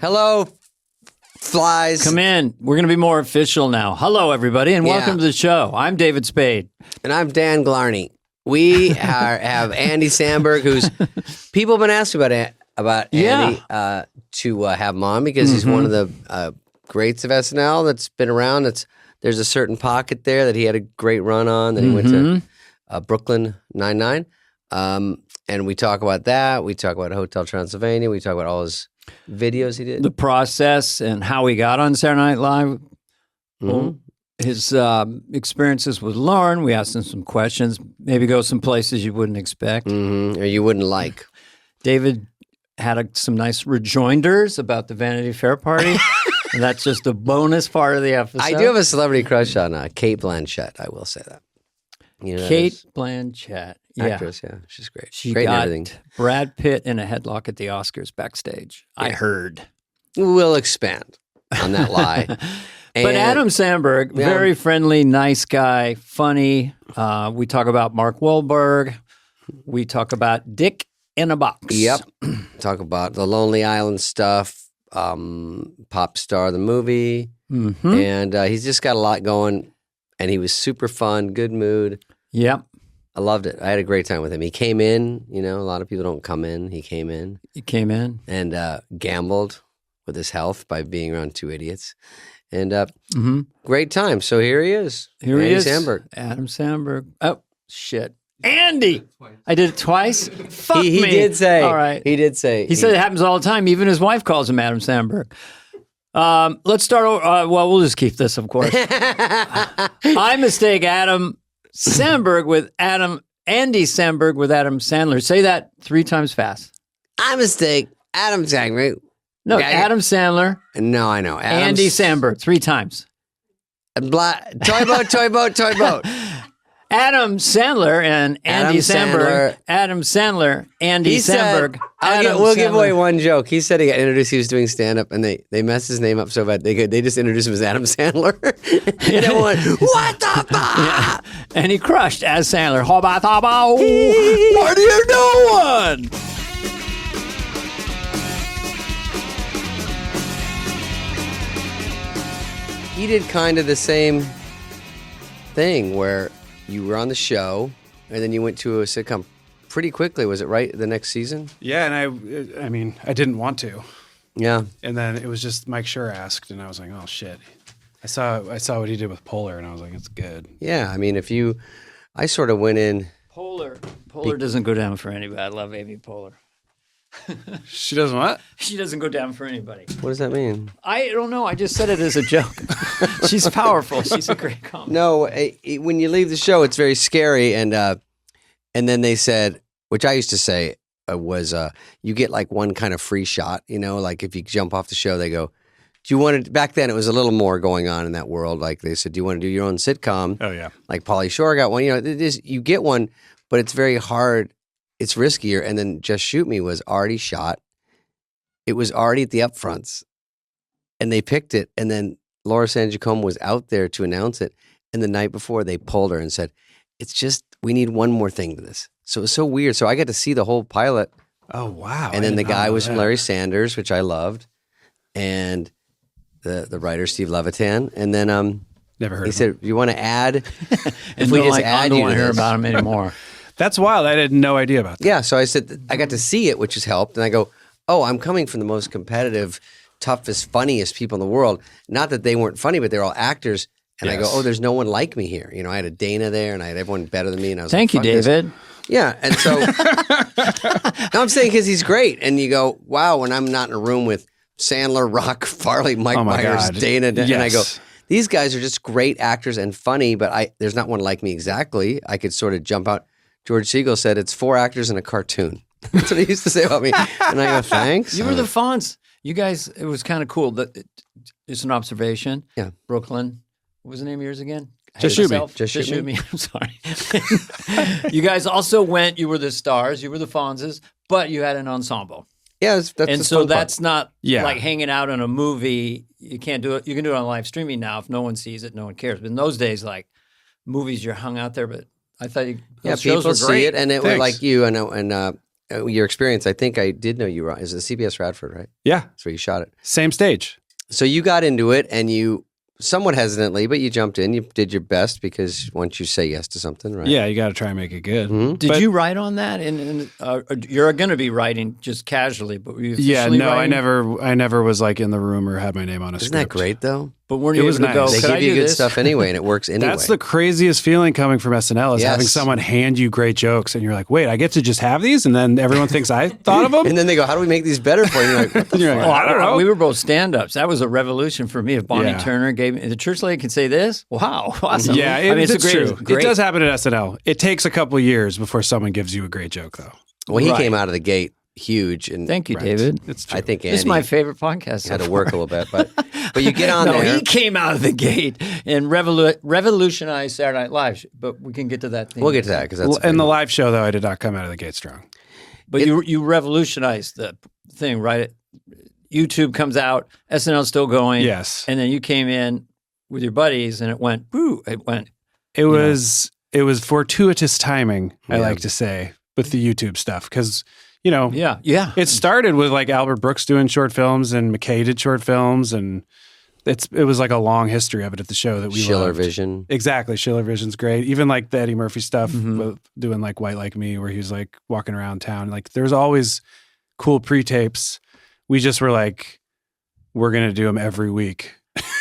Hello, flies. Come in. We're going to be more official now. Hello, everybody, and welcome to the show. I'm David Spade. And I'm Dan Glarney. We have Andy Samberg, who's people have been asking about Andy to have him on because he's one of the greats of SNL that's been around. There's a certain pocket there that he had a great run on. Then he went to Brooklyn Nine-Nine. And we talk about that. We talk about Hotel Transylvania. We talk about all his videos he did. The process and how he got on Saturday Night Live. His experiences with Lauren. We asked him some questions. Maybe go some places you wouldn't expect. Or you wouldn't like. David had some nice rejoinders about the Vanity Fair party. And that's just a bonus part of the episode. I do have a celebrity crush on Kate Blanchett. I will say that. You know, Kate Blanchett. Actress, yeah. She's great. She great got everything. Brad Pitt in a headlock at the Oscars backstage. I heard. We'll expand on that lie. But Adam Samberg, very friendly, nice guy, funny. We talk about Mark Wahlberg. We talk about Dick in a Box. Yep. Talk about the Lonely Island stuff, Pop Star, the movie. And he's just got a lot going. And he was super fun, good mood. Yep. I loved it. I had a great time with him. He came in, a lot of people don't come in. He came in. And gambled with his health by being around two idiots. And great time. So here he is. Andy Samberg. Adam Samberg. Oh, shit. Andy! I did it twice? Fuck me. He did say. All right. He did say. He said it happens all the time. Even his wife calls him Adam Samberg. Let's start over. Well, we'll just keep this, of course. I mistake Adam Samberg with Andy Samberg with Adam Sandler. Say that 3 times fast. I mistake Adam Samberg. No, Adam Sandler. No, I know. Andy Samberg 3 times. Toy boat. Adam Sandler and Andy Samberg. Adam Sandler, Andy Samberg. We'll give away one joke. He said he got introduced. He was doing stand up, and they messed his name up so bad. They just introduced him as Adam Sandler. And everyone, what the fuck? Yeah. And he crushed as Sandler. What are you doing? He did kind of the same thing where you were on the show, and then you went to a sitcom pretty quickly. Was it right the next season? Yeah, and I mean, I didn't want to. Yeah. And then it was just Mike Schur asked, and I was like, oh shit. I saw what he did with Polar, and I was like, it's good. Yeah, I mean, I sort of went in. Polar doesn't go down for anybody. I love Amy Poehler. She doesn't what? She doesn't go down for anybody. What does that mean? I don't know. I just said it as a joke. She's powerful. She's a great comic. No, when you leave the show, it's very scary. And then they said, which I used to say was, you get like one kind of free shot. Like if you jump off the show, they go, do you want to? Back then, it was a little more going on in that world. Like they said, do you want to do your own sitcom? Oh yeah. Like Pauly Shore got one. You get one, but it's very hard. It's riskier. And then Just Shoot Me was already shot. It was already at the upfronts. And they picked it. And then Laura San Giacomo was out there to announce it. And the night before, they pulled her and said, we need one more thing to this. So it was so weird. So I got to see the whole pilot. Oh, wow. And then the guy was from Larry Sanders, which I loved. And the writer, Steve Levitan. And then never heard he said, you want to add? If we just add, I don't want to hear about him anymore. That's wild. I had no idea about that. Yeah, so I said, I got to see it, which has helped. And I go, oh, I'm coming from the most competitive, toughest, funniest people in the world. Not that they weren't funny, but they're all actors. And I go, oh, there's no one like me here. I had a Dana there, and I had everyone better than me. And I was Thank you, David. Yeah, and so no, I'm saying because he's great. And you go, wow, when I'm not in a room with Sandler, Rock, Farley, Mike Myers, Dana, and I go, these guys are just great actors and funny, but there's not one like me exactly. I could sort of jump out. George Siegel said it's 4 actors in a cartoon. That's what he used to say about me. And I go, thanks. You were the Fonz. You guys, it was kind of cool. It's an observation. Yeah. Brooklyn. What was the name of yours again? Just Shoot Me. Just Shoot Me. I'm sorry. You guys also you were the stars, you were the Fonzes, but you had an ensemble. Yeah, that's not like hanging out in a movie. You can't do it. You can do it on live streaming now. If no one sees it, no one cares. But in those days, like movies, you're hung out there. But I thought people see it, and it was like you and your experience, I think I did know you were on. Is it CBS Radford, right? Yeah. That's where you shot it. Same stage. So you got into it and you, somewhat hesitantly, but you jumped in. You did your best because once you say yes to something, right? Yeah, you got to try and make it good. Mm-hmm. Did you write on that? And you're going to be writing just casually, but were you Yeah, officially no, writing? I never was like in the room or had my name on a Isn't script. that great though? But weren't It you was able to go, nice. They could give I you do good this? stuff anyway, and it works anyway. That's the craziest feeling coming from SNL is Yes. having someone hand you great jokes and you're like, wait, I get to just have these? And then everyone thinks I thought of them? And then they go, "How do we make these better for you?" You're like, what the You're fuck? like, Oh, I don't know. We were both stand-ups. That was a revolution for me. If Bonnie Yeah. Turner gave me, the church lady can say this? Wow, awesome. Yeah, it's it's true. great. It does happen at SNL. It takes a couple of years before someone gives you a great joke, though. Well, he Right. came out of the gate huge, and Thank you, Right. David. It's true. I think Andy This is my favorite podcast. had so to work a little bit, but you get on No, there. he came out of the gate and revolutionized Saturday Night Live. But we can get to that thing. We'll get to that because that's In the live show, though, I did not come out of the gate strong. But you revolutionized the thing, right? YouTube comes out, SNL's still going. Yes. And then you came in with your buddies and it went, boo, it went. It was fortuitous timing, I Yeah. like to say, with the YouTube stuff. Because, you know, Yeah. it started with like Albert Brooks doing short films and McKay did short films. And it was like a long history of it at the show that we Schiller loved. Vision. Exactly. Schiller Vision's great. Even like the Eddie Murphy stuff, Mhm. with doing like White Like Me, where he was like walking around town. Like there's always cool pre-tapes. We just were like, we're going to do them every week.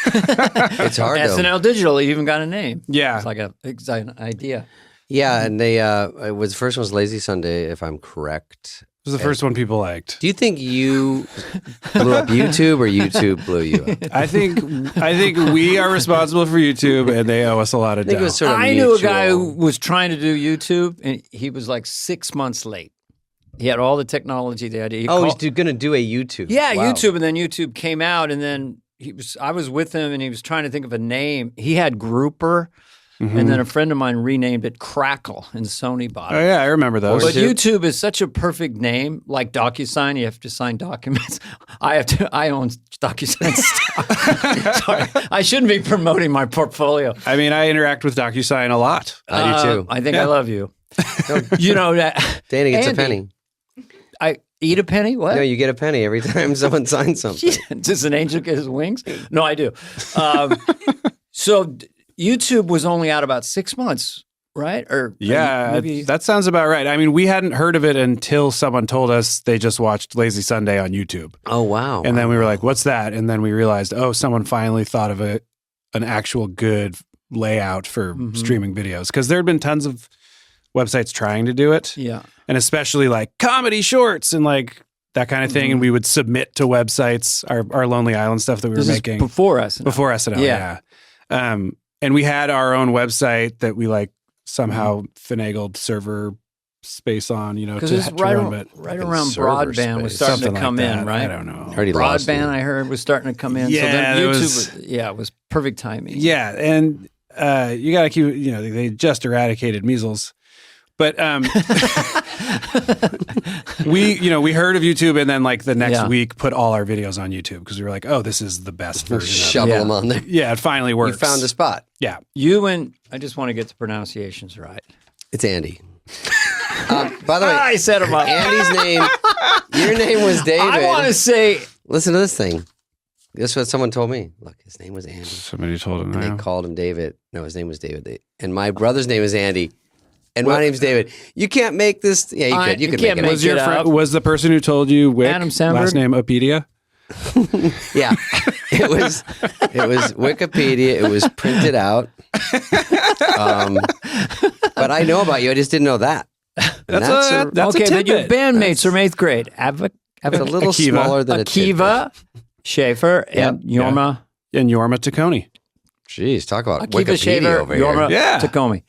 It's hard though. SNL Digital even got a name. Yeah. It's like a exciting idea. Yeah, and they it was the first one was Lazy Sunday, if I'm correct. It was the first one people liked. Do you think you blew up YouTube or YouTube blew you up? I think we are responsible for YouTube and they owe us a lot of I think it dough. was sort of I knew a guy mutual. who was trying to do YouTube and he was like 6 months late. He had all the technology, the idea. He Oh, called- he's going to do a YouTube. Yeah, Wow. YouTube, and then YouTube came out, and then I was with him, and he was trying to think of a name. He had Grouper, and then a friend of mine renamed it Crackle, and Sony bought it. Oh yeah, I remember those. But YouTube is such a perfect name, like DocuSign. You have to sign documents. I own DocuSign stock. Sorry, I shouldn't be promoting my portfolio. I mean, I interact with DocuSign a lot. I do too. I think Yeah. I love you. You know that Danny gets Andy, a penny. I eat a penny. What? No, you get a penny every time someone signs something. Does an angel get his wings? No, I do. So YouTube was only out about 6 months, right? Or Yeah, maybe. that sounds about right. I mean, we hadn't heard of it until someone told us they just watched Lazy Sunday on YouTube. Oh, wow. And then we were like, what's that? And then we realized, oh, someone finally thought of an actual good layout for streaming videos. Because there had been tons of websites trying to do it. Yeah. And especially like comedy shorts and like that kind of thing. And we would submit to websites our Lonely Island stuff that we This were is making before us. before SNL. Yeah. Yeah. And we had our own website that we like somehow finagled server space on, you know, Because to, it's to right, run. But right around server broadband was space. starting something to come like in, that. right? I don't know. Already lost me. Broadband, I heard, was starting to come in. So Yeah, then it YouTube, was- it was perfect timing. Yeah, and you got to keep, you know, they just eradicated measles. But we heard of YouTube and then like the next Yeah. week put all our videos on YouTube because we were like, oh, this is the best version of Shovel Yeah. them on there. it. Yeah, it finally works. You found a spot. Yeah. You and I just want to get the pronunciations right. It's Andy. By the way, I said about Andy's name, your name was David. I want to say Listen to this thing. This is what someone told me. Look, his name was Andy. Somebody told him And they that. called him David. No, his name was David. And my brother's name is Andy. And my name's David. You can't make this. Yeah, you could. You you could can't make it. make Was your it friend, up. was the person who told you Wick, Adam Samberg? last name Apedia? Yeah, it was Wikipedia. It was printed out. But I know about you. I just didn't know that. And That's okay, a but your tidbit. bandmates from 8th grade. it's a little Akiva. smaller than a tidbit. Akiva Schaefer and Yorma. And Yorma Taccone. Jeez, talk about Akiva Wikipedia Schaefer, over here. Yorma Yeah. Takomi.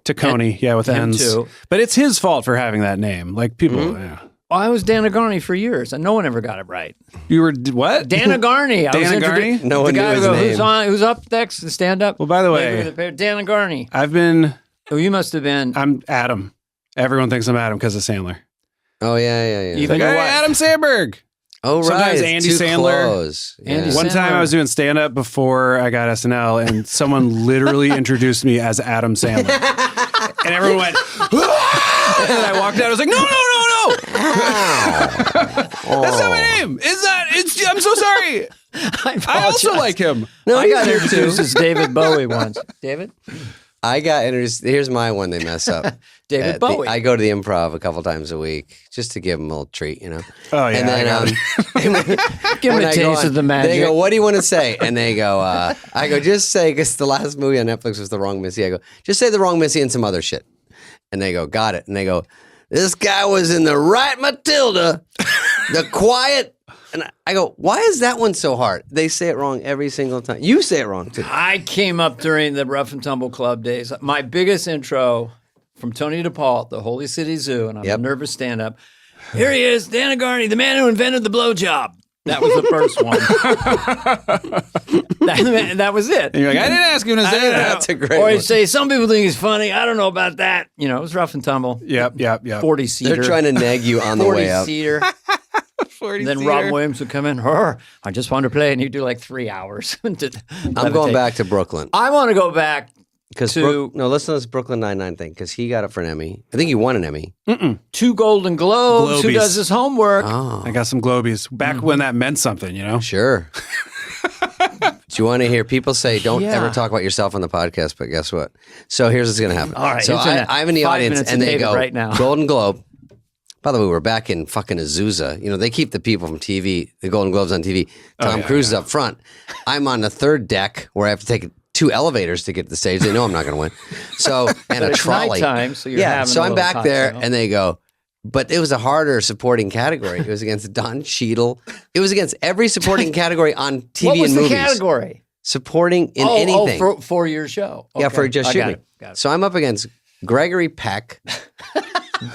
Taccone, yeah, with him N's. too. But it's his fault for having that name. Like people, yeah. Oh, I was Dana Garney for years, and no one ever got it right. You were what? Dana Garney. Dana Garney? No one the knew guy his who's name. who's up next to stand up. Well, by the way, Dana Garney. I've been. Oh, you must have been. I'm Adam. Everyone thinks I'm Adam because of Sandler. Oh, yeah. Even Like, your hey, wife. Adam Samberg. Oh, right. Sometimes It's Andy too Sandler. close. Andy Yeah. One time I was doing stand up before I got SNL, and someone literally introduced me as Adam Sandler. And everyone went, "Ah!" And I walked out. I was like, no. That's not my name. I'm so sorry. I also like him. No, I got introduced as David Bowie once. David? I got introduced. Here's my one they mess up. David Bowie. I go to the Improv a couple times a week just to give them a little treat, you know? Oh, yeah. And then Give them a taste of the magic. They go, what do you want to say? And they go, I go, just say, because the last movie on Netflix was The Wrong Missy. I go, just say The Wrong Missy and some other shit. And they go, got it. And they go, this guy was in The Right Matilda, The Quiet. And I go, why is that one so hard? They say it wrong every single time. You say it wrong, too. I came up during the Rough and Tumble Club days. My biggest intro from Tony DePaul at the Holy City Zoo, and I'm a nervous stand-up. Here he is, Dan Agarny, the man who invented the blowjob. That was the first one. that was it. And you're like, I didn't ask him to say that. That's a great Or one. he'd say, some people think he's funny. I don't know about that. You know, it was Rough and Tumble. Yep. 40-seater. They're trying to nag you on the way up. 40-seater. Then Rob Williams would come in. I just wanted to play, and he'd do like 3 hours. I'm going back to Brooklyn. I want to go back to listen to this Brooklyn Nine-Nine thing, because he got it for an Emmy. I think he won an Emmy. 2 Golden Globes. Who Globies. does his homework? Oh, I got some Globies. Back when that meant something, you know? sure. Do you want to hear people say, don't Yeah. ever talk about yourself on the podcast, but guess what? So here's what's going to happen. All right, so internet. I'm in the 5 audience, minutes and of they David go, right now. Golden Globe. By the way, we're back in fucking Azusa. You know, they keep the people from TV, the Golden Globes on TV. Tom Cruise is up front. I'm on the third deck where I have to take 2 elevators to get to the stage. They know I'm not going to win. So, and a It's trolley. nighttime, so you're having so a I'm little back there, cocktail. and they go, but it was a harder supporting category. It was against Don Cheadle. It was against every supporting category on TV What was and movies. the category? Supporting in anything. For your show. Yeah, Okay. for Just I Shoot got Me. it. Got it. So I'm up against Gregory Peck,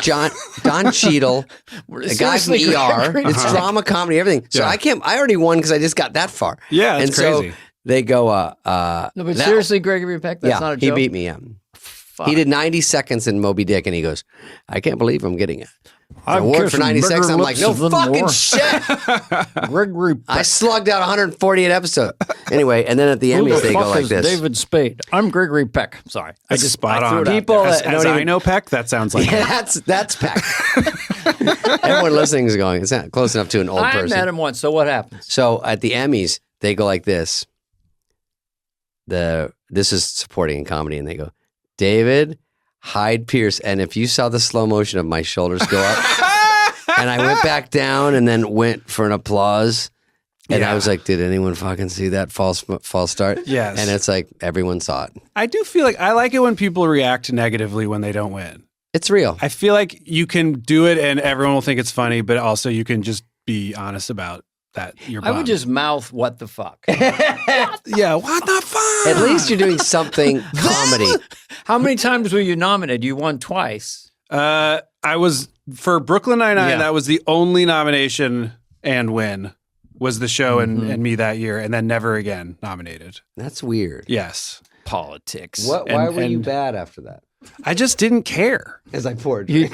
Don Cheadle, a guy from Seriously, ER. Gregory It's Peck. drama, comedy, everything. So Yeah. I already won because I just got that far. Yeah, that's and so crazy. they go, No, but seriously, Gregory Peck, that's not a joke. he beat me. Yeah. Fuck. He did 90 seconds in Moby Dick, and he goes, I can't believe I'm getting it. I'm Award for kissing 90 seconds. bigger I'm like, no lips than fucking more. shit. Gregory Peck. I slugged out 148 episodes. Anyway, and then at the Who Emmys, the they go fuck like is this. David Spade. I'm Gregory Peck. Sorry. That's spot I threw on. it out People there. that As don't I even- know Peck, that sounds like Yeah, that's Peck. Everyone listening is going, it's not close enough to an old I person. met him once, so what happens? So at the Emmys, they go like this. This is supporting in comedy, and they go, David Hyde Pierce. And if you saw the slow motion of my shoulders go up, and I went back down, and then went for an applause, and I was like, did anyone fucking see that false start? Yes. And it's like everyone saw it. I do feel like I like it when people react negatively when they don't win. It's real. I feel like you can do it and everyone will think it's funny, but also you can just be honest about that. You're I would bummed. just mouth, what the fuck? Yeah, what the fuck? At least you're doing something comedy. How many times were you nominated? You won twice. I was for Brooklyn Nine-Nine. Yeah. That was the only nomination and win was the show and me that year, and then never again nominated. That's weird. Yes, Politics. Why were you and- bad after that? I just didn't care. As I poured You-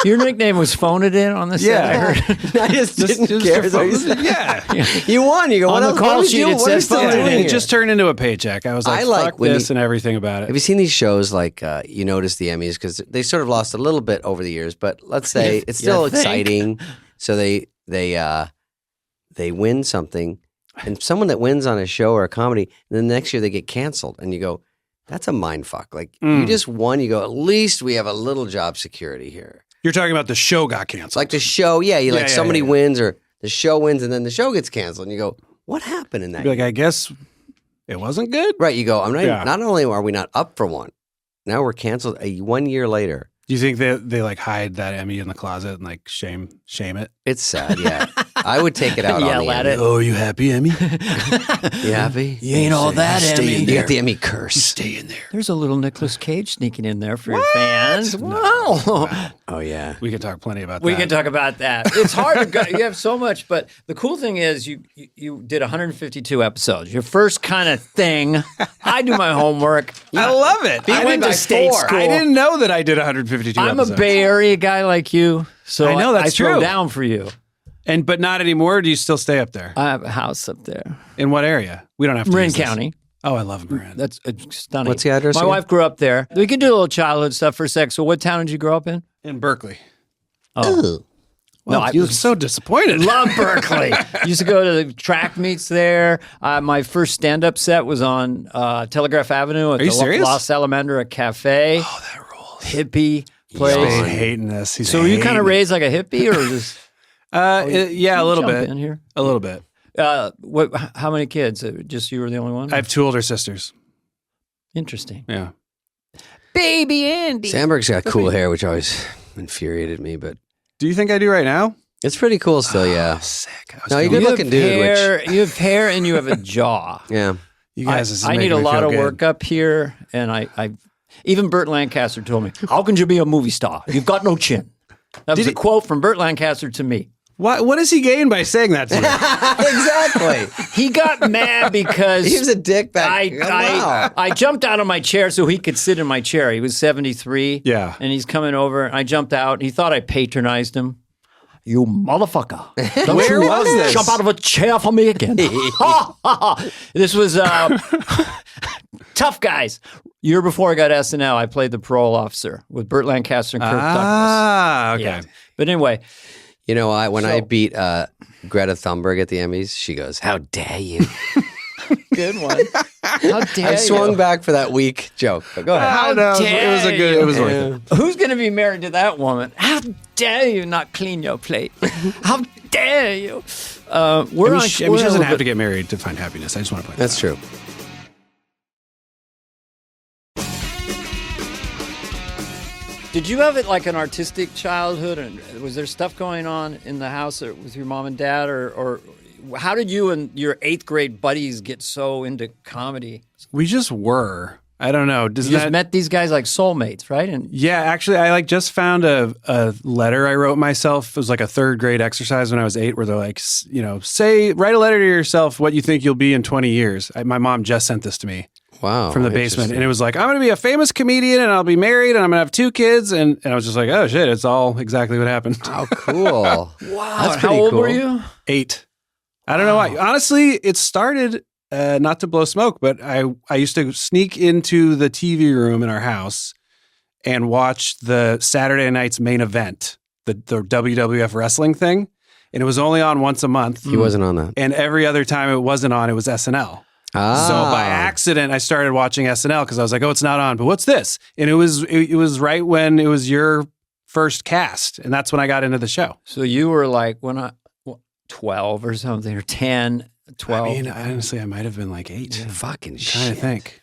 Your nickname was Phone It In on the set, I Yeah. heard. I just didn't care. Yeah, You won. You go, On what the else- call what are we sheet, doing? it What are we says still phone it doing in. it here? just turned into a paycheck. I was like, I like fuck when this you- and everything about Have it. you seen these shows like You Notice the Emmys? Because they sort of lost a little bit over the years, but let's say it's still You think? exciting. So they win something, and someone that wins on a show or a comedy, and then the next year they get canceled, and you go, that's a mind fuck. Like you just won. You go, at least we have a little job security here. You're talking about the show got canceled. It's like the show, Yeah, somebody yeah. wins or the show wins, and then the show gets canceled, and you go, what happened in that? You'd be like, I guess it wasn't good. Right, you go, Yeah. not only are we not up for one, now we're canceled 1 year later. Do you think they like hide that Emmy in the closet and like shame it? It's sad, yeah. I would take it out on Yell the at Emmy. it. Oh, you happy, Emmy? You happy? You ain't all that, Emmy. You got the Emmy curse. Stay in there. There's a little Nicolas Cage sneaking in there for your fans. Wow. Oh, yeah. We can talk plenty about We that. can talk about that. It's hard to go. You have so much, but the cool thing is you did 152 episodes. Your first kind of thing. I do my homework. I love it. I went to state school. I didn't know that I did 152 I'm episodes. a Bay Area guy like you, so I know, that's I throw true. down for you. But not anymore. Do you still stay up there? I have a house up there, In what area? We don't have to Marin use this. County. Oh, I love Marin. That's stunning. What's the address My again? wife grew up there. We could do a little childhood stuff for a sec. So, what town did you grow up in? In Berkeley. Ugh. Well, you look so disappointed. Love Berkeley. Used to go to the track meets there. My first stand-up set was on Telegraph Avenue at the La Salamandra Cafe. Oh, that rules. Hippie place. Spade hating this. So were you kind of raised like a hippie or just... yeah, a little bit. In here? A little bit. How many kids? Just you were the only one? I have 2 older sisters. Interesting. Yeah. Baby Andy. Samberg's got cool hair, which always infuriated me, but Do you think I do right now? it's pretty cool still, yeah. Sick. No, you're good looking dude. You have hair and you have a jaw. Yeah. You guys I need a lot of work up here, and I even Burt Lancaster told me, "How can you be a movie star? You've got no chin." That was a quote from Burt Lancaster to me. What does he gain by saying that to you? Exactly. He got mad because He was a dick back. I jumped out of my chair so he could sit in my chair. He was 73. Yeah. And he's coming over. And I jumped out. And he thought I patronized him. You motherfucker. Don't Where you was this? jump out of a chair for me again. This was Tough Guys. Year before I got SNL, I played the parole officer with Burt Lancaster and Kirk Douglas. Ah, okay. Yeah. But anyway. You know, when I beat Greta Thunberg at the Emmys, she goes, "How dare you?" Good one. How dare I swung you? back for that weak joke. But go ahead. How dare it was a good. It was worth it. Who's going to be married to that woman? How dare you not clean your plate? How dare you? She doesn't have to get married to find happiness. I just want to point That's that out. true. Did you have it like an artistic childhood? And was there stuff going on in the house with your mom and dad? Or how did you and your 8th grade buddies get so into comedy? We just were. I don't know. You just met these guys like soulmates, right? And Yeah, actually, I just found a letter I wrote myself. It was like a 3rd grade exercise when I was 8, where they're like, write a letter to yourself what you think you'll be in 20 years. My mom just sent this to me. Wow. From the basement. And it was like, I'm going to be a famous comedian and I'll be married and I'm going to have 2 kids. And I was just like, oh shit, it's all exactly what happened. How cool. wow. That's How pretty old cool. were you? 8. I don't know why. Honestly, it started, not to blow smoke, but I used to sneak into the TV room in our house and watch the Saturday night's main event, the WWF wrestling thing. And it was only on once a month. He wasn't on that. And every other time it wasn't on, it was SNL. Ah. So by accident, I started watching SNL because I was like, "Oh, it's not on." But what's this? And it was right when it was your first cast, and that's when I got into the show. So you were like 12 or something, or 10, 12. I mean, honestly, I might have been like 8. Fucking I'm shit. trying to think.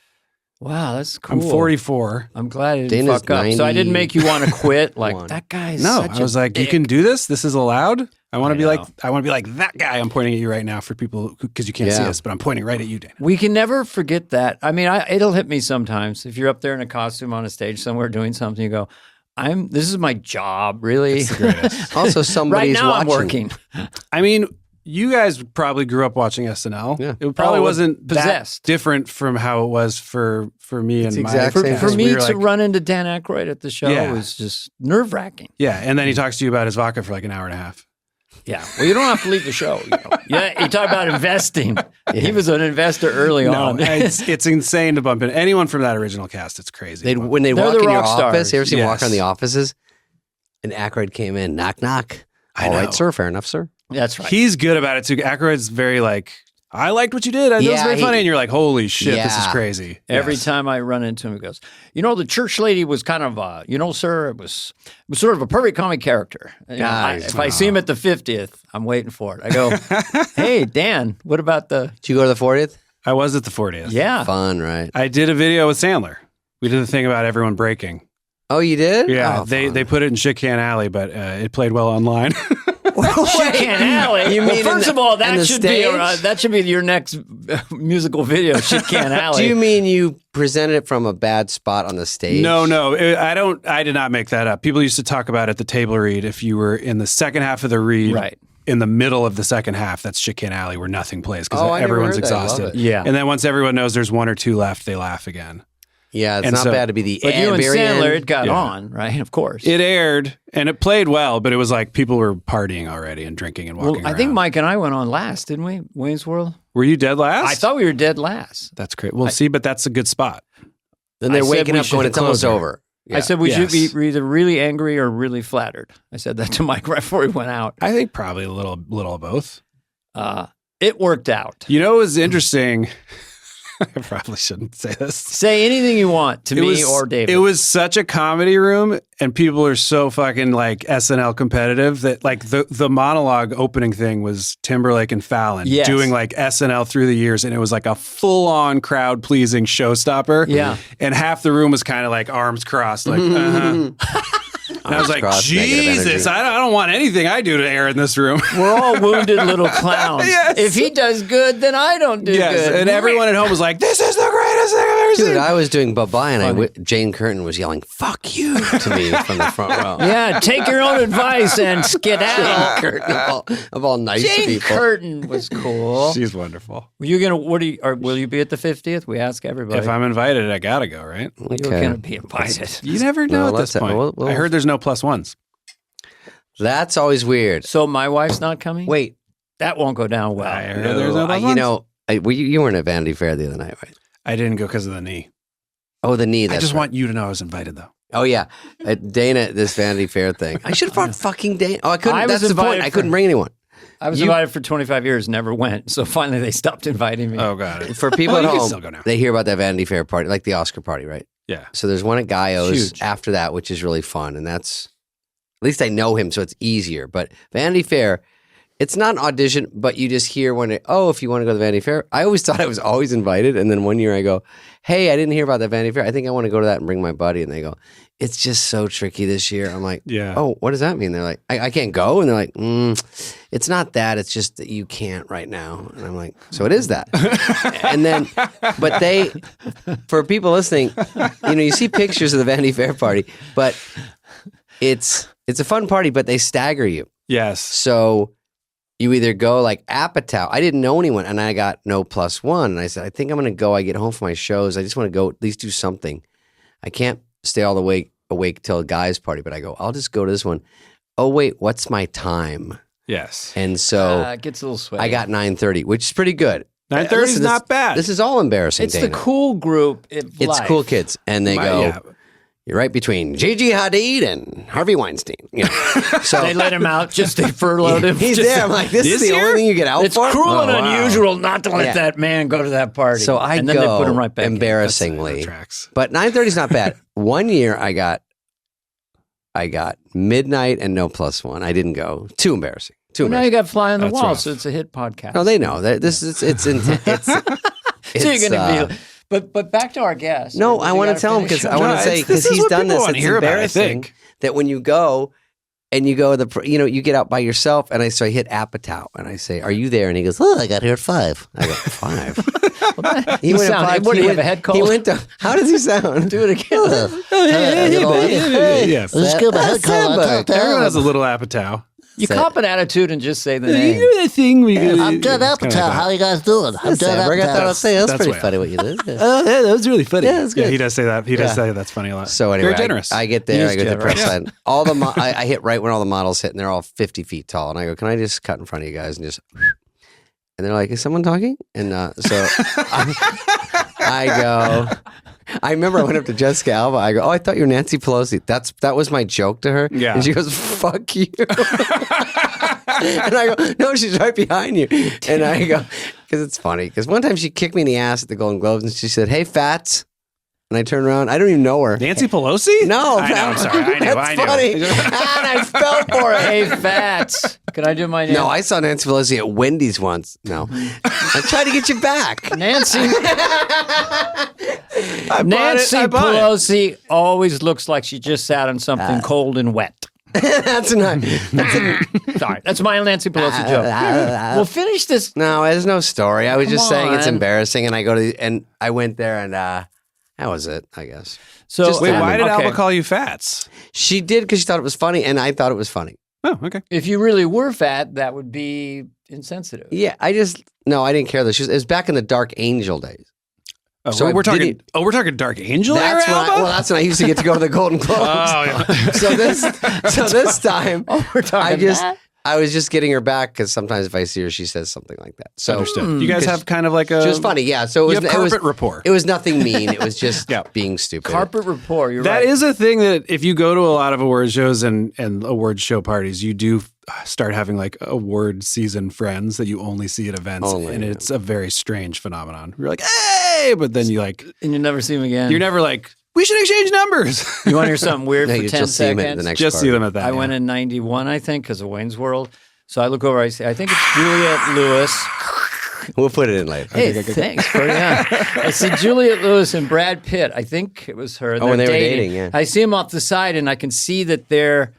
Wow, that's cool. I'm 44. I'm glad I didn't Dana's fuck up. So I didn't make you want to quit. Like 91. that guy's No, such I was a like, dick. "You can do this. This is allowed." I want to be know. like that guy. I'm pointing at you right now for people because you can't see Yeah. us, but I'm pointing right at you, Dana. We can never forget that. I mean, it'll hit me sometimes if you're up there in a costume on a stage somewhere doing something. You go, "This is my job, really." Also, Right somebody's now, watching. I'm working. I mean, you guys probably grew up watching SNL. Yeah. It probably Oh, wasn't Possessed. that different from how it was for me and my exact same friends. For thing. me We were to like- run into Dan Aykroyd at the show Yeah. was just nerve wracking. Yeah, and then he talks to you about his vodka for like an hour and a half. Yeah. Well, you don't have to leave the show. You know? Yeah. You talk about investing. He was an investor early No, on. it's insane to bump in anyone from that original cast. It's crazy. When they They're walk the in your rock stars. office, you ever seen them walk Yes. around the offices? And Aykroyd came in, knock, knock. I All right, know. sir. Fair enough, sir. That's right. He's good about it too. Aykroyd's very like, I liked what you did. I know it's Yeah, very funny. And you're like, holy shit, this is Yeah. crazy. Every Yes. time I run into him, he goes, the church lady was kind of, sir, it was sort of a perfect comic character. If I see him at the 50th, I'm waiting for it. I go, hey, Dan, what about Did you go to the 40th? I was at the 40th. yeah. Fun, right? I did a video with Sandler. We did the thing about everyone breaking. Oh, you did? Yeah, Oh, they put it in Shit Can Alley, but it played well online. Shit Can Alley. You Well, mean first in of all, in the that should be your next musical video, Shit Can Alley. Do you mean you presented it from a bad spot on the stage? No, I did not make that up. People used to talk about at the table read if you were in the second half of the read, Right. in the middle of the second half, that's Shit Can Alley where nothing plays because Oh, I never everyone's heard that. I love exhausted. it. Yeah. And then once everyone knows there's 1 or 2 left, they laugh again. Yeah, it's And not so- bad to be the But you and very Sandler, end. it got Yeah. on, right? Of course. It aired and it played well, but it was like people were partying already and drinking and walking I think around. Mike and I went on last, didn't we? Wayne's World? Were you dead last? I thought we were dead last. That's great. Well, see, but that's a good spot. Then they're I said waking we up should going, it's almost close her. over. I said we should be either really angry or really flattered. I said that to Mike right before he went out. I think probably a little of both. It worked out. You know, it was interesting. I probably shouldn't say this. Say anything you want to me or David. It was such a comedy room, and people are so fucking like SNL competitive that like the monologue opening thing was Timberlake and Fallon doing like SNL through the years, and it was like a full on crowd pleasing showstopper. Yeah, and half the room was kind of like arms crossed, like. And I was like, Jesus, I don't want anything I do to air in this room. We're all wounded little clowns. Yes. If he does good, then I don't do good. And everyone at home was like, this is the greatest thing I've ever seen. Dude, I was doing bye-bye and Jane Curtin was yelling, fuck you, to me from the front row. Yeah, take your own advice and skedaddle. Jane Curtin, of all nice Jane people. Curtin was cool. She's wonderful. Will you be at the 50th? We ask everybody. If I'm invited, I gotta go, right? You're going to be invited. You never know at this point. I heard there's no +1s. That's always weird. So my wife's not coming? Wait. That won't go down well. I heard there's no +1s. You know, you weren't at Vanity Fair the other night, right? I didn't go because of the knee. Oh, the knee. I just want you to know I was invited, though. Oh, yeah. Dana, this Vanity Fair thing. I should have brought fucking Dana. Oh, I couldn't. That's the point. I couldn't bring anyone. I was invited for 25 years, never went. So finally they stopped inviting me. Oh, got it. For people at home, they hear about that Vanity Fair party, like the Oscar party, right? Yeah. So there's one at Gaio's after that, which is really fun. And that's, at least I know him, so it's easier. But Vanity Fair, it's not an audition, but you just hear if you want to go to the Vanity Fair. I always thought I was always invited. And then one year I go, hey, I didn't hear about that Vanity Fair. I think I want to go to that and bring my buddy. And they go, it's just so tricky this year. I'm like, oh, what does that mean? They're like, I can't go. And they're like, it's not that. It's just that you can't right now. And I'm like, so it is that. And then, but for people listening, you see pictures of the Vanity Fair party, but it's a fun party, but they stagger you. Yes. So you either go like Apatow. I didn't know anyone, and I got no +1. And I said, I think I'm going to go. I get home from my shows. I just want to go at least do something. I can't stay all the way awake till a guy's party, but I go, I'll just go to this one. Oh, wait, what's my time? Yes. And so it gets a little sweaty. I got 9:30, which is pretty good. 9:30 is not bad. This is all embarrassing, It's Dana. the cool group. It's cool kids. And they go... You're right between Gigi Hadid and Harvey Weinstein. So they let him out. They furloughed him. He's there. I'm like, this is the only thing you get out it's for? It's cruel and unusual not to let that man go to that party. So and then they put him right back embarrassingly. But 9:30 is not bad. One year I got midnight and no +1. I didn't go. Too embarrassing. Now you got Fly on the Wall, so it's a hit podcast. No, they know. This is it's so you're going to be... But back to our guest. No, I want to tell him because I want to say because he's done this. It's embarrassing that when you go and you go you get out by yourself, and I hit Apatow and I say, "Are you there?" And he goes, "Oh, I got here at 5." I go, 5. He went at 5. What do you have a head cold? He went to. How does he sound? Do it again. Yes. Let's get my head cold. Everyone has a little Apatow. You cop an attitude and just say the name. You do the thing where you I'm Judd Apatow. How you guys doing? I'm Judd Apatow. That's pretty funny what you did. Oh, yeah, that was really funny. Yeah, that's good. Yeah, he does say that. He does say that's funny a lot. So anyway, very generous. I get there. I go to the press line. All the I hit right when all the models hit, and they're all 50 feet tall. And I go, "Can I just cut in front of you guys and just?" And they're like, "Is someone talking?" And so I go. I remember I went up to Jessica Alba. I go, "Oh, I thought you were Nancy Pelosi." That was my joke to her. Yeah. And she goes, "Fuck you." And I go, "No, she's right behind you." And I go, because it's funny. Because one time she kicked me in the ass at the Golden Globes, and she said, "Hey, Fats." And I turned around. I don't even know her. Nancy Pelosi? No. I know, I'm sorry. I know. That's funny. And I fell for it. Hey, Fats. Can I do my name? No, I saw Nancy Pelosi at Wendy's once. No. I tried to get you back. Nancy Pelosi always looks like she just sat on something cold and wet. That's not. Sorry, that's my Nancy Pelosi joke. We'll finish this. No, there's no story. I was just saying it's on. embarrassing, and I went there, and that was it, I guess. So wait, why did Alba call you Fats? She did because she thought it was funny, and I thought it was funny. Oh, okay. If you really were fat, that would be insensitive. Yeah, I didn't care though. It was back in the Dark Angel days. Oh, so we're talking Dark Angel. That's when I used to get to go to the Golden Globes. Oh, yeah. So this time, we're talking I was just getting her back because sometimes if I see her, she says something like that. So Understood. You guys have kind of like a... She was funny, yeah. So You have carpet rapport. It was nothing mean. It was just being stupid. Carpet rapport, you're That right. is a thing that if you go to a lot of award shows and award show parties, you do start having like award season friends that you only see at events. And it's a very strange phenomenon. You're like, hey! But then you like... And you never see them again. You're never like, we should exchange numbers. You want to hear something weird No, for you 10 just see them at seconds? the next Just party. see them at that. I went in 91, I think, because of Wayne's World. So I look over, I say, I think it's Juliette Lewis. We'll put it in later. Hey, thanks. I see Juliette Lewis and Brad Pitt. I think it was her. When they were dating, yeah. I see them off the side, and I can see that they're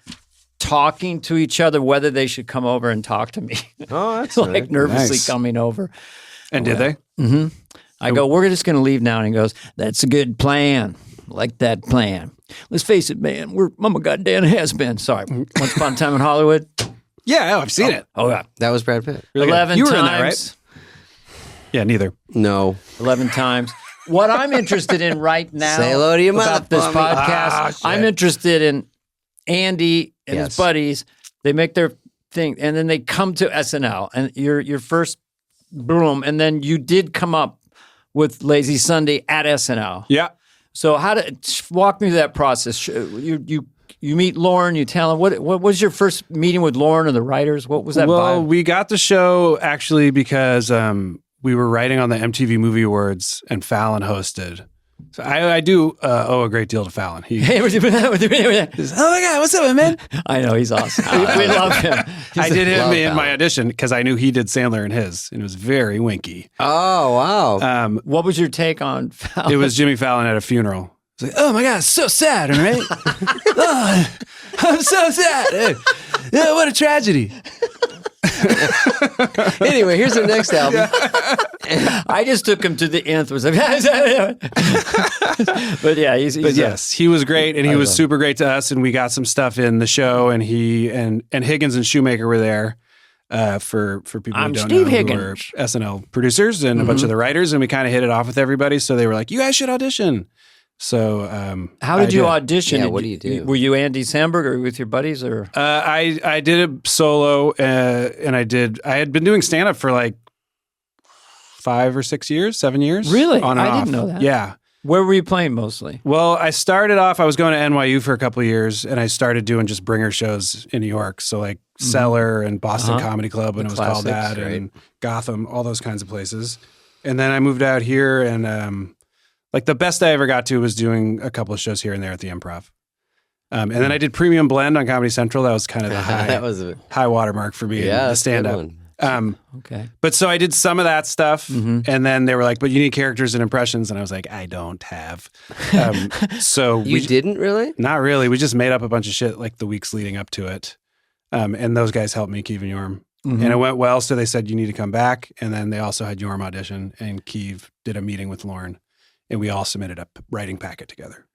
talking to each other, whether they should come over and talk to me. Oh, that's like nice. nervously Nice. coming over. And did they? I go, we're just going to leave now. And he goes, that's a good plan. I like that plan. Let's face it, man. I'm a goddamn has-been. Sorry. Once Upon a Time in Hollywood. Yeah, I've seen it. Oh, yeah. That was Brad Pitt. Really good. 11 You were times. in that, right? Yeah, neither. No. 11 times. What I'm interested in right now Say hello to your about this mother, podcast, shit. I'm interested in Andy and his Yes. buddies. They make their thing, and then they come to SNL, and your first boom, and then you did come up with Lazy Sunday at SNL. Yeah. So walk me through that process. You meet Lauren, you tell him, what was your first meeting with Lauren or the writers? What was that Well, vibe? we got the show actually because we were writing on the MTV Movie Awards and Fallon hosted. So I do owe a great deal to Fallon. He Hey, says, oh my God, what's up, man? I know, he's awesome. We love him. I did him love in my Fallon. audition because I knew he did Sandler in his, and it was very winky. Oh, wow. What was your take on Fallon? It was Jimmy Fallon at a funeral. It's like, oh my God, it's so sad, right? Oh, I'm so sad. Yeah, what a tragedy. Anyway, here's the next album. I just took him to the nth. Was like, but yeah, he's But yes, he was great, and he was super great to us, and we got some stuff in the show, and he and Higgins and Shoemaker were there for people I'm who don't Steve know Higgins. who were SNL producers and a bunch of the writers, and we kind of hit it off with everybody. So they were like, "You guys should audition." So how did you audition? Yeah, what do you do? Were you Andy Samberg or with your buddies or? I did it solo, and I had been doing stand up for like 5 or 6 years, 7 years. Really? On and I off. didn't know that. Yeah. Where were you playing mostly? Well, I started off, I was going to NYU for a couple of years, and I started doing just bringer shows in New York. So like Cellar and Boston Comedy Club when it was called classics, that, right? and Gotham, all those kinds of places. And then I moved out here, and like the best I ever got to was doing a couple of shows here and there at the Improv. And then I did Premium Blend on Comedy Central. That was kind of the That was a high watermark for me in the that's a good stand-up. one. Okay. But so I did some of that stuff, and then they were like, "But you need characters and impressions," and I was like, "I don't have." So You didn't really? not really. We just made up a bunch of shit like the weeks leading up to it, and those guys helped me, Keeve and Yorm, and it went well. So they said you need to come back, and then they also had Yorm audition, and Keeve did a meeting with Lauren, and we all submitted a writing packet together.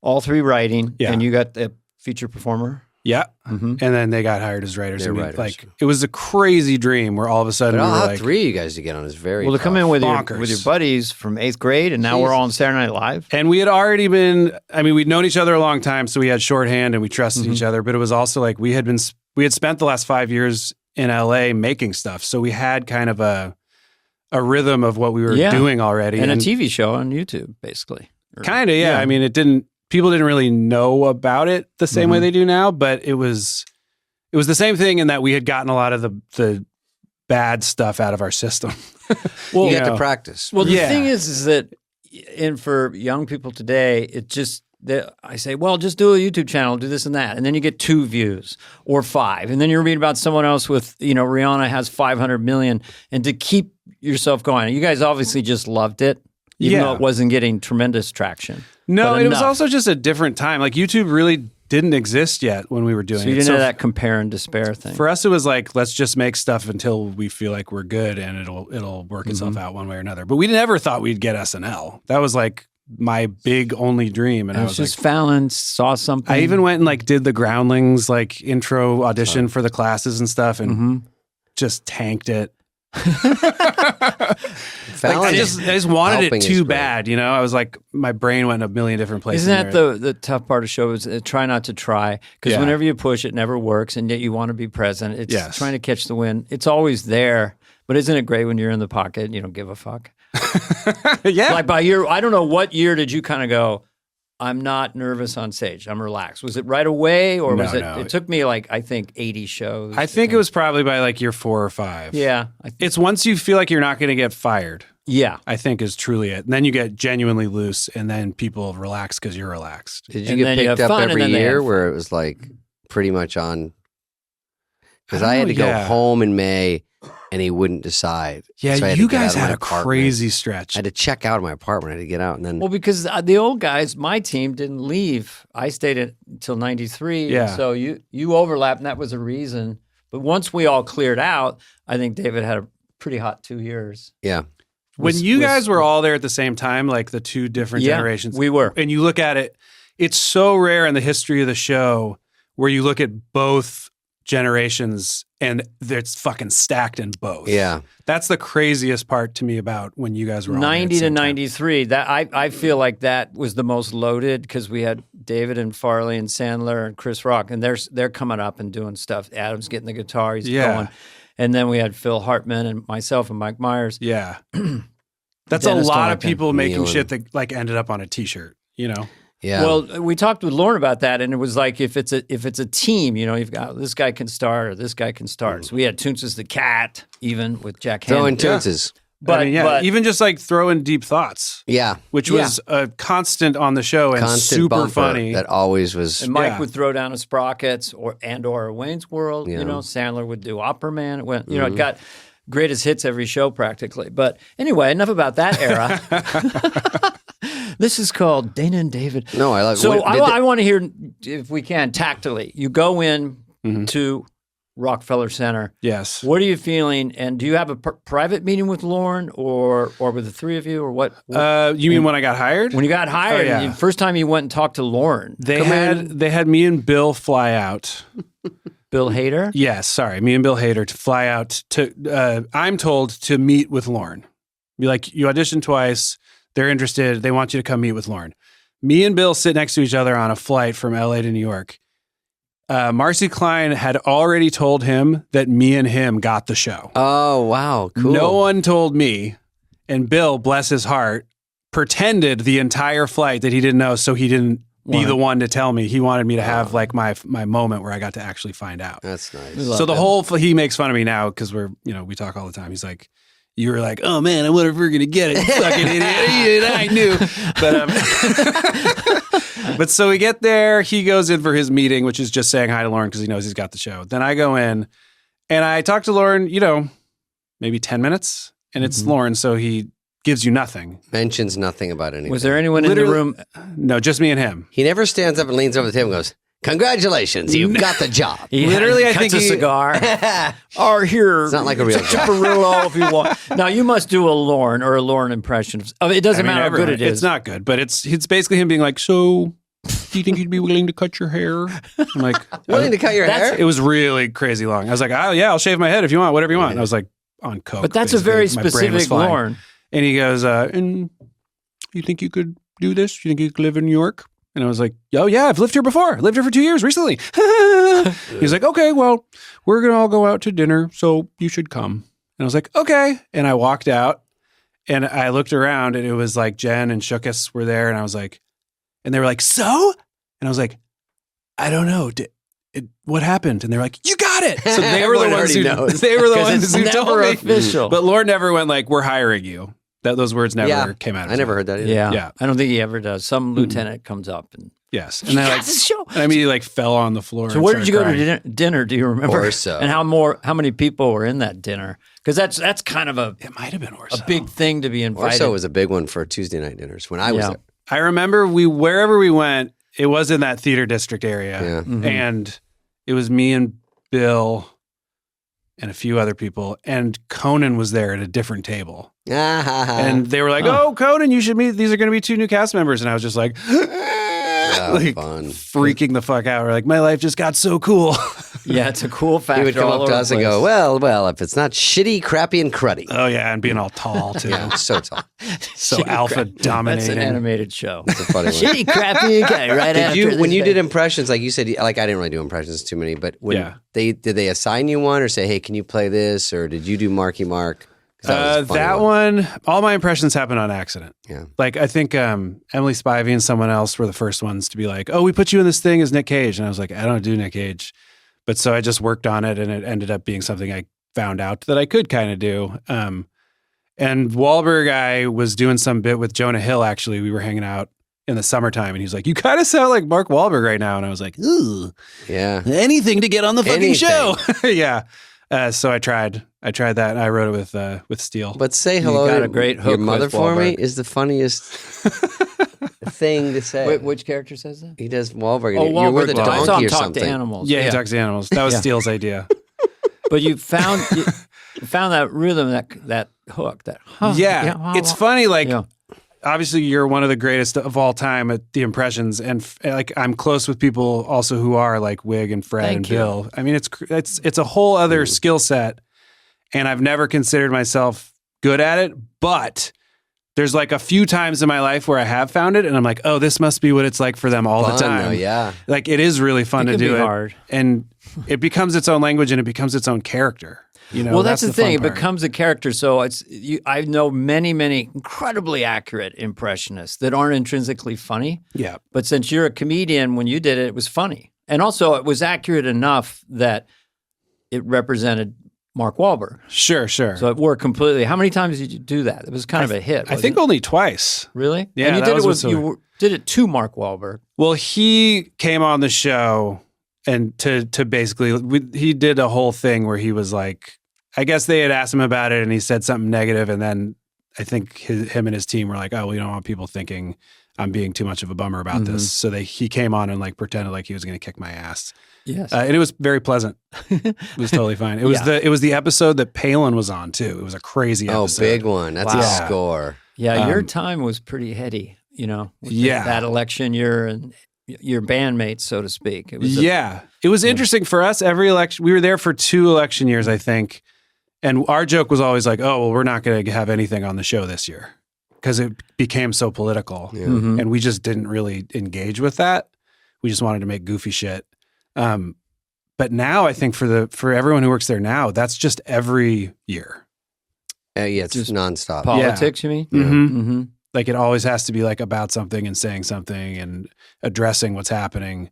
All three writing, Yeah. and you got the feature performer. Yeah, and then they got hired as writers. They're and we, writers. like it was a crazy dream where all of a sudden But we I'll were have like, 3 of you guys to get on is very Well, to come in with your Bonkers. buddies from 8th grade, and now we're all on Saturday Night Live. And we had already been, I mean, we'd known each other a long time, so we had shorthand and we trusted each other. But it was also like we had spent the last 5 years in LA making stuff. So we had kind of a rhythm of what we were Yeah. doing already. And a TV show on YouTube, basically. Kind of, yeah. I mean, people didn't really know about it the same way they do now, but it was the same thing in that we had gotten a lot of the bad stuff out of our system. Well, You you get to know. practice. Well, the Yeah. thing is that, and for young people today, I say, well, just do a YouTube channel, do this and that, and then you get 2 views or 5, and then you read about someone else with, Rihanna has 500 million, and to keep yourself going. You guys obviously just loved it, even though it wasn't getting tremendous traction. No, But it was enough. also just a different time. Like YouTube really didn't exist yet when we were doing So you it. didn't have that compare and despair thing. For us, it was like, let's just make stuff until we feel like we're good and it'll work itself out one way or another. But we never thought we'd get SNL. That was like my big only dream. And it I was was just like, Fallon saw something. I even went and like did the Groundlings like intro audition for the classes and stuff and just tanked it. I just wanted it too bad, you know. I was like, my brain went in a million different places. Isn't that the tough part of show is try not to try, because whenever you push, it never works, and yet you want to be present. It's trying to catch the wind. It's always there, but isn't it great when you're in the pocket and you don't give a fuck? Yeah. Like by year, I don't know, what year did you kind of go, I'm not nervous on stage, I'm relaxed? Was it right away, or was it? No. It took me like, I think 80 shows. I think it was probably by like year 4 or 5. Yeah, it's once you feel like you're not going to get fired. Yeah, I think is truly it. And then you get genuinely loose, and then people relax because you're relaxed. Did you get picked up every year where it was like pretty much on? Because I had to go home in May, and he wouldn't decide. Yeah, so you guys had a crazy stretch. I had to check out of my apartment. I had to get out, and then because the old guys, my team didn't leave. I stayed until '93. Yeah, so you overlapped, and that was a reason. But once we all cleared out, I think David had a pretty hot 2 years. Yeah. When you guys were all there at the same time, like the 2 different generations, we were, and you look at it, it's so rare in the history of the show where you look at both generations and it's fucking stacked in both. Yeah. That's the craziest part to me about when you guys were all 90 to 93. That I feel like that was the most loaded, because we had David and Farley and Sandler and Chris Rock, and they're coming up and doing stuff. Adam's getting the guitar, he's going. And then we had Phil Hartman and myself and Mike Myers. Yeah. That's Dennis a lot of people making shit that like ended up on a t-shirt, you know? Yeah. Well, we talked with Lauren about that, and it was like, if it's a team, you know, you've got this guy can start or this guy can start. So we had Toonces the Cat, even with Jack Handy. Throwing Toonces. But, but even just like throwing deep thoughts. Yeah. Which was a constant on the show and super funny. That always was. And Mike would throw down a Sprockets or Wayne's World. You know, Sandler would do Opera Man. It went, you know, it got greatest hits every show practically. But anyway, enough about that era. This is called Dana and David. No, I like. So I want to hear, if we can, tactily. You go in to Rockefeller Center. Yes. What are you feeling? And do you have a private meeting with Lauren or with the 3 of you, or what? You mean when I got hired? When you got hired, first time you went and talked to Lauren. They had me and Bill fly out. Bill Hader? Yes, sorry. Me and Bill Hader to fly out to, I'm told, to meet with Lauren. Be like, you auditioned twice. They're interested. They want you to come meet with Lauren. Me and Bill sit next to each other on a flight from LA to New York. Marcy Klein had already told him that me and him got the show. Oh, wow. Cool. No one told me. And Bill, bless his heart, pretended the entire flight that he didn't know, so he didn't be the one to tell me. He wanted me to have like my moment where I got to actually find out. That's nice. So the whole, he makes fun of me now because we talk all the time. He's like, you were like, oh man, I wonder if we're going to get it. Fucking idiot. I knew. But so we get there. He goes in for his meeting, which is just saying hi to Lauren because he knows he's got the show. Then I go in and I talk to Lauren, maybe 10 minutes. And it's Lauren, so he gives you nothing. Mentions nothing about anything. Was there anyone in the room? No, just me and him. He never stands up and leans over the table and goes, congratulations, you've got the job. Literally, I think a cigar. Or here. It's not like a real job. Chipperillo if you want. Now, you must do a Lauren impression. It doesn't matter how good it is. It's not good, but it's basically him being like, so do you think you'd be willing to cut your hair? I'm like, willing to cut your hair? It was really crazy long. I was like, oh yeah, I'll shave my head if you want, whatever you want. And I was like, on coke. But that's a very specific Lauren. And he goes, and you think you could do this? You think you could live in New York? And I was like, oh, yeah, I've lived here before. I lived here for 2 years recently. He's like, okay, well, we're going to all go out to dinner, so you should come. And I was like, okay. And I walked out, and I looked around, and it was like Jen and Shookus were there, and I was like, and they were like, so? And I was like, I don't know. What happened? And they're like, you got it. So they were the ones who told me. Official. But Lauren never went like, we're hiring you. Those words never came out of his I never mouth. heard that either. Yeah. I don't think he ever does. Some lieutenant comes up and yes. And I show. And I immediately fell on the floor. So where did you go to dinner? Do you remember? Orso. And how many people were in that dinner? Because that's kind of it might have been Orso. a big thing to be invited. Orso was a big one for Tuesday night dinners when I was there. I remember wherever we went, it was in that theater district area. Yeah. Mm-hmm. And it was me and Bill and a few other people, and Conan was there at a different table. And they were like, oh, Conan, you should meet. These are going to be 2 new cast members. And I was just like, fun. freaking the fuck out. We're like, my life just got so cool. Yeah, it's a cool factor. He would come all up to over us the and place. go, well, if it's not shitty, crappy, and cruddy. Oh yeah, and being all tall too. Yeah, so tall. So Shitty alpha crap. dominating. That's an animated show. It's a funny one. Shitty, crappy, okay, right Did after you, this when you day. did impressions, like you said, like I didn't really do impressions too many, but when did they assign you one or say, hey, can you play this? Or did you do Marky Mark? That one, all my impressions happened on accident. Yeah. Like I think Emily Spivey and someone else were the first ones to be like, oh, we put you in this thing as Nick Cage. And I was like, I don't do Nick Cage. But so I just worked on it and it ended up being something I found out that I could kind of do. And Wahlberg, I was doing some bit with Jonah Hill, actually. We were hanging out in the summertime and he was like, you kind of sound like Mark Wahlberg right now. And I was like, ooh, Yeah. anything to get on the fucking Anything. show. Yeah. So I tried that and I wrote it with Steele. But say hello got to a great hook your mother with for me Wahlberg. is the funniest thing to say. Wait, which character says that? He does Wahlberg. Oh, You're with a Wahlberg. I saw donkey him or talk something. to animals. Yeah, he talks to animals. That was Steele's idea. But you found that rhythm, that hook, that It's funny. Like, Yeah. obviously, you're one of the greatest of all time at the impressions, and like I'm close with people also who are like Wig and Fred Thank and you. Bill. I mean, it's a whole other skill set, and I've never considered myself good at it, but. There's like a few times in my life where I have found it and I'm like, oh, this must be what it's like for them all Fun, the time. though, yeah. Like it is really fun It to can do be it. hard. And it becomes its own language and it becomes its own character. You know, Well, that's the fun thing. It part. becomes a character. So I know many, many incredibly accurate impressionists that aren't intrinsically funny. Yeah. But since you're a comedian, when you did it, it was funny. And also it was accurate enough that it represented Mark Wahlberg. Sure. So it worked completely. How many times did you do that? It was kind of a hit. I think only twice. Really? Yeah, And you that did was it what's so- you did it to Mark Wahlberg. Well, he came on the show and to basically, he did a whole thing where he was like, I guess they had asked him about it and he said something negative, and then I think him and his team were like, oh, we don't want people thinking I'm being too much of a bummer about this. So he came on and like pretended like he was going to kick my ass. Yes. And it was very pleasant. It was totally fine. It was the episode that Palin was on too. It was a crazy episode. Oh, big one. That's Wow. a score. Yeah, your time was pretty heady, with that election year and your bandmates, so to speak. It was It was interesting for us. Every election, we were there for 2 election years, I think. And our joke was always like, oh, well, we're not going to have anything on the show this year because it became so political. Yeah. Mhm. And we just didn't really engage with that. We just wanted to make goofy shit. But now I think for everyone who works there now, that's just every year. Yeah, it's Just nonstop. politics, you mean? Mhm. Mm-hmm. Like it always has to be like about something and saying something and addressing what's happening.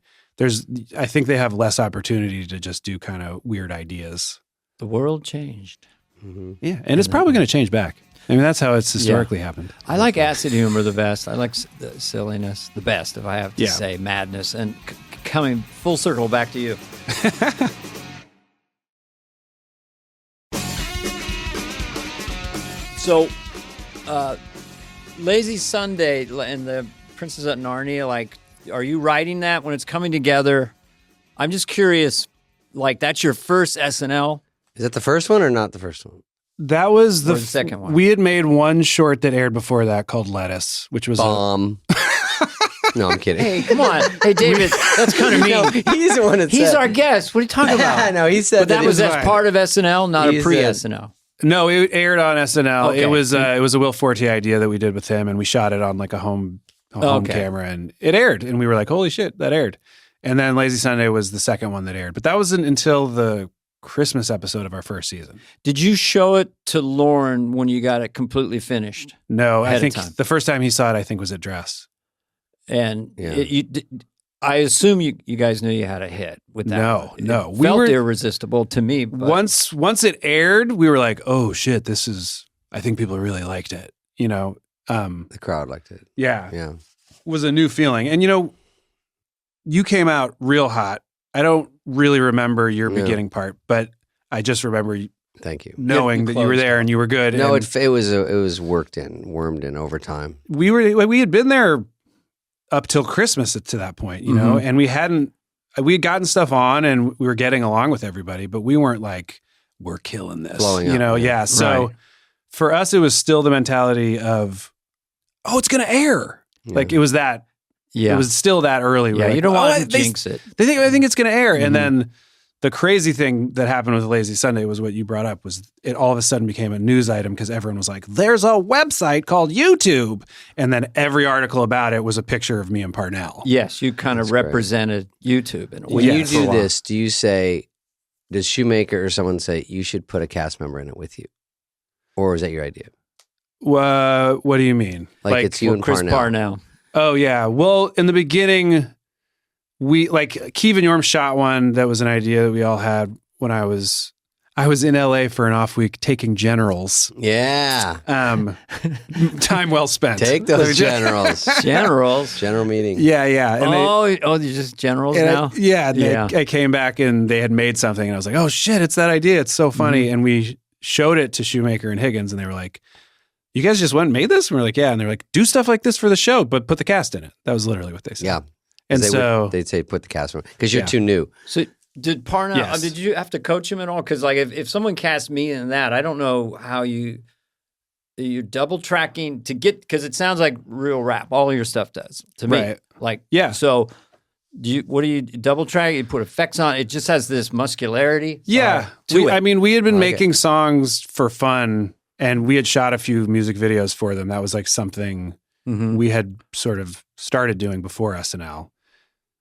I think they have less opportunity to just do kind of weird ideas. The world changed. Mhm. Yeah. And it's probably going to change back. I mean, that's how it's historically happened. I like acid humor the best. I like the silliness the best, if I have to Yeah. say, madness. And coming full circle back to you. So, Lazy Sunday and the Princess at Narnia, like, are you writing that when it's coming together? I'm just curious, like, that's your first SNL? Is that the first one or not the first one? That was Or the second one. We had made one short that aired before that called Lettuce, which was Bomb. No, I'm kidding. Hey, come on. Hey, David, that's kind of mean. No, he's the one that He's said. our guest. What are you talking about? No, he said But that was it as part of SNL, not He a said- pre-SNL. No, it aired on SNL. Okay. It was a Will Forte idea that we did with him, and we shot it on like a home Okay. camera, and it aired. And we were like, "Holy shit, that aired!" And then Lazy Sunday was the second one that aired, but that wasn't until the Christmas episode of our first season. Did you show it to Lauren when you got it completely finished? No, Ahead I of think time. the first time he saw it, I think was at Dress. And Yeah. I assume you guys knew you had a hit with that. No, one. no. It We felt were- irresistible to me. But Once it aired, we were like, "Oh shit, this is." I think people really liked it. The crowd liked it. Yeah, Yeah. was a new feeling. And you came out real hot. I don't really remember your Yeah. beginning part, but I just remember Thank you. knowing that you were closed there it. and you were good. No, and it was wormed in over time. we had been there up till Christmas to that point, Mm-hmm. and we had gotten stuff on and we were getting along with everybody, but we weren't like, we're killing this, Blowing up, Yeah. yeah. So Right. for us, it was still the mentality of, oh, it's going to air. Yeah. Like it was it was still that early. We're Yeah, like, you don't "Oh, want to they- jinx it. I think it's going to air. Mhm. And then the crazy thing that happened with Lazy Sunday was what you brought up, was it all of a sudden became a news item because everyone was like, there's a website called YouTube. And then every article about it was a picture of me and Parnell. Yes, you kind of represented YouTube in a way. When you do this, do you say, does Shoemaker or someone say, you should put a cast member in it with you? Or is that your idea? What do you mean? Like it's you and Chris Parnell. Oh, yeah. Well, in the beginning, we Keeve and Yorm shot one that was an idea that we all had when I was in LA for an off week taking generals. Yeah. Time well spent. Take those generals. General meeting. Yeah. And they're just generals now? I came back and they had made something and I was like, oh shit, it's that idea. It's so funny. Mm-hmm. And we showed it to Shoemaker and Higgins and they were like, you guys just went and made this? And we're like, yeah. And they're like, do stuff like this for the show, but put the cast in it. That was literally what they said. Yeah. And they'd say put the cast on because you're too new. So did Parnell, did you have to coach him at all? Because like if someone cast me in that, I don't know how you're double tracking to get, because it sounds like real rap. All of your stuff does to me. Right. Like, yeah. So what do you double track? You put effects on it. It just has this muscularity. Yeah. We had been making songs for fun and we had shot a few music videos for them. That was like something we had sort of started doing before SNL.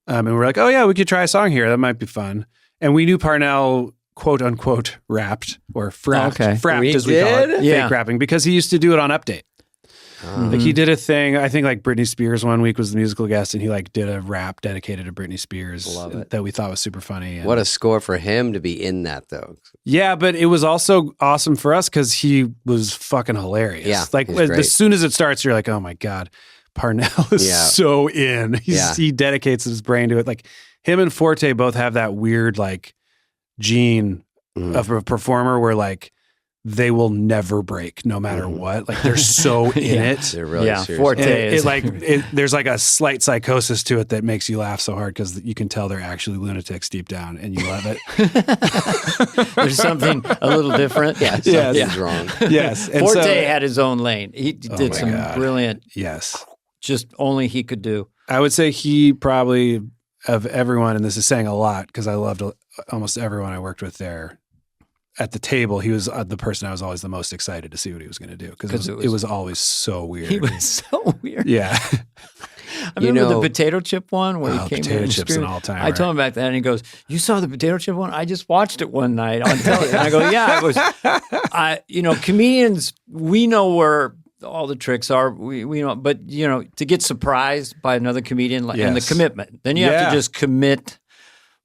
And we're like, oh yeah, we could try a song here. That might be fun. And we knew Parnell, quote unquote, rapped or frapped. Frapped as we call it, fake rapping, because he used to do it on Update. Like he did a thing, I think like Britney Spears one week was the musical guest and he like did a rap dedicated to Britney Spears that we thought was super funny. What a score for him to be in that though. Yeah, but it was also awesome for us because he was fucking hilarious. Yeah, like as soon as it starts, you're like, oh my God. Parnell is so in. He dedicates his brain to it. Like him and Forte both have that weird like gene of a performer where like they will never break no matter what. Like they're so in it. They're really serious. Forte is there's like a slight psychosis to it that makes you laugh so hard because you can tell they're actually lunatics deep down and you love it. There's something a little different. Something's wrong. Yes. And Forte had his own lane. He did some brilliant. Yes. Just only he could do. I would say he probably, of everyone, and this is saying a lot because I loved almost everyone I worked with there at the table, he was the person I was always the most excited to see what he was going to do because it was always so weird. He was so weird. Yeah. I remember the potato chip one where he came potato in chips an all-timer. I told him back then, and he goes, "You saw the potato chip one? I just watched it one night on television." And I go, "Yeah, it was." Comedians, we know where all the tricks are. We know, but to get surprised by another comedian and the commitment, then you have to just commit.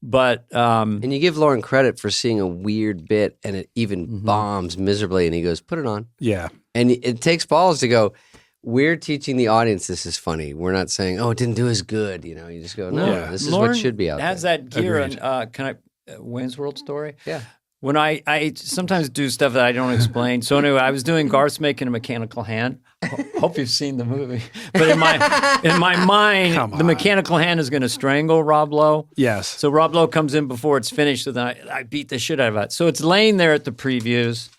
But and you give Lauren credit for seeing a weird bit and it even bombs miserably, and he goes, "Put it on." Yeah, and it takes balls to go. We're teaching the audience this is funny. We're not saying, "Oh, it didn't do as good." You just go, "No, this is Lauren what should be out there." Has that gear and Wayne's World Story? Yeah. When I sometimes do stuff that I don't explain. So anyway, I was doing Garth's making a mechanical hand. Hope you've seen the movie. But in my mind, the mechanical hand is going to strangle Rob Lowe. Yes. So Rob Lowe comes in before it's finished, so then I beat the shit out of it. So it's laying there at the previews.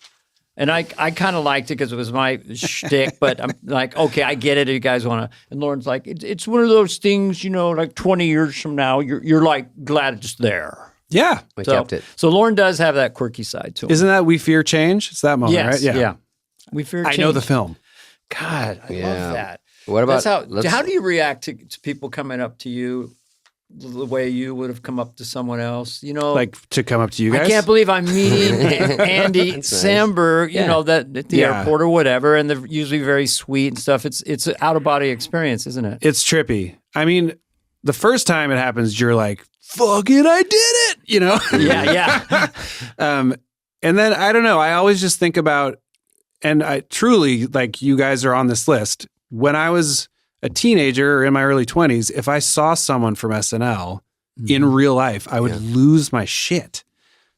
And I kind of liked it because it was my shtick, but I'm like, okay, I get it. You guys want to? And Lauren's like, it's one of those things, like 20 years from now, you're like glad it's there. Yeah. We kept it. So Lauren does have that quirky side to him. Isn't that We Fear Change? It's that moment, right? Yeah. We Fear Change. I know the film. God, I love that. What about how do you react to people coming up to you the way you would have come up to someone else? Like to come up to you guys? I can't believe I'm meeting Andy Samberg, that at the airport or whatever, and they're usually very sweet and stuff. It's an out-of-body experience, isn't it? It's trippy. I mean, the first time it happens, you're like, fuck it, I did it, Yeah. And then, I don't know, I always just think about, and I truly, like, you guys are on this list. When I was a teenager or in my early 20s, if I saw someone from SNL in real life, I would lose my shit.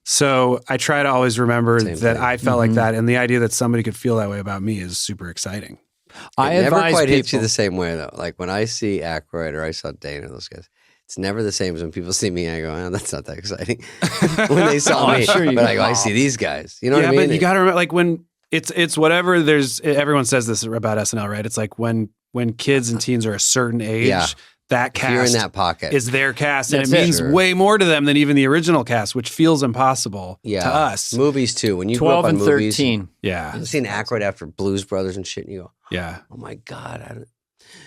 So I try to always remember that I felt like that, and the idea that somebody could feel that way about me is super exciting. I never quite hits you the same way, though. Like, when I see Aykroyd or I saw Dana, those guys, it's never the same as when people see me. I go, "Oh, that's not that exciting." When they saw me, but I go, "I see these guys." You know what I mean? But you got to remember, like when it's whatever. Everyone says this about SNL, right? It's like when kids and teens are a certain age, that If you're in cast that pocket. is their cast, and That's it it. means Sure. way more to them than even the original cast, which feels impossible to us. Movies too. When you grew 12 up on and movies, 13. Yeah, you've seen Aykroyd after Blues Brothers and shit, and you go, yeah. "Oh my god!" I don't,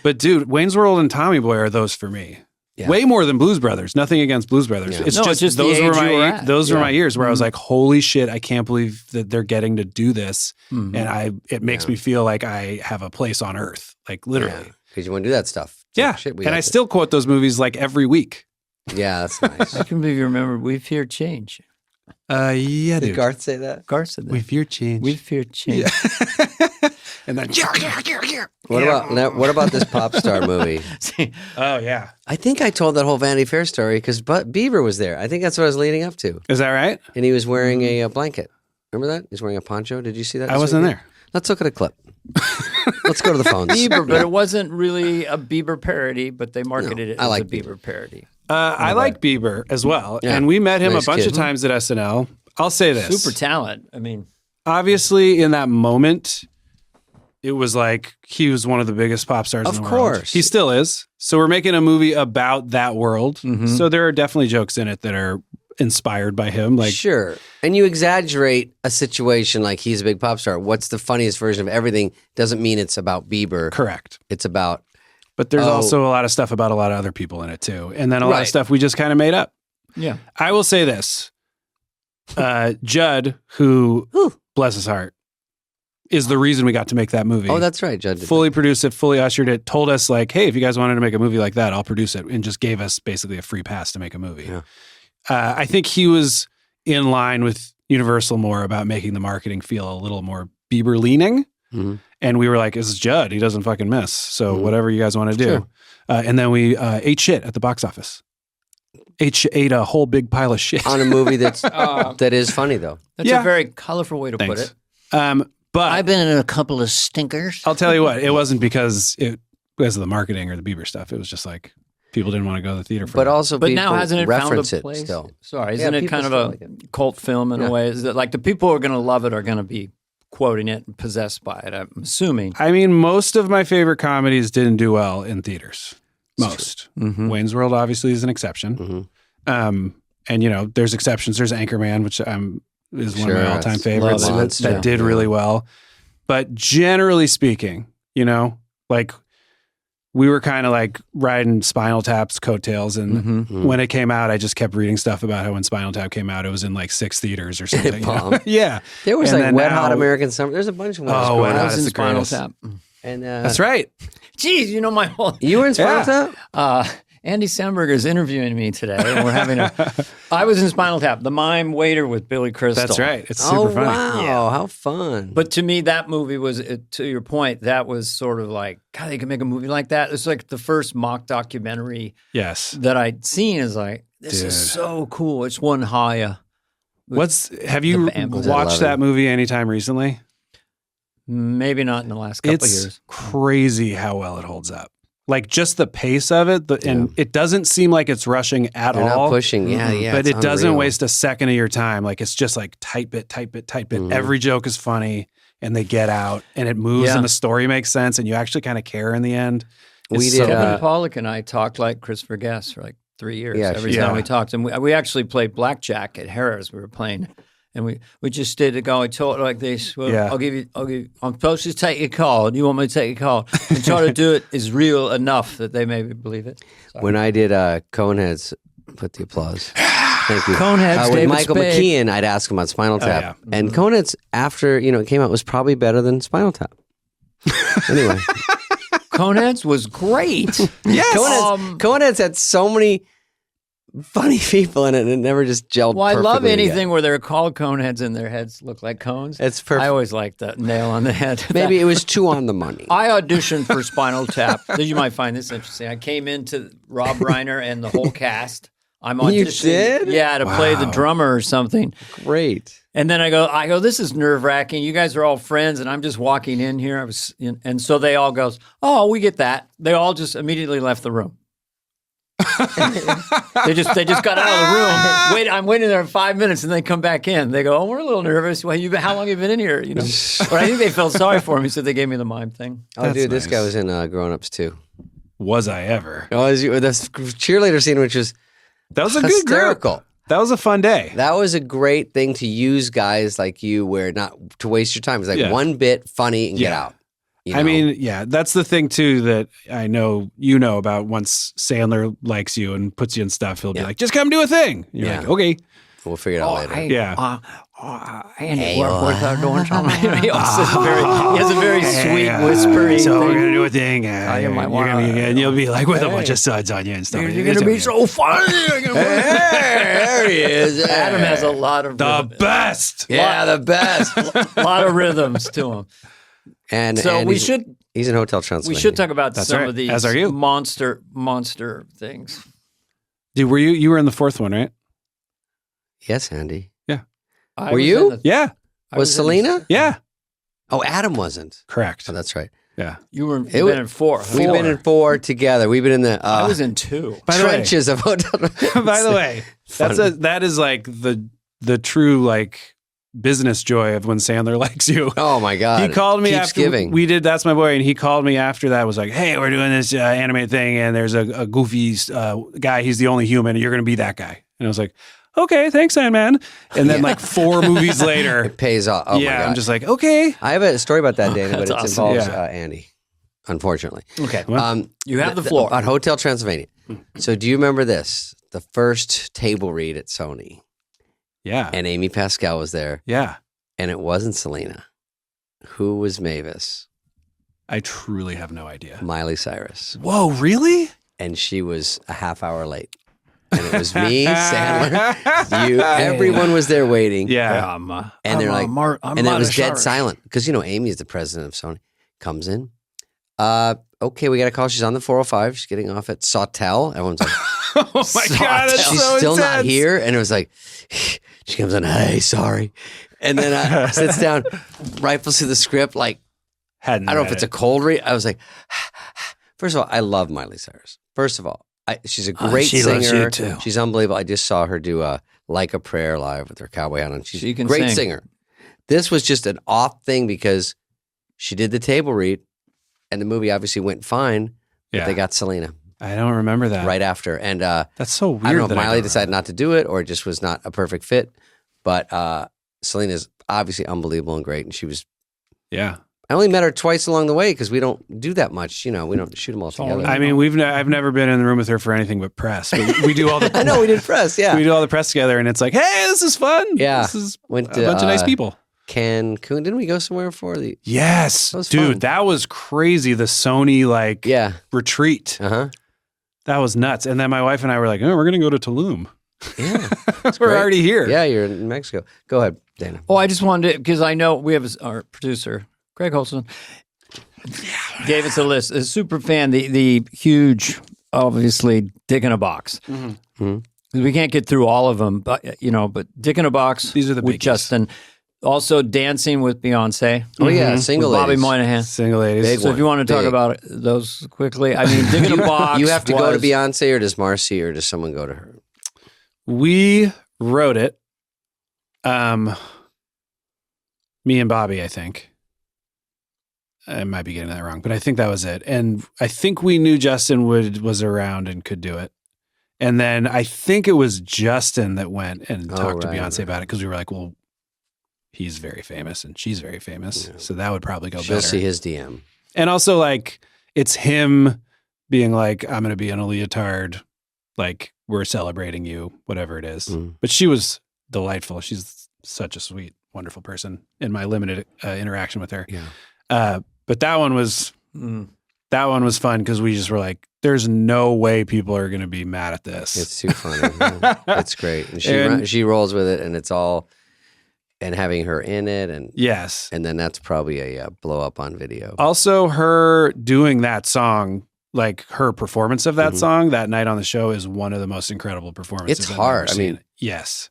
But dude, Wayne's World and Tommy Boy are those for me. Yeah. Way more than Blues Brothers. Nothing against Blues Brothers. Yeah. It's No, just it's just the those were age you were my at. those were Yeah. my years where I was like, holy shit, I can't believe that they're getting to do this, Mhm. and it makes Yeah. me feel like I have a place on Earth, like literally. because you want to do that stuff. It's Yeah, like, shit, we and got I to- still quote those movies like every week. Yeah, that's nice. I can believe you remember We Fear Change. Yeah, Did dude. Garth say that? Garth said that. We fear change. We Fear Change. And then What about this pop star movie? See, oh yeah, I think I told that whole Vanity Fair story because Bieber was there. I think that's what I was leading up to, is that right? and he was wearing a blanket. Remember that? He's wearing a poncho. Did you see that? I this wasn't weekend? there. Let's look at a clip. Let's go to the phones. Bieber, but it wasn't really a Bieber parody, but they marketed it I as like a Bieber parody. I like Bieber as well, Yeah. and we met him Nice a bunch kid. of times at SNL. I'll say this: Super talent. I mean, obviously, in that moment, it was like he was one of the biggest pop stars Of in the world. course. He still is. So we're making a movie about that world. Mhm. So there are definitely jokes in it that are inspired by him. Like, Sure. And you exaggerate a situation like he's a big pop star. What's the funniest version of everything doesn't mean it's about Bieber. correct. It's about, But there's Oh. also a lot of stuff about a lot of other people in it too. And then a lot Right. of stuff we just kind of made up. yeah. I will say this. Judd, who, bless his heart, is the reason we got to make that movie. oh, that's right, Judd. did Fully produced it, fully ushered it, told us like, hey, if you guys wanted to make a movie like that, I'll produce it, and just gave us basically a free pass to make a movie. Yeah. I think he was in line with Universal more about making the marketing feel a little more Bieber leaning. Mhm. And we were like, this is Judd. He doesn't fucking miss. So Mhm. whatever you guys want to do. Sure. And then we ate shit at the box office. Ate a whole big pile of shit. On a movie that is funny though. That's Yeah. a very colorful way to put Thanks. it. But I've been in a couple of stinkers. I'll tell you what, it wasn't because of the marketing or the Bieber stuff. It was just like people didn't want to go to the theater for But it. also, But now people hasn't it found a reference it place? still. Sorry, Yeah, isn't it people kind of still a like it. cult film in Yeah. a way? Is that like the people who are going to love it are going to be quoting it and possessed by it? I'm assuming. I mean, most of my favorite comedies didn't do well in theaters. Most. Mm-hmm. Wayne's World obviously is an exception. Mhm. And you know, there's exceptions. There's Anchorman, which is one Sure, of my all-time it's favorites love it. that Yeah. did really well. But generally speaking, you know, like we were kind of like riding Spinal Tap's coattails, and Mm-hmm. when it came out, I just kept reading stuff about how when Spinal Tap came out, it was in like 6 theaters or something. you know? bombed. Yeah, There was And like then Wet Hot now- American Summer. There's a bunch of ones. Oh, going Wet on. I Hot was is in the Spinal greatest. Tap. And that's right. Jeez, you know my whole. You were in Spinal Yeah. Tap? Andy Samberg is interviewing me today, and we're having a. I was in Spinal Tap, the mime waiter with Billy Crystal. That's right. It's super Oh, funny. wow. How fun. But to me, that movie was, to your point, that was sort of like, God, they could make a movie like that. It's like the first mock documentary Yes. that I'd seen. Is like, this Dude. is so cool. It's one higher. Have you The band was at watched 11. that movie anytime recently? Maybe not in the last couple It's years. crazy how well it holds up. Like just the pace of it, and it doesn't seem like it's rushing at They're all. not pushing. Yeah, yeah. but it's it doesn't unreal. waste a second of your time. Like it's just like type it. Mhm. Every joke is funny, and they get out, and it moves, Yeah. and the story makes sense, and you actually kind of care in the end. We It's did, Kevin Pollak and I talked like Christopher Guest for like 3 years. Yeah, Every sure. time Yeah. we talked, and we actually played blackjack at Harris. We were playing, and we just did it going. Talk like this. Well, Yeah. I'll give you. I'm supposed to take your call. Do you want me to take your call? And try to do it is real enough that they maybe believe it. Sorry. When I did Coneheads, put the applause. Thank you. Coneheads, With David Michael Spade. McKeon, I'd ask him on Spinal Tap. yeah. And Coneheads, after it came out, was probably better than Spinal Tap. Anyway, Coneheads was great. Yes. Coneheads had so many funny people in it, and it never just gelled. Well, I love perfectly anything together. where they're called Coneheads and their heads look like cones. It's perfect. I always like the nail on the head. Maybe it was too on the money. I auditioned for Spinal Tap. You might find this interesting. I came into Rob Reiner and the whole cast. I'm auditioning. You did? Yeah, to play the Wow. drummer or something. Great. And then I go, this is nerve wracking. You guys are all friends, and I'm just walking in here. And so they all goes, oh, we get that. They all just immediately left the room. they just got out of the room. Wait, I'm waiting there 5 minutes, and they come back in. They go, oh, we're a little nervous. Well, how long have you been in here? But I think they felt sorry for me, so they gave me the mime thing. Oh, That's dude, this nice. guy was in Grown Ups too. was I ever. Oh, the cheerleader scene, which was That was a good hysterical. group. That was a fun day. That was a great thing to use guys like you, where not to waste your time. It's like one bit funny and get out. You know? I mean, yeah, that's the thing too that I know you know about. Once Sandler likes you and puts you in stuff, he'll be like, "Just come do a thing." And you're like, "Okay, we'll figure it out later." Andy, we're doing something. He has a very sweet, whispery so thing. we're gonna do a thing. you might wanna- and you'll be like with a bunch of suds on you and stuff. You're going to be so funny. There he is. Adam has a lot of the best. Yeah, the best. a lot of rhythms to him. And So and we he's- should He's in Hotel Transylvania. we should talk about That's some right. of these As are you. monster things. Dude, you were in the fourth one, right? Yes, Andy. I Were was you? in the- Yeah. I Was in Selena? Yeah. Oh, Adam wasn't. Correct. Oh, that's right. Yeah. You've was- been in four. We've been in 4 together. We've been in the I was in 2. By the way- trenches of Hotel. By the way, that is like the true like business joy of when Sandler likes you. Oh my God! He called me Keeps after giving. we did That's My Boy, and he called me after that. Was like, "Hey, we're doing this animated thing, and there's a goofy guy. He's the only human, and you're going to be that guy." And I was like, "Okay, thanks, Sandman." And then like 4 movies later, It pays off. Oh my yeah, God. I'm just like, okay. I have a story about that, Dana, but it That's awesome. involves Yeah. Andy, unfortunately. Okay. Well, You have the floor. On Hotel Transylvania. So do you remember this? The first table read at Sony, Yeah, and Amy Pascal was there, yeah. and it wasn't Selena. Who was Mavis? I truly have no idea. Miley Cyrus. Whoa, really? And she was a half hour late. And it was me, Sandler, you, everyone was there waiting. Yeah. And they're like, and then it was dead silent because, Amy is the president of Sony. Comes in. Okay, we got a call. She's on the 405. She's getting off at Sawtell. Everyone's like, Oh my God, that's she's so still not intense. here. And it was like, she comes in, hey, sorry. And then sits down, rifles through the script. Like, I don't know if it's a cold read. I was like, first of all, I love Miley Cyrus. First of all, she's a great she singer. loves you too. She's unbelievable. I just saw her do Like a Prayer live with her cowboy hat on. She's She a can great sing. singer. This was just an off thing because she did the table read and the movie obviously went fine, but Yeah. they got Selena I don't remember that. right after. And That's so weird. I don't know if that Miley don't decided not to do it or it just was not a perfect fit, but Selena's obviously unbelievable and great. And she was, Yeah. I only met her twice along the way because we don't do that much. We don't shoot them all together. I mean, I've never been in the room with her for anything but press. But we do all the I know we did press, yeah. we do all the press together, and it's like, hey, this is fun. Yeah. This is Went a to, bunch of nice people. Cancun. Didn't we go somewhere for the? Yes, That was dude, fun. that was crazy. The Sony Yeah. retreat, Uh-huh. that was nuts. And then my wife and I were like, oh, we're gonna go to Tulum. Yeah. We're great. already here. Yeah, you're in Mexico. Go ahead, Dana. Oh, I just wanted to, because I know we have our producer, Greg Holson, gave us a list. A super fan, the huge, obviously, Dick in a Box. Mhm. We can't get through all of them, but Dick in a Box These are the with biggies. Justin. Also, Dancing with Beyonce. Oh yeah, single with Bobby ladies. Moynihan. Single ladies. Big So if you want to talk Big. about those quickly, I mean, Dick in a Box. You have to go to was- Beyonce, or does Marcy, or does someone go to her? We wrote it. Me and Bobby, I think. I might be getting that wrong, but I think that was it. And I think we knew Justin was around and could do it. And then I think it was Justin that went and talked to right, Beyonce right. about it because we were like, well, he's very famous and she's very famous. Yeah. So that would probably go She'll better. see his DM. And also, like, it's him being like, I'm going to be in a leotard. Like, we're celebrating you, whatever it is. Mm. But she was delightful. She's such a sweet, wonderful person in my limited interaction with her. Yeah. But that one was fun because we just were like, there's no way people are going to be mad at this. It's too funny. Yeah. It's great. And And- she rolls with it, and it's all, and having her in it, and Yes. and then that's probably a blow up on video. Also, her doing that song, like her performance of that Mhm. song that night on the show is one of the most incredible performances. It's I've hard. ever I seen. mean- yes.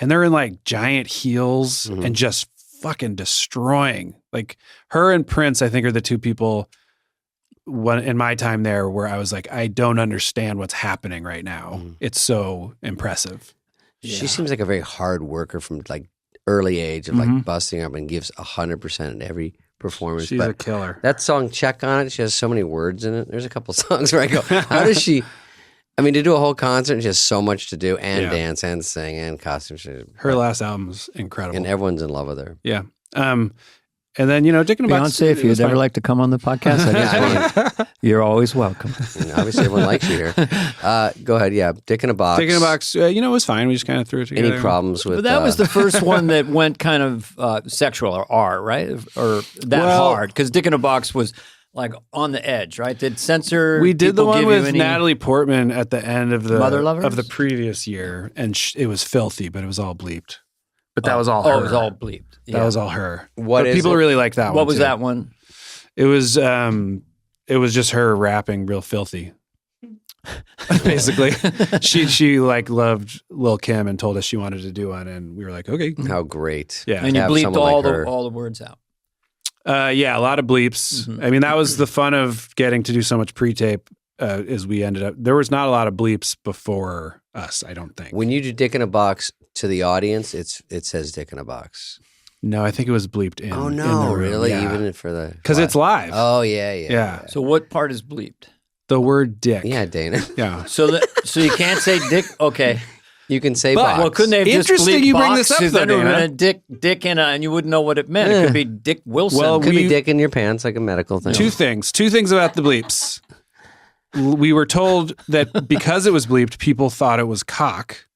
And they're in like giant heels Mhm. and just fucking destroying. Like her and Prince, I think, are the two people in my time there where I was like, I don't understand what's happening right now. Mhm. It's so impressive. She seems like a very hard worker from like early age of Mhm. like busting up and gives 100% in every performance. She's but a killer. that song, Check on It, she has so many words in it. There's a couple songs where I go, how does she... I mean, to do a whole concert, and she has so much to do, and dance, and sing, and costume. Her last album's incredible. And everyone's in love with her. Yeah. And then, Dick in a Box. Beyonce, if you'd ever like to come on the podcast, you're always welcome. Obviously, everyone likes you here. Go ahead. Yeah. Dick in a Box. Dick in a Box, it was fine. We just kind of threw it together. Any problems with But that was the first one that went kind of sexual or R, right? Or that hard. Because Dick in a Box was like on the edge, right? Did censor? We did the one with any... Natalie Portman at the end of the Mother Lovers? of the previous year, and it was filthy, but it was all bleeped. But that was all her. Oh, it was all bleeped. That was all her. What is people it? really liked that one. What was too. that one? It was just her rapping real filthy. Basically, she like loved Lil Kim and told us she wanted to do one, and we were like, okay, How great. yeah, And you have bleeped someone like her. all the words out. yeah, a lot of bleeps. Mm-hmm. I mean, that was the fun of getting to do so much pre-tape. As we ended up, there was not a lot of bleeps before us. I don't think. When you do Dick in a Box to the audience, it says Dick in a Box. No, I think it was bleeped in. Oh, in no, the room. really? Yeah. Even for the... Because it's live. Oh, yeah. Yeah. So what part is bleeped? The word dick. Yeah, Dana. Yeah. So you can't say dick. Okay. You can say But- box. Well, couldn't they have just Interesting bleeped you bring box? this up, 'Cause though, then it would have Dana. been dick in a, and you wouldn't know what it meant. It could be Dick Wilson. Well, Could we- be dick in your pants, like a medical thing. Two things about the bleeps. We were told that because it was bleeped, people thought it was cock.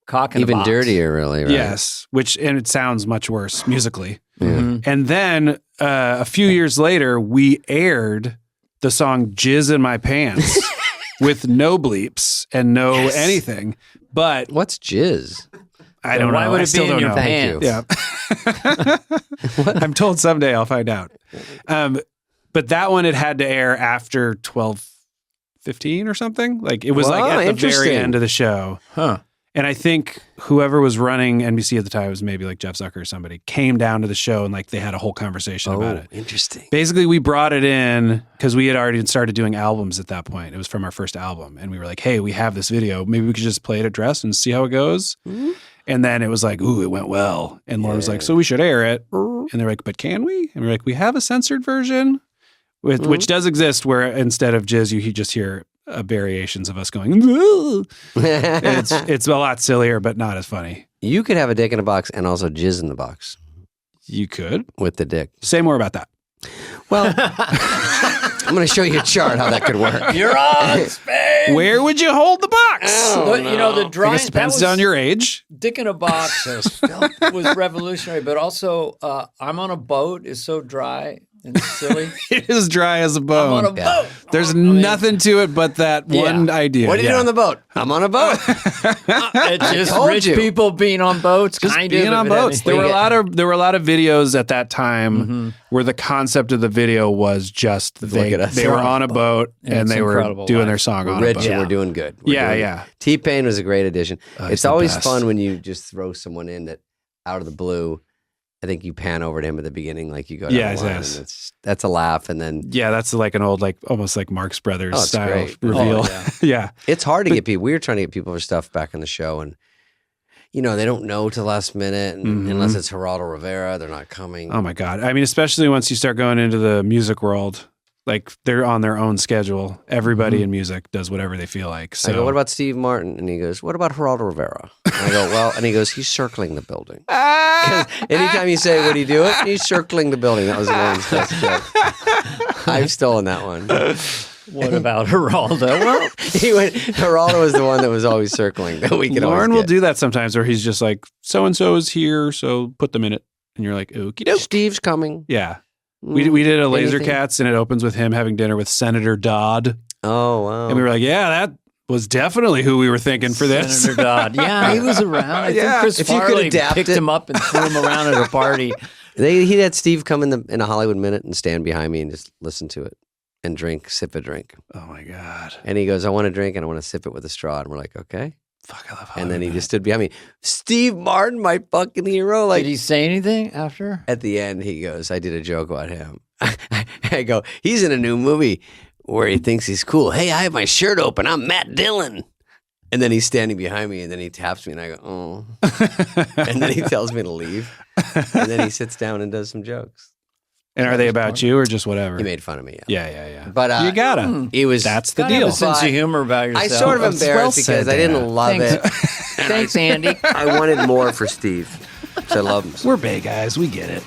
Cock in a Even box. dirtier, really, right? Yes, and it sounds much worse musically. Mhm. And then a few years later, we aired the song "Jizz in My Pants" with no bleeps and no anything. But What's jizz? I don't Why know. would I it still be in don't your know. pants? Yeah. I'm told someday I'll find out. But that one, it had to air after 12:15 or something. Like it was Wow, like at the interesting. very end of the show. Huh. And I think whoever was running NBC at the time, it was maybe like Jeff Zucker or somebody, came down to the show and like they had a whole conversation about it. Interesting. Basically, we brought it in because we had already started doing albums at that point. It was from our first album. And we were like, hey, we have this video. Maybe we could just play it at Dress and see how it goes. Mm-hmm. And then it was like, ooh, it went well. And Lauren was like, so we should air it. And they're like, but can we? And we're like, we have a censored version, which does exist where instead of jizz, you just hear variations of us going, and it's a lot sillier, but not as funny. You could have a dick in a box and also jizz in the box You could. with the dick. Say more about that. Well, I'm going to show you a chart how that could work. You're on, Spade. Where would you hold the box? But, you know, the I drawing. guess depends on your age. Dick in a box was revolutionary, but also I'm on a boat is so dry and silly. It is dry as a I'm bone. on a boat. There's I mean, nothing to it but that one idea. What are you doing on the boat? I'm on a boat. It's just told rich you. people being on boats. Just kind being of, on if it had boats. There anything. were a lot of videos at that time where the concept of the video was just they at us. were on a boat Yeah, and it's they were incredible doing life. their song We're on rich a boat. and we're doing good. We're Yeah, doing- yeah. T-Pain was a great addition. he's It's the always best. fun when you just throw someone in that out of the blue. I think you pan over to him at the beginning, like you go down Yes, the line, yes. and that's a laugh, and then Yeah, that's like an old, like almost like Marx Brothers Oh, it's style great. reveal. Oh, yeah. Yeah. it's hard to get people. We were trying to get people for stuff back in the show, and they don't know till the last minute, and unless it's Geraldo Rivera, they're not coming. Oh my God. I mean, especially once you start going into the music world, like they're on their own schedule. Everybody in music does whatever they feel like. So I go, what about Steve Martin? And he goes, what about Geraldo Rivera? And I go, well, and he goes, he's circling the building. 'Cause anytime you say, what do you do it? He's circling the building. That was Lauren's best joke. I've stolen that one. What about Geraldo? Well, He went, Geraldo was the one that was always circling that we could Lauren always will get. do that sometimes where he's just like, so-and-so is here, so put them in it. And you're like, okie doke. Steve's coming. Yeah. We did a Laser Anything? Cats and it opens with him having dinner with Senator Dodd. Oh, wow. And we were like, yeah, that was definitely who we were thinking for this. Senator Dodd. Yeah, he was around. I Yeah. think Chris If you could Farley adapt picked it. him up and threw him around at a party. He had Steve come in a Hollywood Minute and stand behind me and just listen to it and sip a drink. Oh my God. And he goes, I want a drink and I want to sip it with a straw. And we're like, okay. Fuck, I love And then he Hollywood. just stood behind me. Steve Martin, my fucking hero. Like Did he say anything after? at the end, he goes, I did a joke about him. I go, he's in a new movie where he thinks he's cool. Hey, I have my shirt open. I'm Matt Dillon. And then he's standing behind me and then he taps me and I go, oh. And then he tells me to leave. And then he sits down and does some jokes. And are they about you or just whatever? He made fun of me. Yeah. But you gotta. it was. That's the Gotta have deal. a sense of humor about yourself. I sort of Well embarrassed because said, I didn't Dana. love it. Thanks, Andy. I wanted more for Steve. So I love him. We're Bay guys. We get it.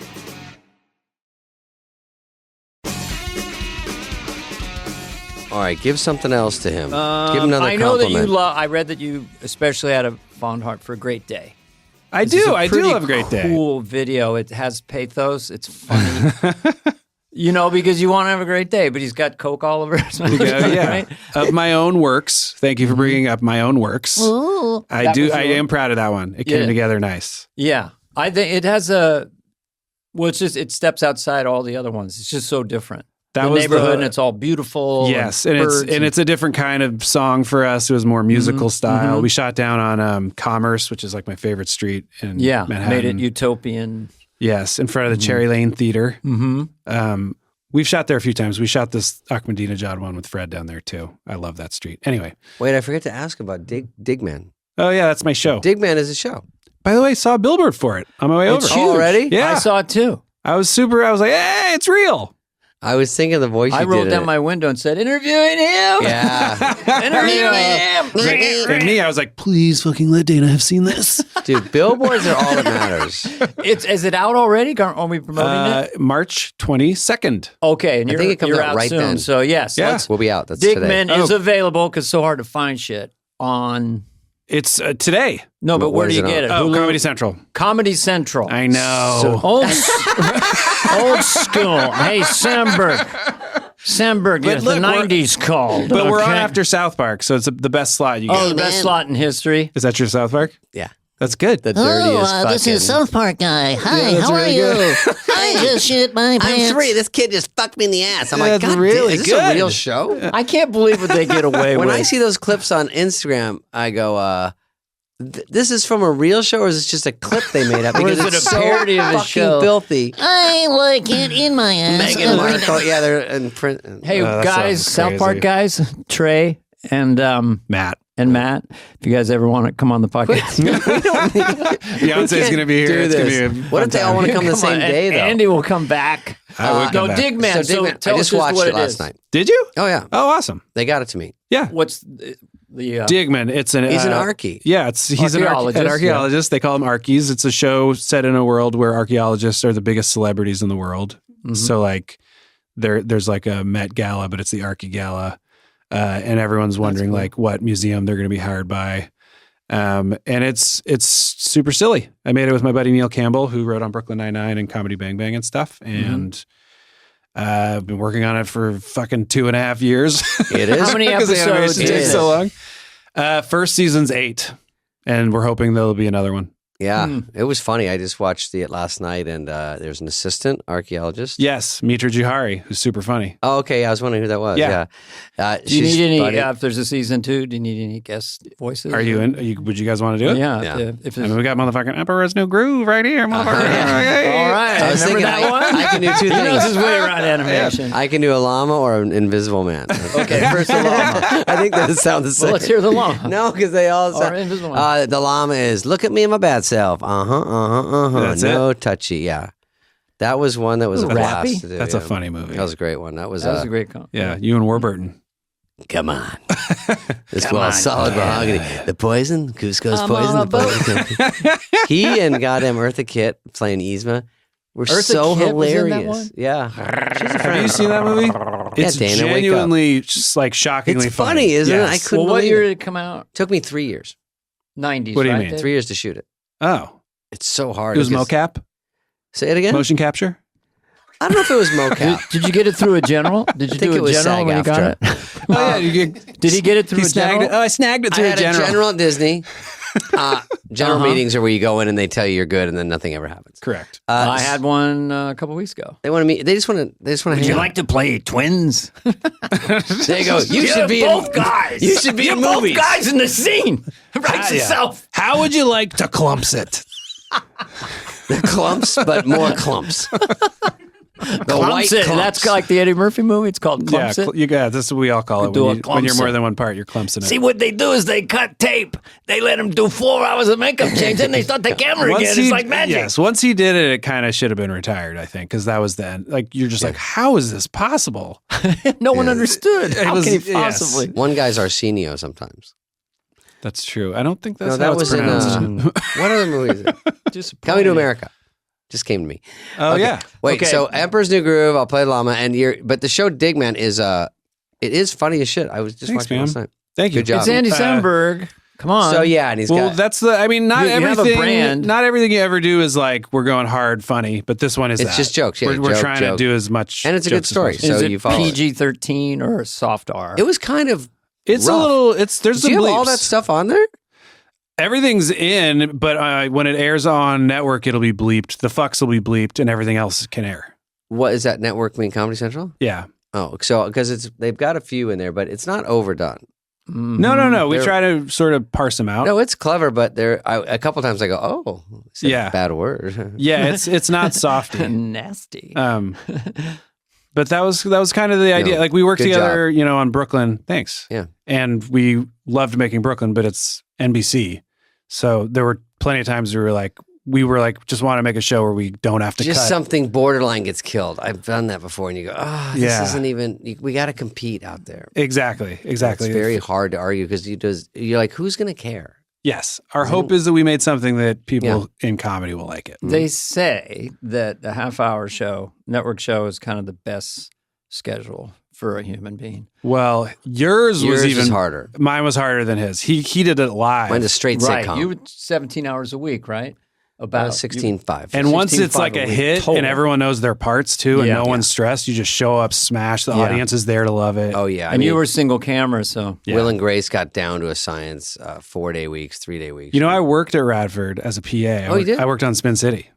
All right, give something else to him. Give him another I know compliment. that you love. I read that you especially had a fond heart for a Great Day. I This is do. a I do pretty love Great Day. Cool video. It has pathos. It's funny. Because you want to have a great day, but he's got Coke all over his mouth. Yeah. Right? Of my own works. Thank you for bringing up my own works. Ooh. I That do. was I your- am proud of that one. It came Yeah. together nice. Yeah. I think it has a. Well, it steps outside all the other ones. It's just so different. That the was neighborhood, the- and it's all beautiful. Yes, and it's a different kind of song for us. It was more musical style. We shot down on Commerce, which is like my favorite street in Manhattan. made it utopian. Yes, in front of the Cherry Lane Theater. Mm-hmm. We've shot there a few times. We shot this Ahmadinejad one with Fred down there too. I love that street. Anyway. Wait, I forget to ask about Digman. Oh yeah, that's my show. Digman is a show. By the way, I saw a billboard for it on my way over. It's Oh, already? Yeah. I saw it too. I was like, hey, it's real. I was thinking the voice you I rolled did down it. my window and said, "Interviewing him." Yeah. Interviewing him. And me, I was like, please fucking let Dana have seen this. Dude, billboards are all that matters. Is it out already? Are we promoting it? March 22nd. Okay, and I you're, think it comes you're out out right soon. then. So yes, Yeah. let's. We'll be out. That's today. Digman is available because it's so hard to find shit on. It's today. No, but where Where do is you it get on? it? Oh, Hulu? Comedy Central. Comedy Central. I know. So- Old school. Hey, Samberg. Samberg, yes, look, the we're- 90s called. But we're on Okay. after South Park, so it's the best slot you get. Oh, the best slot in history. Is that your South Park? Yeah. That's good. The dirtiest fucking. this is South Park guy. Hi, that's how are really you? good. I just shit my pants. I'm 3. This kid just fucked me in the ass. I'm Yeah, like, that's God really damn, is this a good. real show? I can't believe what they get away When with. I see those clips on Instagram, I go, this is from a real show, or is this just a clip they made up? Or Because is it it's a so parody of a fucking show? filthy. I like it in my ass. Meghan Markle, yeah, they're in print. Hey, that guys, sounds South Park crazy. guys, Trey and Matt. Matt, if you guys ever want to come on the podcast. Beyonce's going to be here. Do It's going this. to be What if they all want to come the Come same on, day, though? Andy will come back. I would come No, back. Digman. So, Digman, tell I us just watched what it last is. night. Did you? Oh, yeah. Oh, awesome. They got it to me. Yeah. What's the Digman. It's an. He's an archie. Yeah, he's an Archaeologist, archaeologist. They call him Archies. It's a show set in a world where archaeologists are the biggest celebrities in the world. So like, there's like a Met Gala, but it's the Archie Gala, and everyone's wondering like what museum they're going to be hired by. And it's super silly. I made it with my buddy Neil Campbell, who wrote on Brooklyn Nine-Nine and Comedy Bang Bang and stuff. And I've been working on it for fucking 2.5 years. It is. How many 'Cause the episodes animation takes is so it? long. First season's 8, and we're hoping there'll be another one. Yeah, it was funny. I just watched it last night, and there's an assistant archaeologist. Yes, Mitra Juhari, who's super funny. Oh, okay. I was wondering who that was. Yeah. Yeah. Do you She's need any? funny. If there's a season 2, do you need any guest voices? Are you in? Would you guys want to do it? Yeah. Yeah. If I it's, mean, we got motherfucking Emperor's New Groove right here, motherfucker. all right. I was Remember thinking that one? I can do 2 He knows his things. way around animation. I can do a llama or an invisible man. Okay, first the llama. I think that sounds the same. Well, let's hear the llama. No, because they all Or sound. invisible man. The llama is look at me and my bad self. That's No touchy. Yeah, that was one that was a Ooh, blast rappy? to do. That's a yeah. funny movie. That was a great one. That was. That was a great comment. Yeah, you and Warburton. Come on. This was solid mahogany. The poison, Cusco's poison. on a The poison. He and goddamn Eartha Kitt playing Yzma were Eartha so Kitt was in that hilarious. one? Yeah. Have you seen that movie? It's Dana, wake up. genuinely just like shockingly It's funny, isn't it? I Yes. couldn't Well, what believe year it. did it come out? Took me 3 years. 90s. What do you right, mean? Dave? 3 years to shoot it. Oh, It's so hard. it was because- mocap, Say it again. motion capture. I don't know if it was mocap. Did you get it through a general? Did you think do it a was general when you got it? SAG-AFTRA. Oh yeah, you get, Did he get it through he a snagged general? it. Oh, I snagged it I through had a general. a general at Disney. General Uh-huh. meetings are where you go in and they tell you you're good, and then nothing ever happens. Correct. I had one a couple weeks ago. They want to meet. They just want to. They just want to. Would you like to play twins? There you go. You should be both in, guys. You should be You're in both movies. guys in the scene. Writes itself. How would you like to clumps it? They're clumps, but more clumps. white Clumps. clumps. That's like the Eddie Murphy movie. It's called Clumps. Yeah, that's what we all call it. Do a When you're more clumps. than one part, you're clumpsing it. See, what they do is they cut tape. They let him do 4 hours of makeup change, then they start the camera again. It's like magic. Yes, once he did it kind of should have been retired, I think, because that was the end. Like, you're just like, how is this possible? No one understood. It How was- can he yes. possibly? One guy's Arsenio sometimes. That's true. I don't think that's No, how that it's was pronounced. in what other movie is it? Coming to America. Just came to me. Oh, Okay. yeah. Wait, Okay. so Emperor's New Groove, I'll play Llama, but the show Digman is it is funny as shit. I was just Thanks, watching it man. last night. Thank you. Good job. It's Andy Samberg. Come on. So yeah, and he's Well, got that's the. I mean, not You have a everything. brand. Not everything you ever do is like we're going hard, funny. But this one is. It's that. just jokes, yeah, we're joke, trying joke. to do as much, And it's a good jokes as story. possible. is so it you follow it. PG-13 or soft R? It was kind of It's rough. a little. It's there's Do some you have all bleeps. that stuff on there? Everything's in, but when it airs on network, it'll be bleeped. The fucks will be bleeped, and everything else can air. What is that network mean? Comedy Central? Yeah. Oh, so because they've got a few in there, but it's not overdone. No. We They're- try to sort of parse them out. No, it's clever, but a couple times I go, oh, it's a Yeah. bad word. Yeah, it's not softy. Nasty. But that was kind of the idea. No, Like we worked good together, on Brooklyn. Thanks. Yeah. And we loved making Brooklyn, but it's NBC. So there were plenty of times we were like, just want to make a show where we don't have to Just cut. something borderline gets killed. I've done that before, and you go, this Yeah. isn't even. We got to compete out there. Exactly. It's very hard to argue because you're like, who's going to care? Yes. Our hope is that we made something that people in comedy will like it. They say that a half-hour show, network show, is kind of the best schedule for a human being. Well, yours was even is harder. Mine was harder than his. He did it live. Mine's a straight Right. sitcom. You were 17 hours a week, right? About 16.5. And once 16.5 it's like a a week hit total. and everyone knows their parts too, and Yeah. no one's stressed, you just show up, smash. The Yeah. audience is there to love it. Oh yeah, And you were single camera, so Yeah. Will and Grace got down to a science 4-day weeks, 3-day weeks. I worked at Radford as a PA. Oh, you did? I worked on Spin City.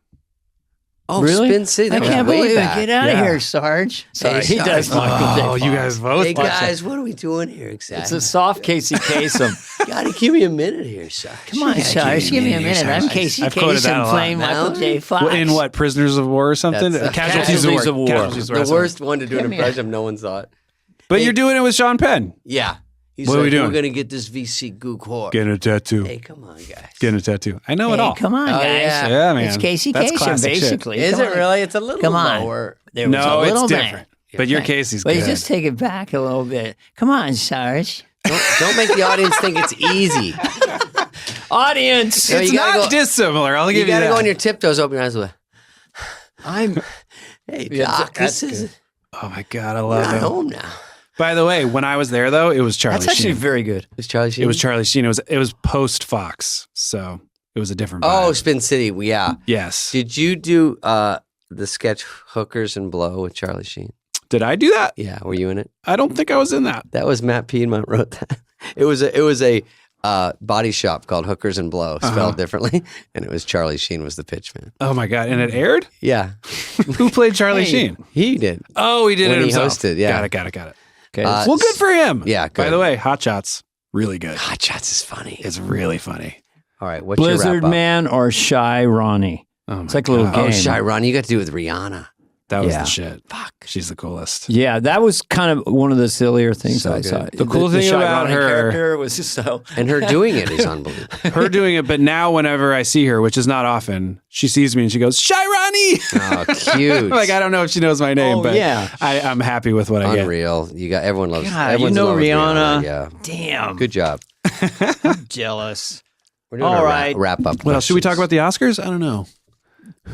oh Really? Spin City. I That can't was way believe it. back. Get out of Yeah. here, Sarge. sorry, he Sarge. does Michael J. Oh, you Fox. guys both. Hey watch guys, what are we doing here exactly? It's a soft Casey Kasem. Gotta give me a minute here, Sarge. Come on, Sarge. Give me a minute. I'm Casey I've quoted that a Kasem lot. playing Michael J. Fox. it. In what, Prisoners of War or something? That's- Casualties of War. Casualties of War. The worst one to do an Give me impression of no one saw it. But you're doing it with Sean Penn. Yeah. He's What are we like, doing? We're gonna get this VC gook whore. Getting a tattoo. Hey, come on, guys. Getting a tattoo. I know it Hey, all. come on, Oh, guys. yeah. Yeah, man. It's Casey That's Kasem, classic shit. basically. Is Come it on. really? It's a little Come on. lower. There was a No, little it's man. different. But your Casey's Well, good. you just take it back a little bit. Come on, Sarge. Don't make the audience think it's easy. Audience, No, It's you gotta not go- dissimilar. I'll You give you gotta that. go on your tiptoes, open your eyes with. I'm. Hey, Yeah, Doc, that's this is Oh my God, I we're love not it. home now. By the way, when I was there though, it was Charlie That's actually Sheen. very good. Is Charlie Sheen? It was Charlie Sheen. It was post Fox, so it was a different. Oh, vibe. Spin City. Yeah. Yes. Did you do the sketch Hookers and Blow with Charlie Sheen? Did I do that? Yeah. Were you in it? I don't think I was in that. That was Matt Piedmont wrote that. It was a body shop called Hookers and Blow, spelled differently, and it was Charlie Sheen was the pitch man. Oh my God! And it aired. Yeah, Who played Charlie Sheen? he did. Oh, he did When it he himself. hosted, yeah. Got it. Okay. Well, good for him. Yeah, By good. the way, Hot Shots, really good. Hot Shots is funny. It's really funny. All right, what's your Blizzard wrap up? Man or Shy Ronnie? Oh It's like a little God. game. Oh, Shy Ron, you got to do it with Rihanna. That was Yeah. the shit. Fuck. She's the coolest. Yeah, that was kind of one of the sillier things So I good. saw. The cool thing Shy about Ronnie her- character was just so. And her doing it is unbelievable. Her doing it, but now whenever I see her, which is not often, she sees me and she goes, "Shy Ronnie." Oh, cute. Like I don't know if she knows my name, Oh, but yeah. I'm happy with what I get. Unreal. You got everyone loves. God, you everyone's in know love with Rihanna. Yeah. Damn. Good job. Jealous. We're doing All our right. wrap up. What else? Should we talk about the Oscars? I don't know.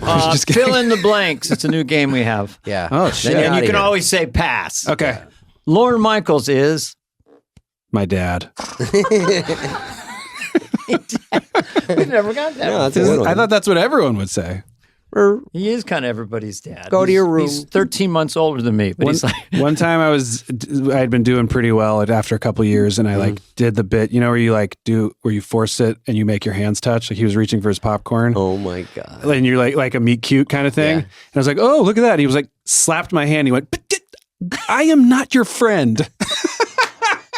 Just kidding. Fill in the blanks. It's a new game we have. Yeah. Oh, Then shit. you're And you outta can here. always say pass. Okay. Lorne Michaels is. My dad. We've never got that. No, that's a good one. I thought that's what everyone would say. He is kind of everybody's dad. Go to your room. He's 13 months older than me, but he's like, One time I had been doing pretty well after a couple years, and I like did the bit, where you where you force it and you make your hands touch. Like he was reaching for his popcorn. Oh my god. And you're like a meet cute kind of thing. Yeah. And I was like, oh, look at that. And he was like, slapped my hand. He went, "But I am not your friend."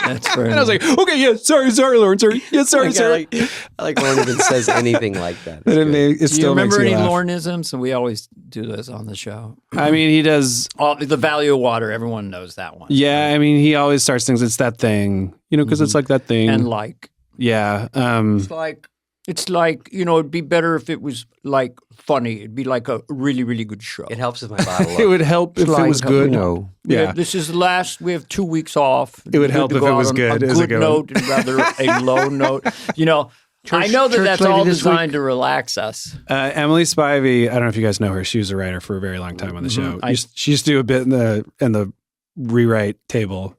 That's very And I was like, okay, yeah, sorry, Lauren, sorry. Yeah, sorry, sorry. I like Lauren even says anything like that. But it Do you still makes remember me any laugh. Laurenisms? And we always do this on the show. I mean, he does. The value of water. Everyone knows that one. Yeah, I mean, he always starts things. It's that thing, because it's like that thing. And like, yeah. it's like, it'd be better if it was like funny. It'd be like a really, really good show. It helps with my bottle. It would help if it was good. Yeah. This is the last. We have 2 weeks off. It would help if it was good. A Is it good going? note and rather a low note. I know that that's all designed to relax us. Emily Spivey, I don't know if you guys know her. She was a writer for a very long time on the show. She used to do a bit in the rewrite table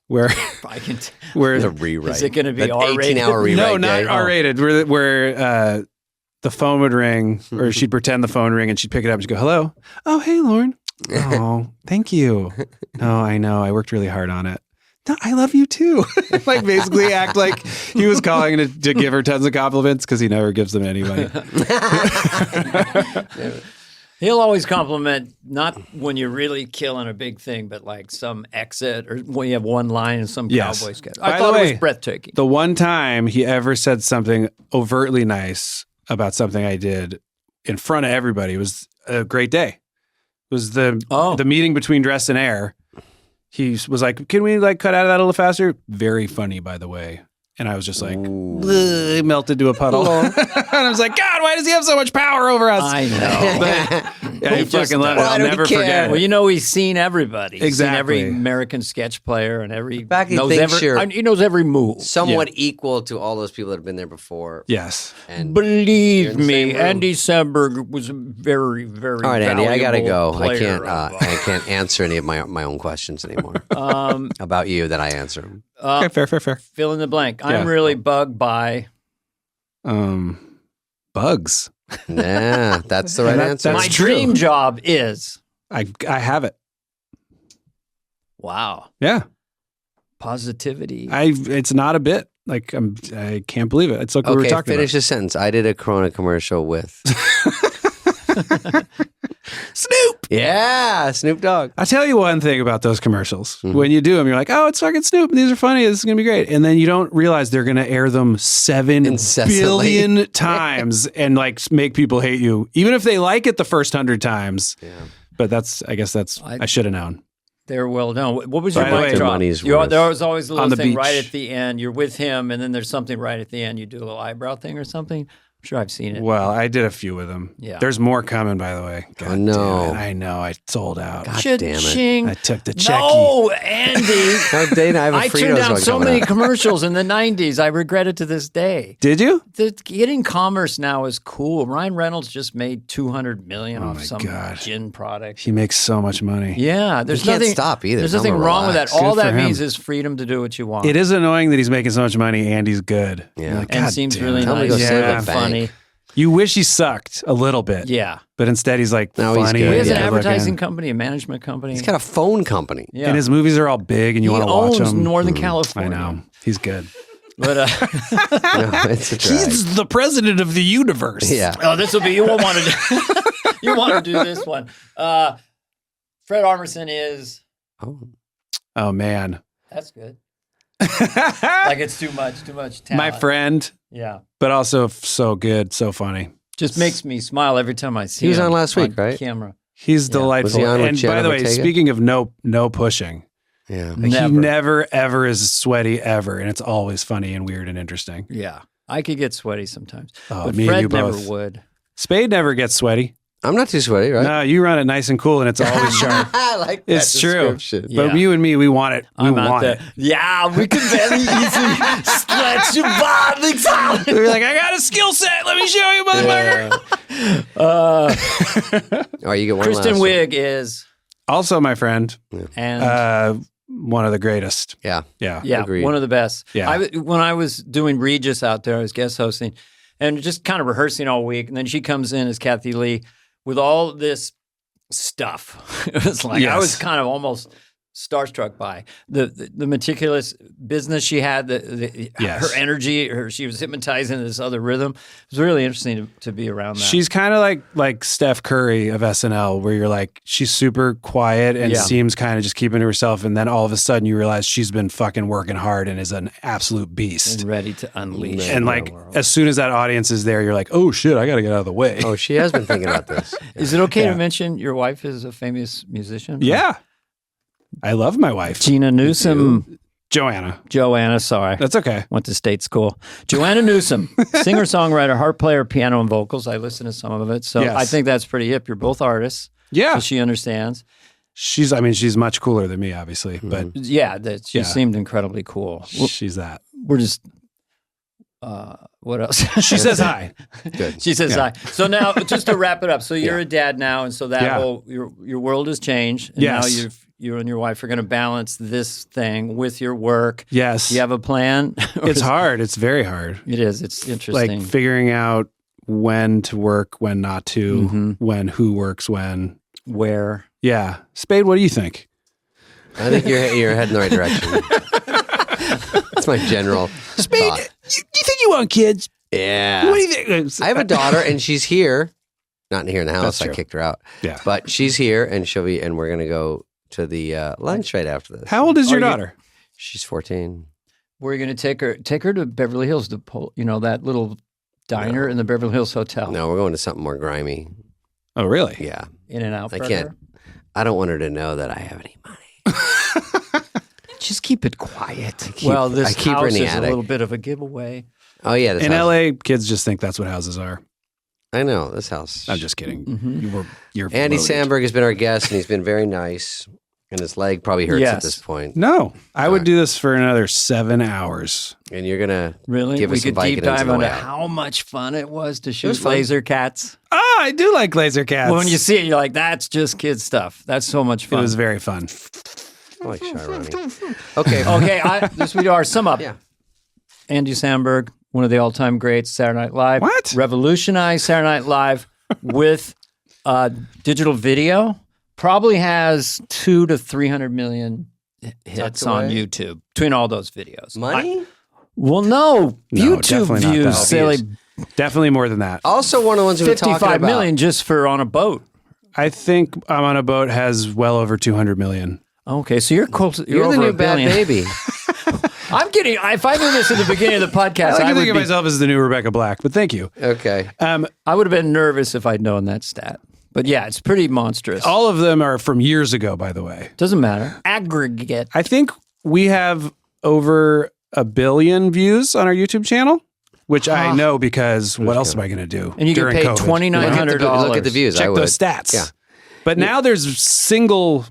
where I can. where The rewrite. Is it going to be That R-rated? 18-hour rewrite. no, not day. R-rated, where the phone would ring, or she'd pretend the phone ring, and she'd pick it up and she'd go, "Hello, oh hey Lauren, oh thank you, no I know I worked really hard on it. No, I love you too." Like basically act like he was calling to give her tons of compliments because he never gives them to anybody. He'll always compliment, not when you're really killing a big thing, but like some exit or when you have one line in some Yes. cowboy sketch. By I the thought it way, was breathtaking. The one time he ever said something overtly nice about something I did in front of everybody was a great day. It was the meeting between Dress and Air. He was like, "Can we cut out of that a little faster?" Very funny, by the way. And I was just like, it melted to a puddle. And I was like, God, why does he have so much power over us? I know. But yeah, he fucking let it. Why I'll don't he never care? forget Well, it. he's seen everybody. He's seen every Exactly. American sketch player and every fact he knows thinks every you're- he knows every move. Somewhat equal to all those people that have been there before. Yes. And Believe in the me, same room. Andy Samberg was a very, very all right, Andy, I gotta valuable go. I player can't. of, I can't answer any of my own questions anymore about you that I answer them. Okay, fair. fill in the blank. Yeah. I'm really bugged by Bugs. Yeah, that's the right answer. my true. dream job is I have it. wow. Yeah. Positivity. It's not a bit. I can't believe it. It's like we were Okay, talking finish about. the sentence. I did a Corona commercial with Snoop. Yeah, Snoop Dogg. I'll tell you one thing about those commercials. Mm-hmm. When you do them, you're like, oh, it's fucking Snoop. These are funny. This is going to be great. And then you don't realize they're going to air them 7 Incessantly. billion times and make people hate you, even if they like it the first 100 times. Yeah. But I should have known. They're well known. What was By your the mic way- Their drop? money's There worth. was always a On little the thing beach. right at the end. You're with him, and then there's something right at the end. You do a little eyebrow thing or something. I'm sure I've seen it. Well, I did a few with them. Yeah. There's more coming, by the way. God no. damn it. I know. I sold out. God Cha-ching. damn it. I took the checky. No, Andy. How Dana, I have a I Fritos turned down one so coming many up. commercials in the 90s. I regret it to this day. Did you? Getting commerce now is cool. Ryan Reynolds just made $200 million off my some God. gin product. He makes so much money. Yeah, there's He can't nothing. stop either. There's Tell nothing him to wrong with that. relax. All Good that for means him. is freedom to do what you want. It is annoying that he's making so much money and he's good. Yeah. You're like, and God seems damn really it. Tell him to nice go save a and bank. funny. You wish he sucked a little bit. Yeah. But instead he's like No, he's funny. good. He has an Yeah. advertising company, a management company. He's got a phone company. yeah. And his movies are all big and you he want to watch owns them. Northern I California. know. He's good. But No, it's a drag. He's the president of the universe. Yeah. oh, this will be you won't want to do you want to do this one. Fred Armisen is Oh, man. that's good. Like it's too much talent. My friend, Yeah. but also so good, so funny. Just makes me smile every time I see He was him on last week, right? Camera. He's Yeah. delightful. Was he on with And Jenna by the way, Ortega? speaking of no pushing, Yeah. like, Never. he never ever is sweaty ever, and it's always funny and weird and interesting. Yeah. I could get sweaty sometimes. Oh, but me and Fred you never both. would. Spade never gets sweaty. I'm not too sweaty, right? No, you run it nice and cool, and it's always sharp. I like that It's true. description. Yeah. But you and me, we want it. We I'm out want there. it. Yeah, we can very easily stretch your body. We're like, I got a skill set. Let me show you, motherfucker. All right, you get one Kristen last one. Wiig is, Also, my friend, and one of the greatest. Yeah. Yeah. yeah, agreed. one of the best. Yeah. When I was doing Regis out there, I was guest hosting and just kind of rehearsing all week. And then she comes in as Kathy Lee with all this stuff. It was like I Yes. was kind of almost starstruck by the meticulous business she had, her energy, she was hypnotizing this other rhythm. It was really interesting to be around that. She's kind of like Steph Curry of SNL, where you're like, she's super quiet and seems kind of just keeping to herself, and then all of a sudden you realize she's been fucking working hard and is an absolute beast and ready to unleash. And like as soon as that audience is there, you're like, oh shit, I got to get out of the way. Oh, she has been thinking about this. Is it okay to mention your wife is a famous musician? Yeah. I love my wife. Gina Newsom. Joanna, sorry. That's okay. Went to state school. Joanna Newsom, singer-songwriter, harp player, piano and vocals. I listened to some of it. So I think that's pretty hip. You're both artists. Yeah. So she understands. She's much cooler than me, obviously. But she seemed incredibly cool. She's that. We're just... what else? She says hi. Good. She says hi. So now, just to wrap it up, so you're a dad now, and so that whole your world has changed. And now you and your wife are going to balance this thing with your work. Yes. Do you have a plan? It's hard. It's very hard. It is. It's interesting. Like figuring out when to work, when not to, when who works when, where. Yeah. Spade, what do you think? I think you're heading the right direction. That's my general Spade, thought. you think you want kids? Yeah. What do you think? I have a daughter, and she's here. Not here in the house. That's I true. kicked her out. Yeah. But she's here, and and we're going to go to the lunch right after this. How old is your daughter? She's 14. Where are you going to take her? Take her to Beverly Hills, that little diner in the Beverly Hills Hotel. No, we're going to something more grimy. Oh, really? Yeah. In-N-Out I Burger? can't. I don't want her to know that I have any money. Just keep it quiet. This This keep her house in the is attic. a little bit of a giveaway. Oh, yeah. This In house. LA, kids just think that's what houses are. I know. This house. I'm just kidding. Mm-hmm. You're Andy loaded. Samberg has been our guest, and he's been very nice. And his leg probably hurts at this point. No, I would do this for another 7 hours. And you're going to Really? give We us some could deep Vicodins dive on the into way out. how much fun it was to was shoot fun. laser cats. Oh, I do like laser cats. Well, when you see it, you're like, that's just kid stuff. That's so much it fun. was very fun. I like Shirani. Okay. Okay, this we are. Sum up. Yeah. Andy Samberg, one of the all-time greats, Saturday Night Live. What? Revolutionized Saturday Night Live with digital video. Probably has 200 to 300 million hits Tucked on away? YouTube between all those videos. Money? No, No, YouTube definitely not views, that. silly. Definitely more than that. Also, one of the ones we were talking 55 about. million just for on a boat. I think I'm on a boat has well over 200 million. Okay, so you're close. You're over the new a bad billion. baby. I'm kidding. If I knew this at the beginning of the podcast, I like to would think of be, myself as the new Rebecca Black, but thank you. Okay. I would have been nervous if I'd known that stat. But yeah, it's pretty monstrous. All of them are from years ago, by the way. Doesn't matter. Aggregate. I think we have over 1 billion views on our YouTube channel, which I know because what else am I going to do? And you get during paid COVID? $2,900. Look at the views. I Check would. those stats. Yeah. But now there's single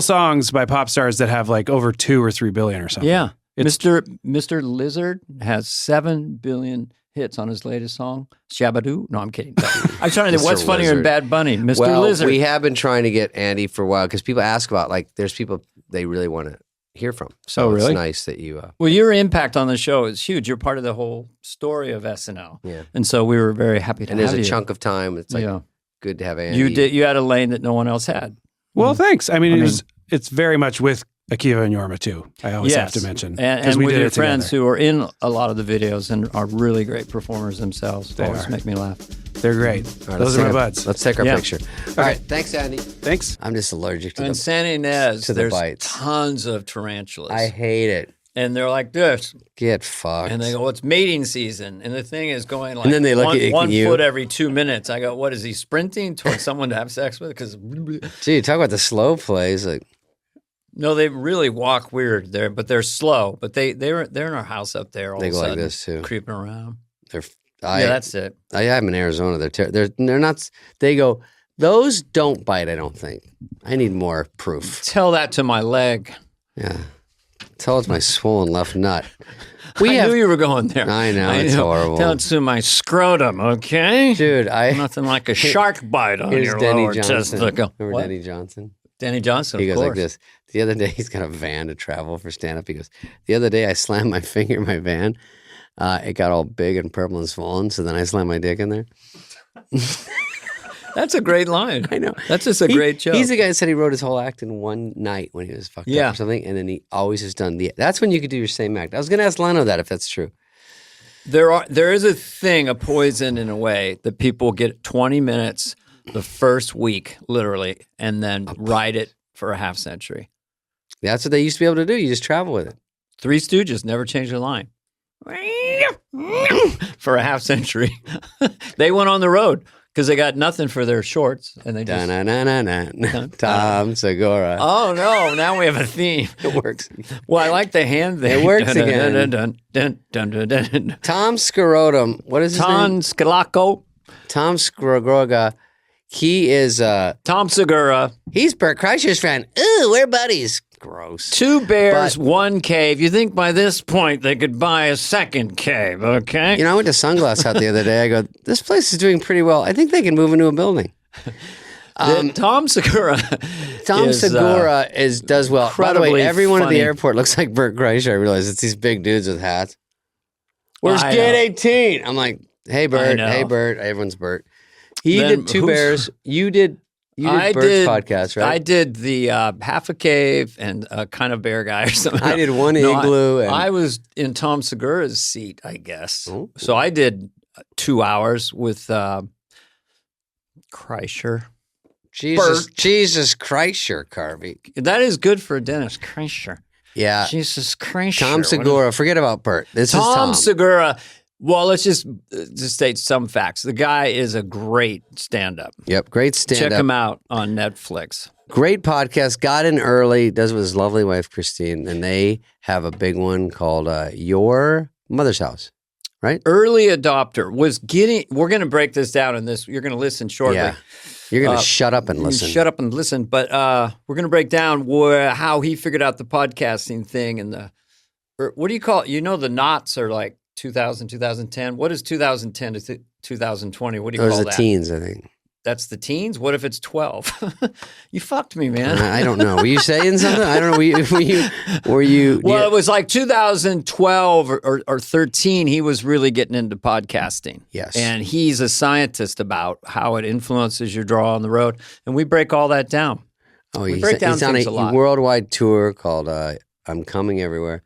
songs by pop stars that have like over 2 or 3 billion or something. Yeah. It's- Mr. Lizard has 7 billion hits on his latest song, Shabadoo. No, I'm kidding. I'm trying to think what's Mr. funnier than Lizard. Bad Bunny. Mr. Well, Lizard. we have been trying to get Andy for a while because people ask about, like, there's people they really want to hear from. So Oh, really? it's nice that you... Well, your impact on the show is huge. You're part of the whole story of SNL. Yeah. And so we were very happy to And have there's a you. chunk of time. It's like good to have Andy. You had a lane that no one else had. Well, thanks. I mean, it's very much with Akiva and Yorma too. I always have to mention. And we with did your it friends together. who are in a lot of the videos and are really great performers themselves. They Always are. make me laugh. They're great. All right, Those let's are my take buds. Let's take our Yeah. picture. All right. Thanks, Andy. Thanks. I'm just allergic to In them. San Ynez, to the there's bites. tons of tarantulas. I hate it. And they're like this. Get fucked. And they go, it's mating season. And the thing is going like And then they look at one you. foot every 2 minutes. I go, what is he sprinting towards someone to have sex with? Because Gee, talk about the slow plays. Like, no, they really walk weird there, but they're slow. But they're in our house up there all They of a go like sudden, this, too. creeping around. they're... Yeah, that's it. I am in Arizona. They're not. They go. Those don't bite. I don't think. I need more proof. Tell that to my leg. Yeah. Tell it's my swollen left nut. I knew you were going there. I know, it's horrible. Tell it to my scrotum, okay? Dude, Nothing like a shark bite on Here's your Denny lower Johnson. testicle. Remember What? Denny Johnson? Denny Johnson, He of goes course. like this. The other day, he's got a van to travel for stand-up. He goes, the other day I slammed my finger in my van. It got all big and purple and swollen, so then I slammed my dick in there. That's a great line. I know. That's just a great joke. He's the guy that said he wrote his whole act in one night when he was fucked up or something, and then he always has done that's when you could do your same act. I was going to ask Leno that if that's true. There is a thing, a poison in a way, that people get 20 minutes the first week, literally, and then ride it for a half century. That's what they used to be able to do. You just travel with it. Three Stooges never changed their line. For a half century. They went on the road because they got nothing for their shorts. And they just... Tom Segura. Oh, no. Now we have a theme. It works. Well, I like the hand thing. It works again. Tom Scrotum. What is his name? Tom Scalacco. Tom Scrogoga. He is... Tom Segura. He's Bert Kreischer's friend. Ooh, we're buddies. Gross. 2 bears, 1 cave. You think by this point they could buy a second cave, okay? You know, I went to Sunglass Hut the other day. I go, this place is doing pretty well. I think they can move into a building. Tom Segura. Does well. By the way, everyone at the funny. airport looks like Bert Kreischer. I realize it's these big dudes with hats. Where's I Gate know. 18? I'm like, hey, Bert. Hey, Bert. Everyone's Bert. He Then did 2 who's- bears. You did Bert's podcast, right? I did the half a cave and a kind of bear guy or something. I did one igloo. I was in Tom Segura's seat, I guess. Oh. So I did 2 hours with Kreischer. Jesus Kreischer, Carvey. That is good for a dentist. Kreischer. Yeah. Jesus Kreischer. Tom Segura. Forget about Bert. This is Tom Tom. Segura. Well, let's just state some facts. The guy is a great stand-up. Yep. Great stand-up. Check him out on Netflix. Great podcast. Got in early. Does with his lovely wife, Christine. And they have a big one called Your Mother's House. Right? Early adopter was getting. We're going to break this down in this. You're going to listen shortly. Yeah. You're going to shut up and listen. Shut up and listen. But we're going to break down how he figured out the podcasting thing and what do you call it? You know, the knots are like 2000, 2010. What is 2010 to 2020? What do you Those call are that? the teens, I think. That's the teens? What if it's 12? You fucked me, man. I don't know. Were you saying something? I don't know. Were you? Well, it was like 2012 or 13. He was really getting into podcasting. Yes. And he's a scientist about how it influences your draw on the road. And we break all that down. Oh, we break down he's on things a a lot. worldwide tour called I'm Coming Everywhere,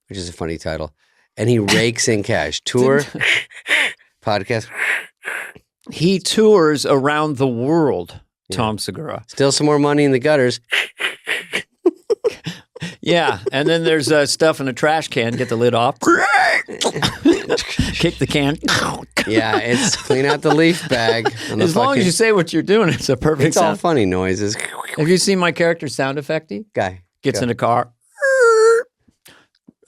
which is a funny title. And he rakes in cash. Tour, podcast. He tours around the world, Tom Segura. Still some more money in the gutters. Yeah, and then there's stuff in a trash can. Get the lid off. Kick the can. Yeah, it's clean out the leaf bag. As long as you say what you're doing, it's a perfect It's all sound. funny noises. Have you seen my character sound effecty? Guy. Gets in a car.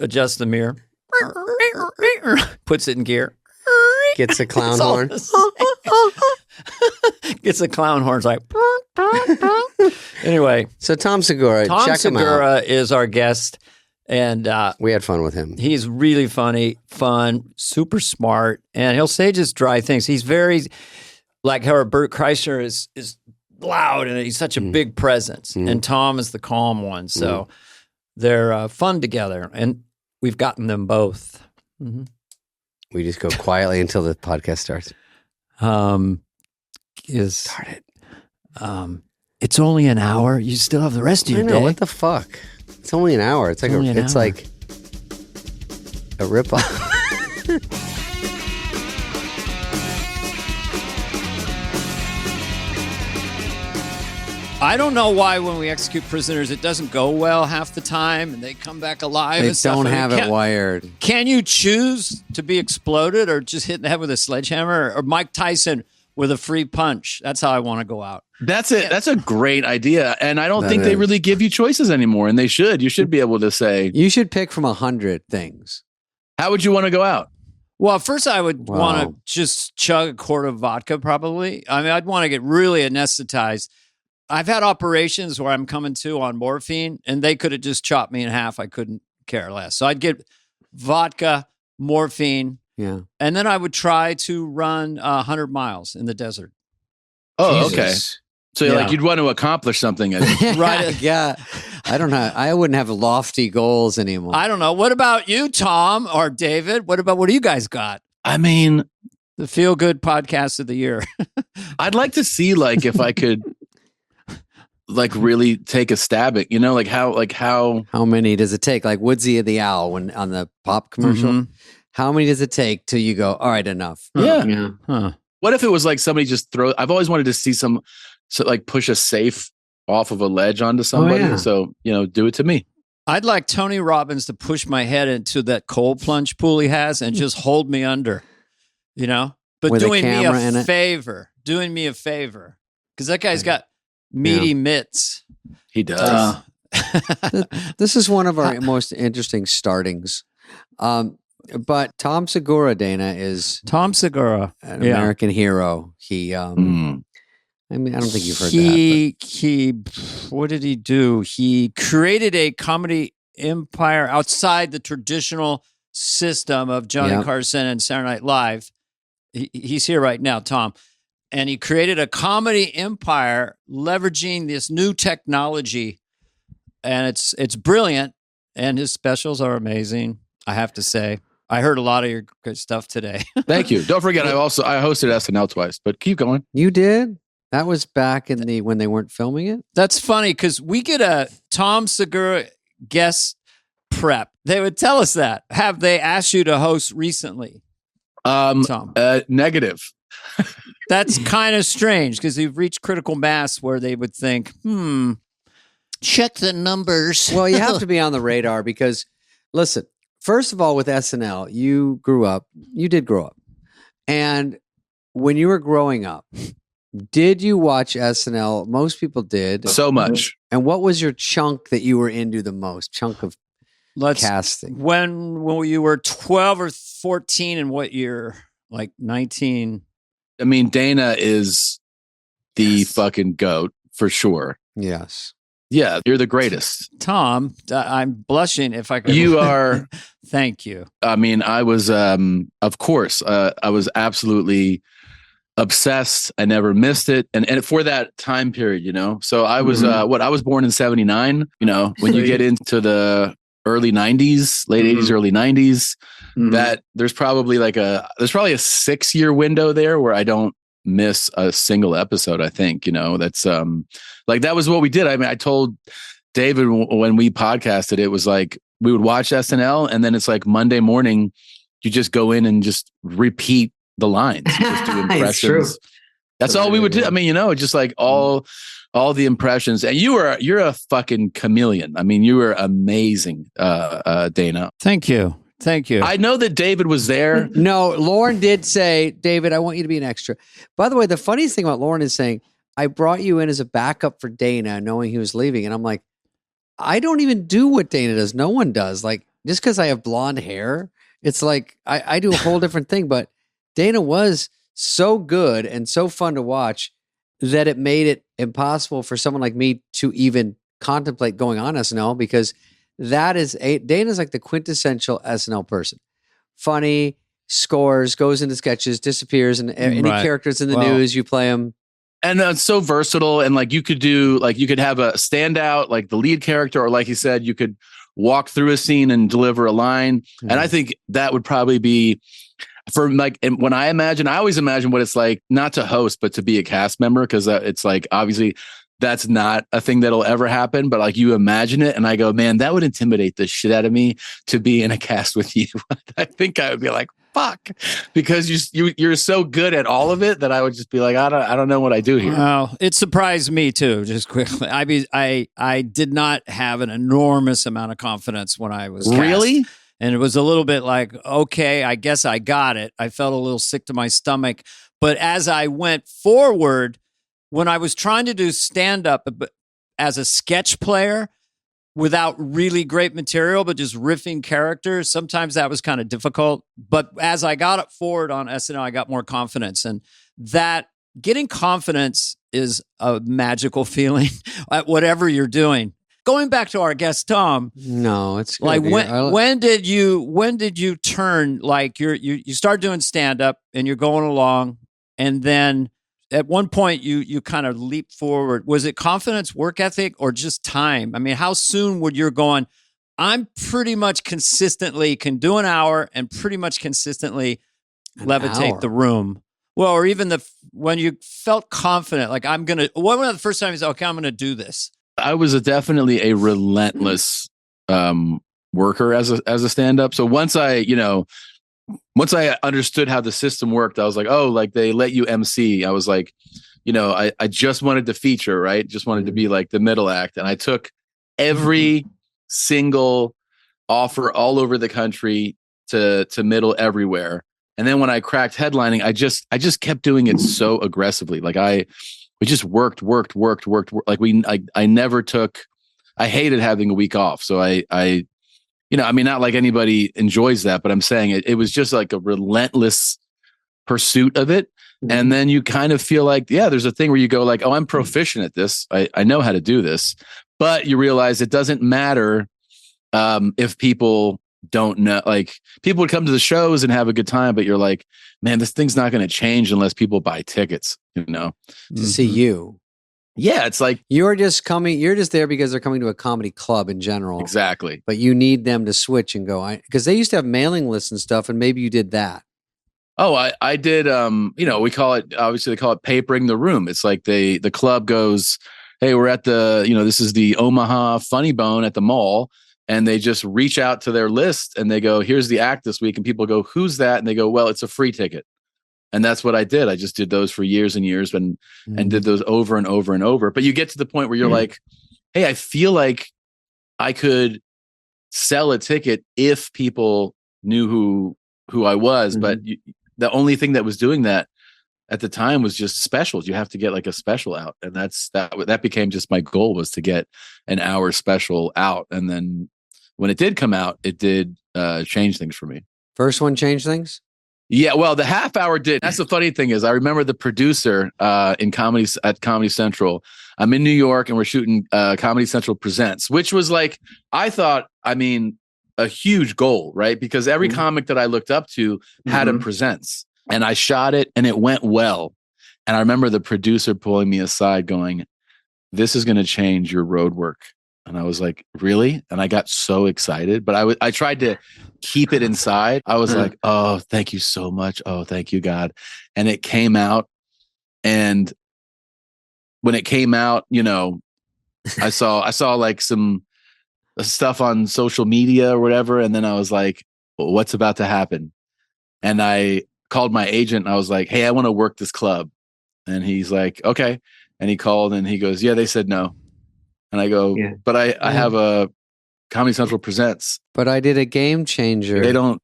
Adjusts the mirror. Puts it in gear. Gets a clown It's all horn. the same. Gets a clown horn. It's like. Anyway, So Tom Segura, Tom check him out. Segura is our guest, and We had fun with him. he's really funny, fun, super smart, and he'll say just dry things. He's very like how Bert Kreischer is loud and he's such a big presence, and Tom is the calm one. So they're fun together, and we've gotten them both. Mm-hmm. We just go quietly until the podcast starts. Start it. It's only an hour. You still have the rest of I your know, day. what the fuck? It's only an hour. It's like only an hour. like a ripoff. I don't know why when we execute prisoners, it doesn't go well half the time, and they come back alive. They and stuff. don't I mean, have it wired. Can you choose to be exploded or just hit in the head with a sledgehammer, or Mike Tyson with a free punch? That's how I want to go out. That's it. That's a great idea. And I don't That think they is. really give you choices anymore. And they should. You should be able to say, You should pick from 100 things. how would you want to go out? Well, first I would Wow. want to just chug a quart of vodka, probably. I mean, I'd want to get really anesthetized. I've had operations where I'm coming to on morphine, and they could have just chopped me in half. I couldn't care less. So I'd get vodka, morphine, Yeah. and then I would try to run 100 miles in the desert. Oh, Jesus. okay. So Yeah. like you'd want to accomplish something. Right. Yeah. I don't know. I wouldn't have lofty goals anymore. I don't know. What about you, Tom or David? What do you guys got? I mean, The feel good podcast of the year. I'd like to see like if I could like really take a stab at, How many does it take? Like Woodsy the Owl when on the pop commercial. Mhm. How many does it take till you go, all right, enough? Yeah. Huh. What if it was like somebody just I've always wanted to see like push a safe off of a ledge onto somebody. yeah. So, do it to me. I'd like Tony Robbins to push my head into that cold plunge pool he has and just hold me under, but With a doing me camera in a it? favor, because that guy's got meaty mitts. He does. This is one of our most interesting startings. But Tom Segura, Dana, is Tom Segura, an American hero. He, Mm. I mean, I don't think you've heard that. He, what did he do? He created a comedy empire outside the traditional system of Johnny Yep. Carson and Saturday Night Live. He's here right now, Tom. And he created a comedy empire leveraging this new technology. And it's brilliant. And his specials are amazing, I have to say. I heard a lot of your good stuff today. Thank you. Don't forget, I hosted SNL twice, but keep going. You did? That was back in when they weren't filming it? That's funny because we get a Tom Segura guest prep. They would tell us that. Have they asked you to host recently, Tom? Negative. That's kind of strange because you've reached critical mass where they would think, Check the numbers. Well, you have to be on the radar because, listen, first of all, with SNL, you did grow up. And when you were growing up, did you watch SNL? Most people did. So much. And what was your chunk that you were into the most? Chunk of casting? when you were 12 or 14 and what year? Like 19? I mean, Dana is the fucking GOAT for sure. Yes. Yeah, you're the greatest. Tom, I'm blushing if I could. You are. Thank you. I mean, I was, of course, I was absolutely obsessed. I never missed it. And for that time period, so I was, I was born in 79, when you get into the early 90s, late 80s, early 90s, that there's probably a 6-year window there where I don't miss a single episode. I think, that's, that was what we did. I mean, I told David when we podcasted, it was like, we would watch SNL and then it's like Monday morning, you just go in and just repeat the lines. You just do impressions. That's all we would do. I mean, just like all the impressions. And you're a fucking chameleon. I mean, you were amazing, Dana. Thank you. I know that David was there. No, Lauren did say, David, I want you to be an extra. By the way, the funniest thing about Lauren is saying, I brought you in as a backup for Dana, knowing he was leaving. And I'm like, I don't even do what Dana does. No one does. Like, just because I have blonde hair, it's like I do a whole different thing. But Dana was so good and so fun to watch that it made it impossible for someone like me to even contemplate going on SNL because Dana's like the quintessential SNL person. Funny, scores, goes into sketches, disappears, and any characters in the news, you play them. And it's so versatile. And you could have a standout, like the lead character, or like you said, you could walk through a scene and deliver a line. Mm-hmm. And I think that would probably be and when I always imagine what it's like, not to host, but to be a cast member. Because it's like, obviously that's not a thing that'll ever happen, but you imagine it. And I go, man, that would intimidate the shit out of me to be in a cast with you. I think I would be like, fuck, because you're so good at all of it that I would just be like, I don't know what I do here. Well, it surprised me too, just quickly. I did not have an enormous amount of confidence when I was cast. Really? And it was a little bit like, okay, I guess I got it. I felt a little sick to my stomach. But as I went forward, when I was trying to do stand-up as a sketch player without really great material, but just riffing characters, sometimes that was kind of difficult. But as I got up forward on SNL, I got more confidence. And that getting confidence is a magical feeling at whatever you're doing. Going back to our guest Tom, no, it's good. Like when did you turn, like you start doing stand up and you're going along, and then at one point you kind of leap forward. Was it confidence, work ethic, or just time? I mean, how soon would you going, I'm pretty much consistently can do an hour and pretty much consistently levitate hour. the room? Well, or even when you felt confident, like when was the first time you said, okay, I'm going to do this? I was definitely a relentless worker as a stand-up. So once I understood how the system worked, I was like, oh, like they let you MC. I was like, I just wanted to feature, right? Just wanted to be like the middle act. And I took every single offer all over the country to middle everywhere. And then when I cracked headlining, I just kept doing it so aggressively. Like we just worked. Like I never took, I hated having a week off. So I not like anybody enjoys that, but I'm saying it was just like a relentless pursuit of it. And then you kind of feel like, yeah, there's a thing where you go like, oh, I'm proficient at this. I know how to do this, but you realize it doesn't matter if people don't know. Like people would come to the shows and have a good time, but you're like, man, this thing's not going to change unless people buy tickets, to see you. Yeah, it's like You're just there because they're coming to a comedy club in general. exactly. But you need them to switch and go, because they used to have mailing lists and stuff, and maybe you did that. Oh, I did. We call it, obviously they call it papering the room. It's like the club goes, hey, we're at this is the Omaha Funny Bone at the mall. And they just reach out to their list and they go, here's the act this week. And people go, who's that? And they go, well, it's a free ticket. And that's what I did. I just did those for years and years and did those over and over and over. But you get to the point where you're like, hey, I feel like I could sell a ticket if people knew who I was. But the only thing that was doing that at the time was just specials. You have to get like a special out. And that became just my goal, was to get an hour special out. And then when it did come out, it did change things for me. First one changed things? Yeah, well, the half hour did. That's the funny thing is I remember the producer at Comedy Central. I'm in New York and we're shooting Comedy Central Presents, which was like, I thought, a huge goal, right? Because every comic that I looked up to had a Presents. And I shot it and it went well. And I remember the producer pulling me aside going, this is going to change your road work. And I was like, really? And I got so excited, but I tried to keep it inside. I was like, oh, thank you so much. Oh, thank you, God. And it came out. And when it came out, I saw like some stuff on social media or whatever. And then I was like, well, what's about to happen? And I called my agent and I was like, hey, I want to work this club. And he's like, okay. And he called and he goes, yeah, they said no. And I go, but I have a Comedy Central Presents. But I did a game changer. They don't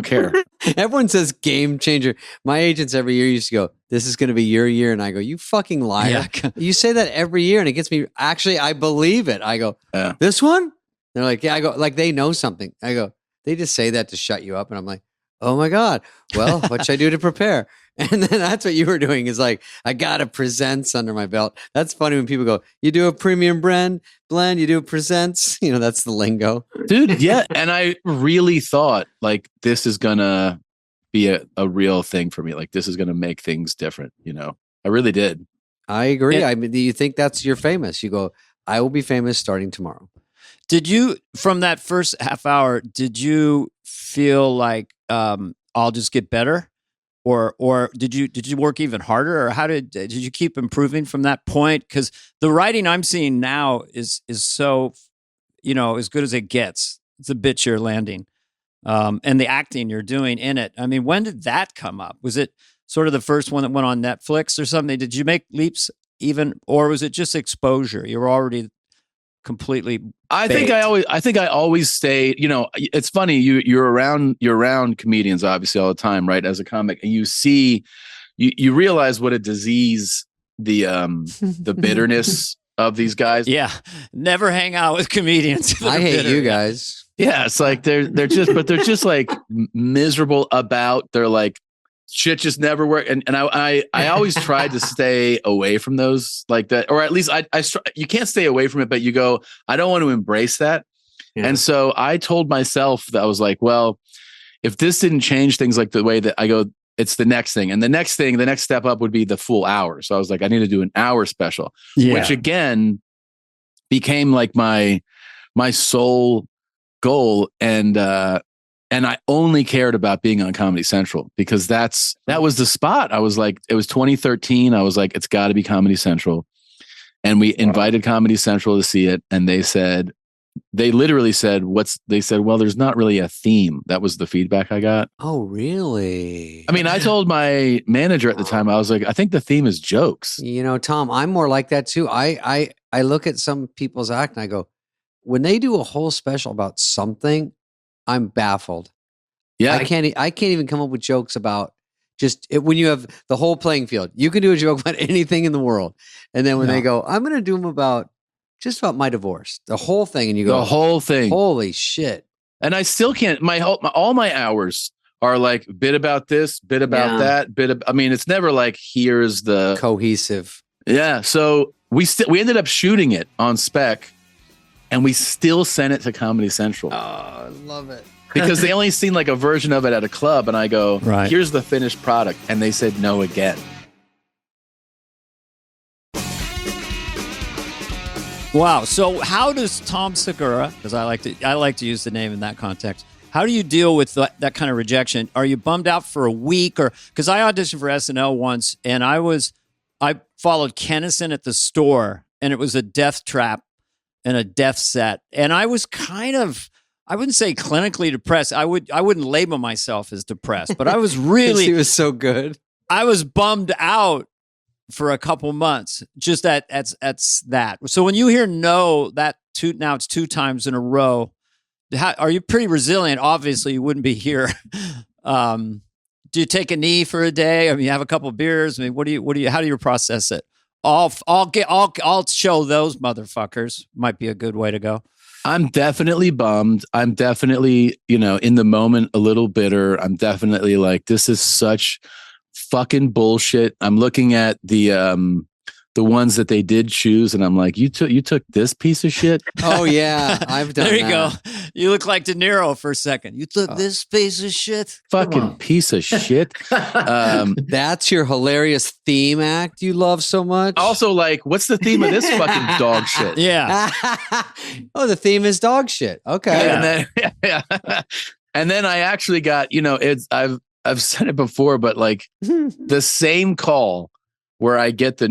care. Everyone says game changer. My agents every year used to go, this is going to be your year. And I go, you fucking liar. Yeah. You say that every year and it gets me, actually, I believe it. I go, this one? They're like, yeah. I go, like they know something. I go, they just say that to shut you up. And I'm like, oh my God. Well, what should I do to prepare? And then that's what you were doing, is like, I got a Presents under my belt. That's funny when people go, you do a premium blend, you do a Presents. That's the lingo. Dude, yeah. And I really thought like this is going to be a real thing for me. Like this is going to make things different. I really did. I agree. Do you think that's your famous? You go, I will be famous starting tomorrow. Did you, from that first half hour, did you feel like I'll just get better? Or did you work even harder, or how did you keep improving from that point? Because the writing I'm seeing now is so, as good as it gets. It's a bit you're landing, and the acting you're doing in it. When did that come up? Was it sort of the first one that went on Netflix or something? Did you make leaps even, or was it just exposure? You were already completely I think I always stay, it's funny, you're around comedians obviously all the time, right, as a comic, and you realize what a disease the bitterness of these guys. Yeah, never hang out with comedians. I hate you guys. Yeah, it's like they're just like miserable about, they're like, shit just never worked. And I always tried to stay away from those like that, or at least you can't stay away from it, but you go, I don't want to embrace that. Yeah. And so I told myself that I was like, well, if this didn't change things like the way that I go, it's the next thing. And the next step up would be the full hour. So I was like, I need to do an hour special, which again became like my sole goal. And And I only cared about being on Comedy Central because that was the spot. I was like, it was 2013. I was like, it's got to be Comedy Central. And we invited Comedy Central to see it. And they literally said, well, there's not really a theme. That was the feedback I got. Oh, really? I mean, I told my manager at the time, I was like, I think the theme is jokes. You know, Tom, I'm more like that too. I look at some people's act and I go, when they do a whole special about something, I'm baffled. Yeah. I can't even come up with jokes about when you have the whole playing field. You can do a joke about anything in the world. And then when they go, I'm going to do them about my divorce, the whole thing. And you go, the whole thing. Holy shit. And I still can't, all my hours are like bit about this, bit about that, I mean, it's never like, here's the cohesive. Yeah. So we ended up shooting it on spec and we still sent it to Comedy Central. Oh, I love it. Because they only seen like a version of it at a club. And I go, right, here's the finished product. And they said no again. Wow. So how does Tom Segura, because I like to use the name in that context, how do you deal with that kind of rejection? Are you bummed out for a week? Or because I auditioned for SNL once and I followed Kennison at the store and it was a death trap and a death set. And I was kind of, I wouldn't say clinically depressed. I wouldn't label myself as depressed, but I was really, he was so good. I was bummed out for a couple months. Just that's that. So when you hear no, now it's 2 times in a row. Are you pretty resilient? Obviously, you wouldn't be here. Do you take a knee for a day? I mean, you have a couple of beers. I mean, how do you process it? I'll show those motherfuckers. Might be a good way to go. I'm definitely bummed. I'm definitely, in the moment, a little bitter. I'm definitely like, this is such fucking bullshit. I'm looking at the ones that they did choose, and I'm like, you took this piece of shit. Oh yeah, I've done. There you that. go. You look like De Niro for a second. You took this piece of shit. Fucking piece of shit. That's your hilarious theme act you love so much. Also, like, what's the theme of this fucking dog shit? Yeah. Oh, the theme is dog shit. Okay. And then I actually got, I've said it before, but like the same call where I get the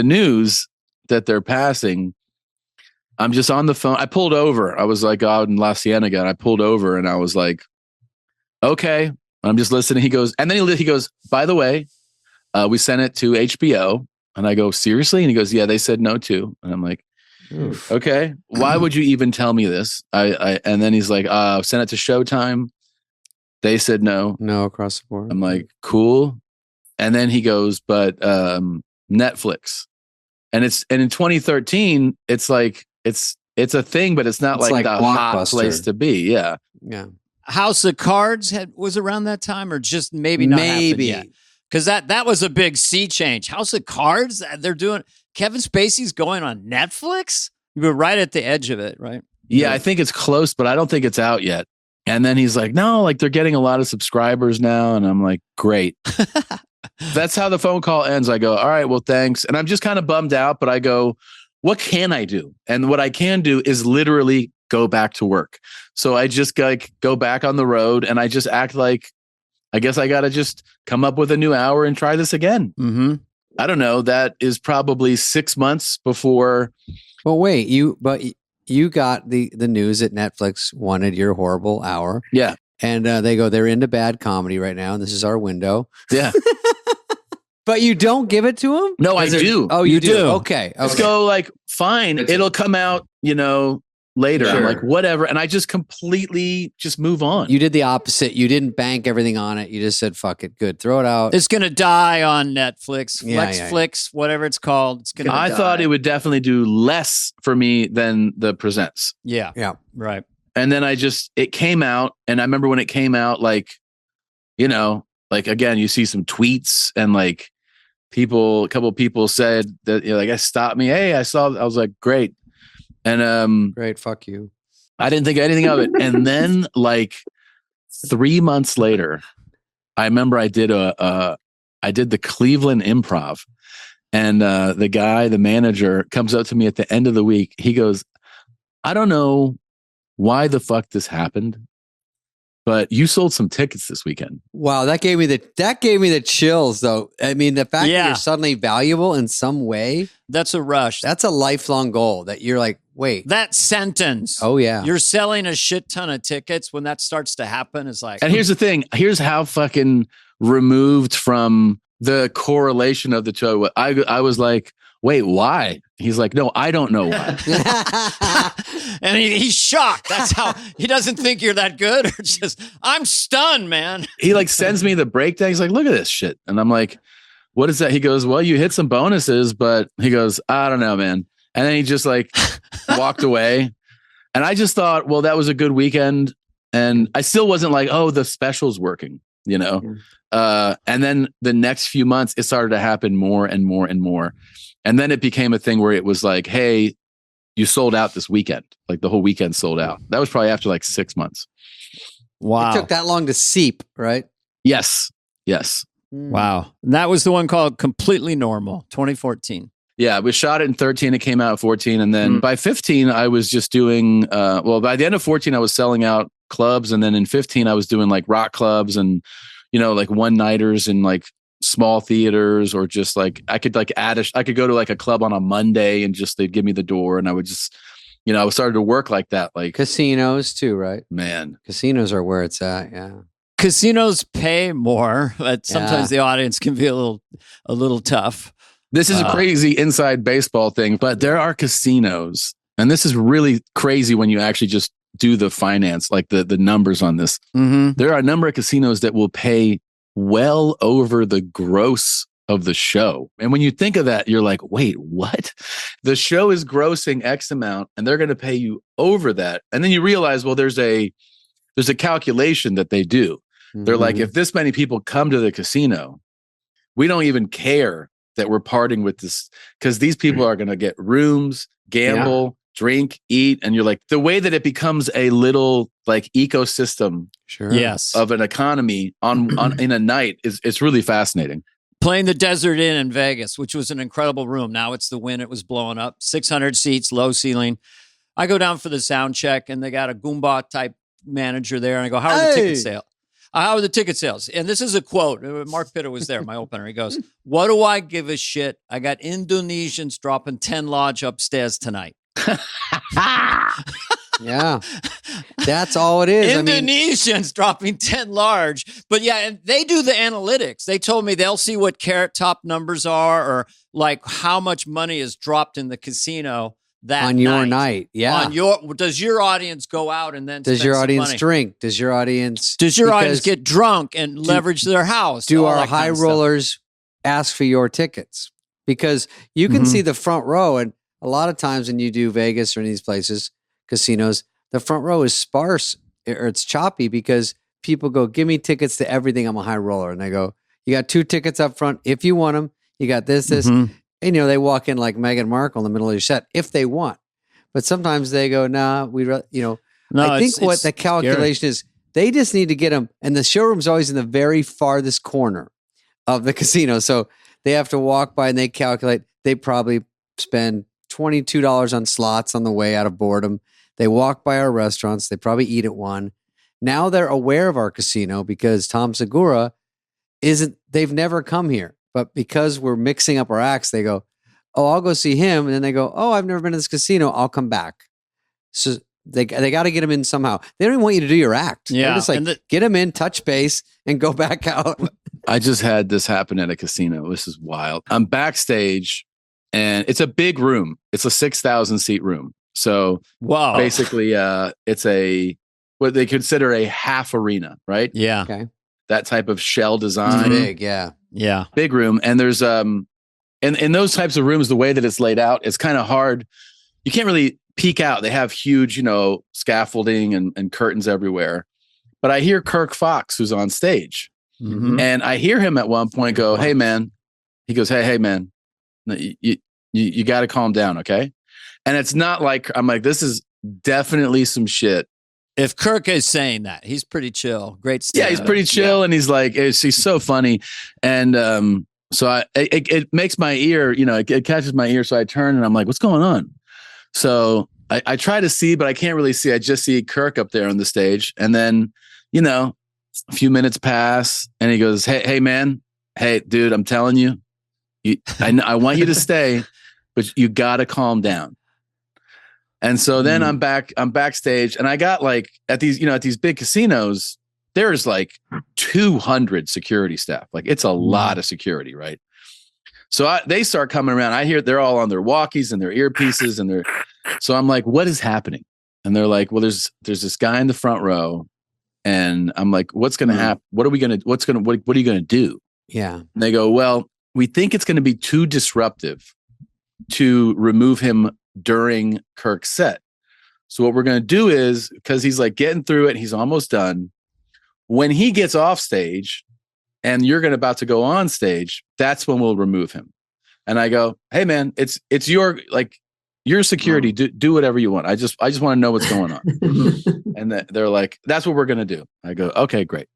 news that they're passing, I'm just on the phone. I pulled over. I was like out in La Cienega and I pulled over and I was like, okay, I'm just listening. He goes, and then he goes, by the way, we sent it to HBO. And I go, seriously? And he goes, yeah, they said no too. And I'm like, oof. Okay, why would you even tell me this? And then he's like, sent it to Showtime. They said no. No, across the board. I'm like, cool. And then he goes, but Netflix. And in 2013, it's like it's a thing, but it's not like the hot place to be. Yeah. Yeah. House of Cards was around that time, or just maybe not happened yet? Because that was a big sea change. House of Cards, they're doing Kevin Spacey's going on Netflix. You were right at the edge of it, right? Yeah, I think it's close, but I don't think it's out yet. And then he's like, no, like they're getting a lot of subscribers now. And I'm like, great. That's how the phone call ends. I go, all right, well, thanks. And I'm just kind of bummed out, but I go, what can I do? And what I can do is literally go back to work. So I just like go back on the road and I just act like, I guess I got to just come up with a new hour and try this again. Mm-hmm. I don't know. That is probably 6 months before. Well, wait, you got the news that Netflix wanted your horrible hour. Yeah. And they're into bad comedy right now. And this is our window. Yeah. But you don't give it to them? No, I do. Oh, you do? Okay. Let's go like, fine. It'll come out, later. Sure. I'm like, whatever. And I just completely just move on. You did the opposite. You didn't bank everything on it. You just said, fuck it. Good. Throw it out. It's going to die on Netflix, Flix, whatever it's called. It's going to I thought it would definitely do less for me than the Presents. Yeah. Yeah. Right. And then it came out. And I remember when it came out, like, again, you see some tweets and like a couple of people said that, I stopped me. Hey, I was like, great. And great, fuck you. I didn't think anything of it. And then like 3 months later, I remember I did the Cleveland Improv, and the manager comes up to me at the end of the week. He goes, I don't know why the fuck this happened, but you sold some tickets this weekend. Wow, that gave me the chills though. I mean, the fact that you're suddenly valuable in some way, that's a rush. That's a lifelong goal that you're like, wait. That sentence. Oh yeah. You're selling a shit ton of tickets when that starts to happen is like. And here's the thing. Here's how fucking removed from the correlation of the two. I was like, wait, why? He's like, no, I don't know why. And he's shocked. That's how he doesn't think you're that good. Or just, I'm stunned, man. He like sends me the breakdown. He's like, look at this shit. And I'm like, what is that? He goes, well, you hit some bonuses, but he goes, I don't know, man. And then he just like walked away. And I just thought, well, that was a good weekend. And I still wasn't like, oh, the special's working, you know? And then the next few months, it started to happen more and more and more. And then it became a thing where it was like, hey, you sold out this weekend. Like the whole weekend sold out. That was probably after like 6 months. Wow. It took that long to seep, right? Yes. Yes. Wow. And that was the one called Completely Normal, 2014. Yeah, we shot it in 13. It came out in 14. And then by 15, I was just doing, by the end of 14, I was selling out clubs. And then in 15, I was doing like rock clubs and, you know, like one-nighters in like small theaters, or just like, I could like I could go to like a club on a Monday and just, they'd give me the door and I would just, you know, I started to work like that. Like casinos too, right? Man. Casinos are where it's at. Yeah. Casinos pay more, but sometimes the audience can be a little tough. This is a crazy inside baseball thing, but there are casinos, and this is really crazy when you actually just do the finance, like the numbers on this. Mm-hmm. There are a number of casinos that will pay well over the gross of the show. And when you think of that, you're like, wait, what? The show is grossing X amount and they're going to pay you over that. And then you realize, well, there's a calculation that they do. They're like, if this many people come to the casino, we don't even care that we're parting with this, because these people are going to get rooms, gamble, drink, eat. And you're like, the way that it becomes a little like ecosystem of an economy on in a night it's really fascinating. Playing the Desert Inn in Vegas, which was an incredible room. Now it's the Wynn. It was blowing up. 600 seats, low ceiling. I go down for the sound check and they got a Goomba type manager there. And I go, how are the ticket sales? How are the ticket sales? And this is a quote. Mark Pitta was there, my opener. He goes, what do I give a shit? I got Indonesians dropping 10 large upstairs tonight. Yeah. That's all it is. Indonesians dropping 10 large. But yeah, and they do the analytics. They told me they'll see what Carrot Top numbers are, or like how much money is dropped in the casino that on your night. Yeah. Does your audience go out and then does your audience drink? Does your audience get drunk and leverage their house? Do our high rollers ask for your tickets? Because you can see the front row, and a lot of times when you do Vegas or in these places, casinos, the front row is sparse or it's choppy because people go, give me tickets to everything. I'm a high roller. And they go, you got 2 tickets up front. If you want them, you got this. And, you know, they walk in like Meghan Markle in the middle of your set if they want. But sometimes they go, nah, I think what the calculation is, they just need to get them. And the showroom's always in the very farthest corner of the casino. So they have to walk by and they calculate. They probably spend $22 on slots on the way out of boredom. They walk by our restaurants. They probably eat at one. Now they're aware of our casino because Tom Segura they've never come here. But because we're mixing up our acts, they go, oh, I'll go see him. And then they go, oh, I've never been to this casino. I'll come back. So they got to get him in somehow. They don't even want you to do your act. Yeah. They're just like, get him in, touch base, and go back out. I just had this happen at a casino. This is wild. I'm backstage and it's a big room. It's a 6,000 seat room. So basically it's what they consider a half arena, right? Yeah. Okay. That type of shell design. Big, yeah. Yeah. Big room. And there's in those types of rooms, the way that it's laid out, it's kind of hard. You can't really peek out. They have huge, scaffolding and curtains everywhere. But I hear Kirk Fox, who's on stage. And I hear him at one point go, hey, man. He goes, hey, man, you got to calm down, okay? And it's not like, I'm like, this is definitely some shit. If Kirk is saying that, he's pretty chill. Great stuff. Yeah, he's pretty chill. And he's like, he's so funny. And so it makes my ear, it catches my ear. So I turn and I'm like, what's going on? So I try to see, but I can't really see. I just see Kirk up there on the stage. And then you know, a few minutes pass and he goes, hey man, hey dude, I'm telling you, I want you to stay, but you got to calm down. And so then I'm backstage, and I got like at these big casinos, there's like 200 security staff. Like it's a lot of security, right? So they start coming around. I hear they're all on their walkies and their earpieces, so I'm like, what is happening? And they're like, well, there's this guy in the front row, and I'm like, what's going to happen? What are you going to do? Yeah. And they go, well, we think it's going to be too disruptive to remove him during Kirk's set. So what we're going to do is, because he's like getting through it, he's almost done. When he gets off stage and you're about to go on stage, that's when we'll remove him. And I go, hey man, it's your security. Do whatever you want. I just want to know what's going on. And they're like, that's what we're going to do. I go, okay, great.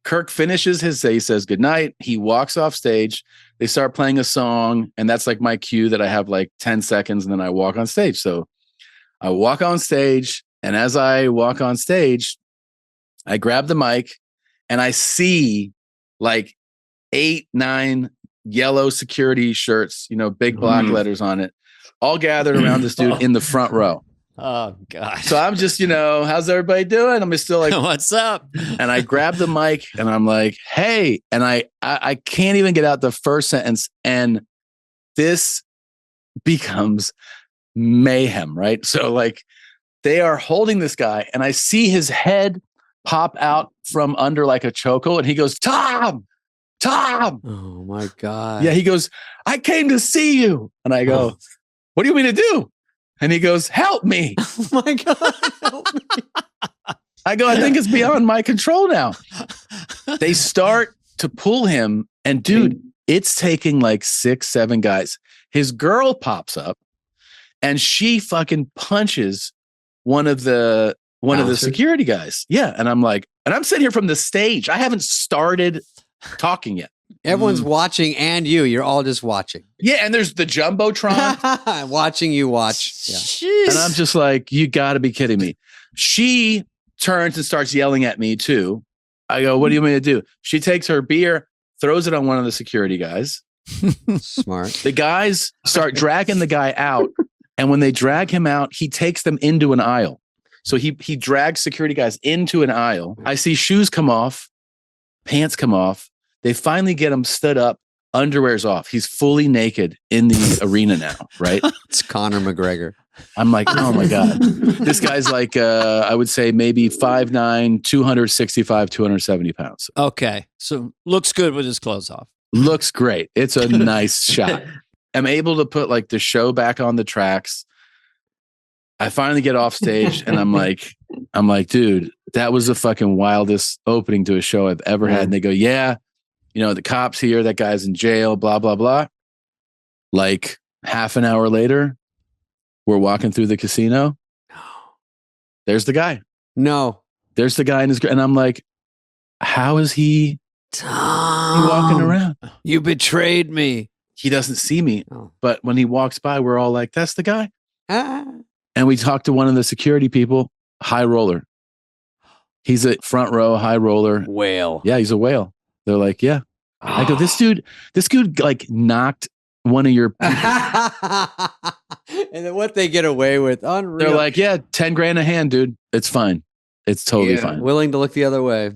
Kirk finishes he says goodnight. He walks off stage. They start playing a song, and that's like my cue that I have like 10 seconds, and then I walk on stage. So I walk on stage, and as I walk on stage, I grab the mic, and I see like 8, 9 yellow security shirts, big black letters on it, all gathered around this dude in the front row. Oh God. So I'm just, how's everybody doing? I'm just still like, what's up? And I grab the mic and I'm like, hey, and I can't even get out the first sentence. And this becomes mayhem, right? So like they are holding this guy and I see his head pop out from under like a chokehold, and he goes, Tom. Oh my God. Yeah. He goes, I came to see you. And I go, what do you mean to do? And he goes, help me. Oh my God. Help me. I go, I think it's beyond my control now. They start to pull him, and dude, it's taking like 6, 7 guys. His girl pops up and she fucking punches one of the security guys. Yeah. And I'm like, and I'm sitting here from the stage. I haven't started talking yet. Everyone's watching, and you're all just watching. Yeah. And there's the Jumbotron. Watching you watch. Yeah. And I'm just like, you got to be kidding me. She turns and starts yelling at me too. I go, what do you want me to do? She takes her beer, throws it on one of the security guys. Smart. The guys start dragging the guy out. And when they drag him out, he takes them into an aisle. So he drags security guys into an aisle. I see shoes come off, pants come off. They finally get him stood up. Underwear's off. He's fully naked in the arena now, right? It's Conor McGregor. I'm like, oh my God. This guy's like, I would say maybe 5'9", 265, 270 pounds. Okay. So looks good with his clothes off. Looks great. It's a nice shot. I'm able to put like the show back on the tracks. I finally get off stage and I'm like, dude, that was the fucking wildest opening to a show I've ever had. And they go, yeah, the cops here, that guy's in jail, blah, blah, blah. Like half an hour later, we're walking through the casino. There's the guy. No. There's the guy in his, and I'm like, how is he walking around? You betrayed me. He doesn't see me, but when he walks by, we're all like, that's the guy. And we talked to one of the security people, high roller. He's a front row high roller. Whale. Yeah, he's a whale. They're like, yeah. I go, this dude like knocked one of your. And then what they get away with, unreal. They're like, yeah, 10 grand a hand, dude. It's fine. It's totally fine. Willing to look the other way.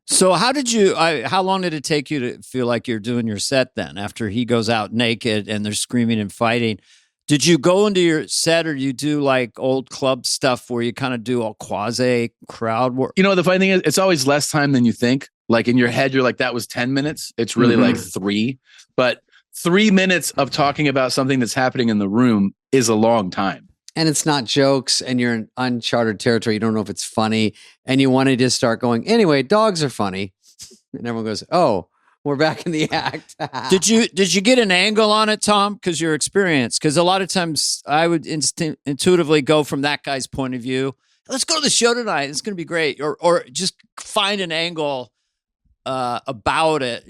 So how long did it take you to feel like you're doing your set then after he goes out naked and they're screaming and fighting? Did you go into your set, or you do like old club stuff where you kind of do a quasi crowd work? The funny thing is, it's always less time than you think. Like in your head, you're like, that was 10 minutes. It's really like 3. But 3 minutes of talking about something that's happening in the room is a long time. And it's not jokes, and you're in uncharted territory. You don't know if it's funny, and you want to just start going, anyway, dogs are funny. And everyone goes, oh, we're back in the act. Did you get an angle on it, Tom? Because your experience. Because a lot of times I would intuitively go from that guy's point of view. Let's go to the show tonight. It's going to be great. Or just find an angle about it,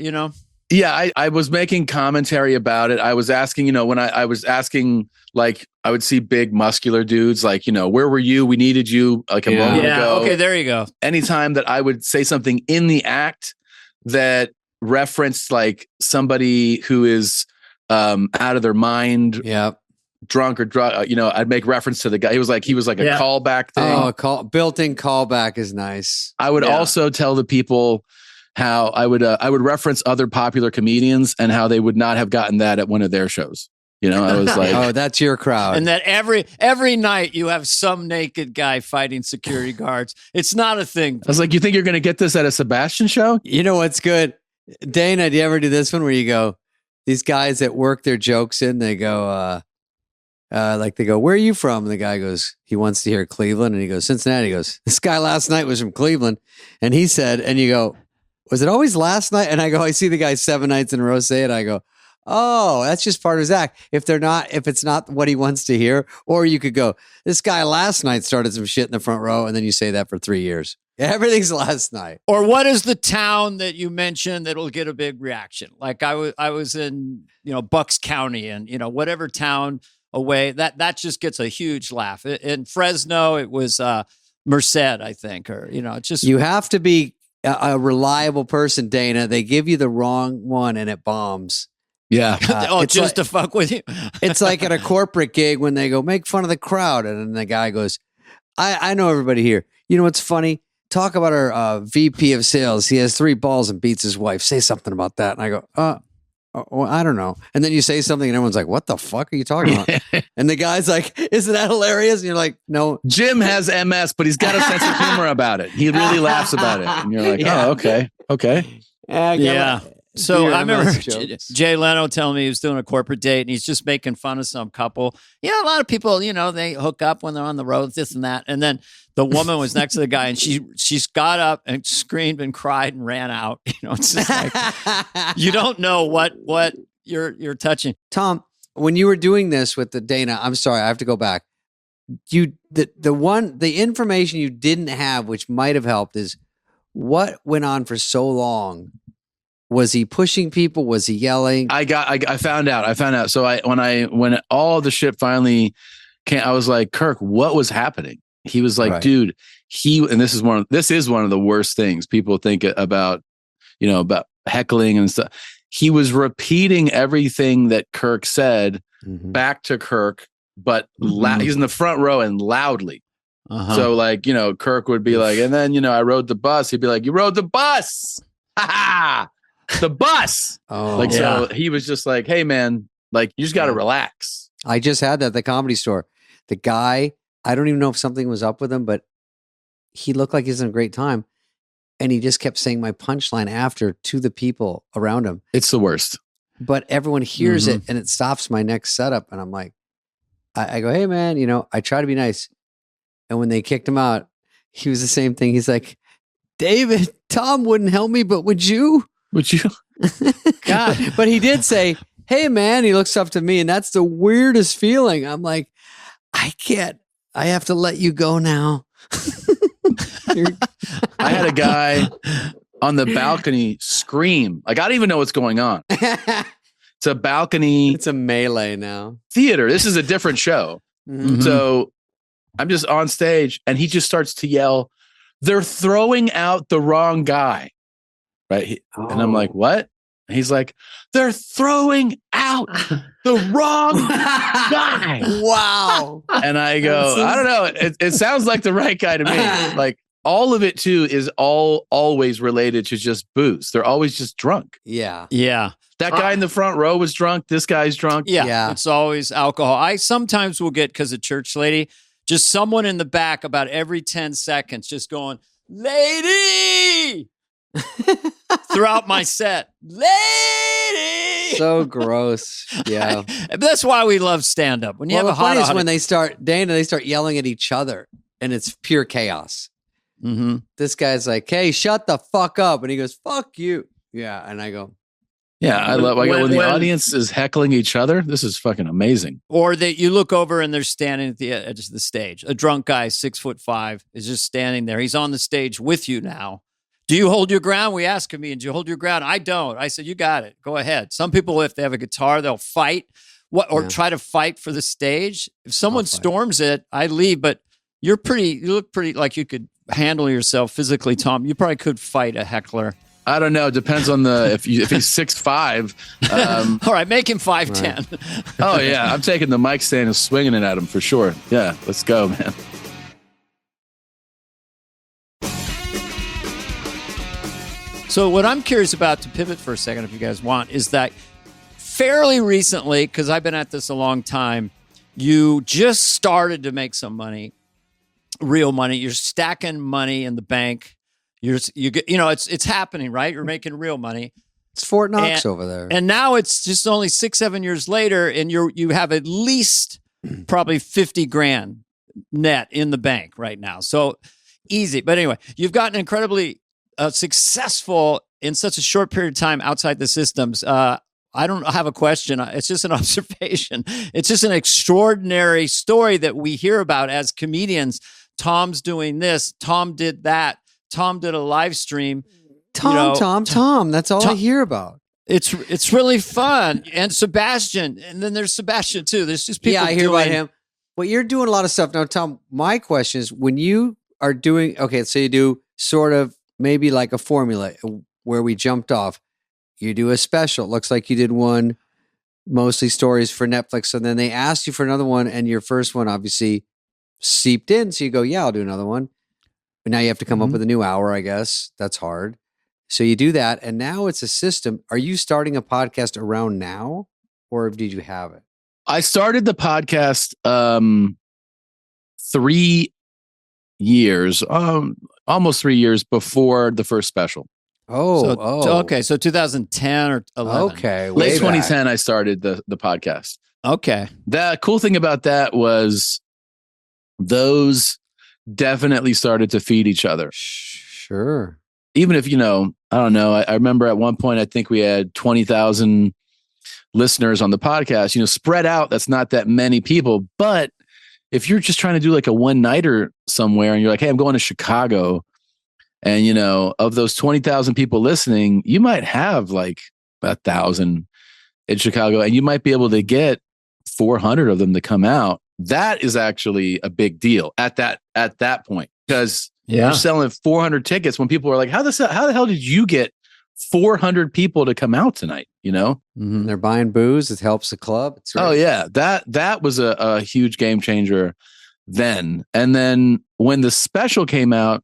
I was making commentary about it. I was asking, when I was asking, like, I would see big muscular dudes, like, where were you? We needed you like a moment ago. Okay, there you go. Anytime that I would say something in the act that referenced like somebody who is out of their mind, drunk or drug, I'd make reference to the guy. He was like a callback thing. Oh, built-in callback is nice. I would also tell the people how I would reference other popular comedians and how they would not have gotten that at one of their shows. I was like, oh, that's your crowd. And that every night you have some naked guy fighting security guards. It's not a thing. I was like, you think you're going to get this at a Sebastian show? You know what's good? Dana, do you ever do this one where you go, these guys that work their jokes in, they go, they go, where are you from? And the guy goes, he wants to hear Cleveland. And he goes, Cincinnati. He goes, this guy last night was from Cleveland. And he said, and you go, was it always last night? And I go, I see the guy 7 nights in a row say it. I go, oh, that's just part of his act. If it's not what he wants to hear, or you could go, this guy last night started some shit in the front row. And then you say that for 3 years. Everything's last night. Or what is the town that you mentioned that'll get a big reaction? Like I was in, Bucks County and, whatever town away, that just gets a huge laugh. In Fresno, it was Merced, I think, or, it's just. You have to be a reliable person, Dana. They give you the wrong one and it bombs. Yeah. Just to fuck with you. It's like at a corporate gig when they go, make fun of the crowd. And then the guy goes, I know everybody here. You know what's funny? Talk about our VP of sales. He has 3 balls and beats his wife. Say something about that. And I go, well, I don't know. And then you say something and everyone's like, what the fuck are you talking about? And the guy's like, isn't that hilarious? And you're like, no. Jim has MS, but he's got a sense of humor about it. He really laughs about it. And you're like, oh, okay. Yeah. So I remember Jay Leno telling me he was doing a corporate date and he's just making fun of some couple. A lot of people, they hook up when they're on the road, this and that. And then the woman was next to the guy and she's got up and screamed and cried and ran out. It's just like, you don't know what you're touching. Tom, when you were doing this with the Dana, I'm sorry, I have to go back. The information you didn't have, which might have helped, is what went on for so long. Was he pushing people? Was he yelling? I found out. So when all the shit finally came, I was like, Kirk, what was happening? He was like, dude, and this is one of the worst things people think about, about heckling and stuff. He was repeating everything that Kirk said back to Kirk, but he's in the front row and loudly. So like, Kirk would be like, and then, I rode the bus. He'd be like, you rode the bus. Ha ha. The bus. So he was just like, hey man, like you just got to relax. I just had that at the Comedy Store. The guy, I don't even know if something was up with him, but he looked like he was having a great time. And he just kept saying my punchline after to the people around him. It's the worst. But everyone hears it and it stops my next setup. And I'm like, I go, hey man, I try to be nice. And when they kicked him out, he was the same thing. He's like, David, Tom wouldn't help me, but would you? Would you? God. But he did say, hey man, he looks up to me. And that's the weirdest feeling. I'm like, I have to let you go now. I had a guy on the balcony scream. Like, I don't even know what's going on. It's a balcony. It's a melee now. Theater. This is a different show. So I'm just on stage and he just starts to yell, they're throwing out the wrong guy. Right. And I'm like, what? And he's like, they're throwing out the wrong guy. Wow. And I go, I don't know. It sounds like the right guy to me. Like all of it too is always related to just booze. They're always just drunk. Yeah. Yeah. That guy in the front row was drunk. This guy's drunk. Yeah. It's always alcohol. I sometimes will get, because of church lady, just someone in the back about every 10 seconds just going, lady. Throughout my set, lady. So gross. Yeah, that's why we love stand up. When you have a hot, is when they start yelling at each other, and it's pure chaos. This guy's like, "Hey, shut the fuck up," and he goes, "Fuck you." Yeah, and I go, "Yeah, I love when the audience is heckling each other. This is fucking amazing." Or that you look over and they're standing at the edge of the stage. A drunk guy, 6'5", is just standing there. He's on the stage with you now. Do you hold your ground? We ask comedians, do you hold your ground? I don't. I said, you got it. Go ahead. Some people, if they have a guitar, they'll fight or try to fight for the stage. If someone storms it, I leave. But you look pretty like you could handle yourself physically, Tom. You probably could fight a heckler. I don't know. It depends on if he's 6'5". All right, make him 5'10". Right. Oh yeah, I'm taking the mic stand and swinging it at him for sure. Yeah, let's go, man. So what I'm curious about, to pivot for a second, if you guys want, is that fairly recently, because I've been at this a long time, you just started to make some money, real money. You're stacking money in the bank. It's happening, right? You're making real money. It's Fort Knox over there. And now it's just only 6-7 years later, and you have at least probably 50 grand net in the bank right now. So easy. But anyway, you've gotten incredibly successful in such a short period of time outside the systems. I don't have a question. It's just an observation. It's just an extraordinary story that we hear about as comedians. Tom's doing this. Tom did that. Tom did a live stream. Tom. That's all I hear about. It's really fun. And Sebastian. And then there's Sebastian too. There's just people. Yeah, I hear about him. Well, you're doing a lot of stuff. Now, Tom, my question is, when you are doing, so you do sort of maybe like a formula where we jumped off. You do a special. It looks like you did one, mostly stories for Netflix. And then they asked you for another one. And your first one obviously seeped in. So you go, yeah, I'll do another one. But now you have to come up with a new hour, I guess. That's hard. So you do that. And now it's a system. Are you starting a podcast around now, or did you have it? I started the podcast 3 years, almost 3 years before the first special. Okay. So 2010 or 11. Okay. Late 2010, I started the podcast. Okay. The cool thing about that was those definitely started to feed each other. Sure. Even if, I don't know. I remember at one point, I think we had 20,000 listeners on the podcast, spread out. That's not that many people. But if you're just trying to do like a one-nighter somewhere and you're like, hey, I'm going to Chicago. And, of those 20,000 people listening, you might have like 1,000 in Chicago, and you might be able to get 400 of them to come out. That is actually a big deal at that point, because you're selling 400 tickets when people are like, how the hell did you get 400 people to come out tonight? Mm-hmm. They're buying booze. It helps the club. It's great. Oh yeah. That was a huge game changer then. And then when the special came out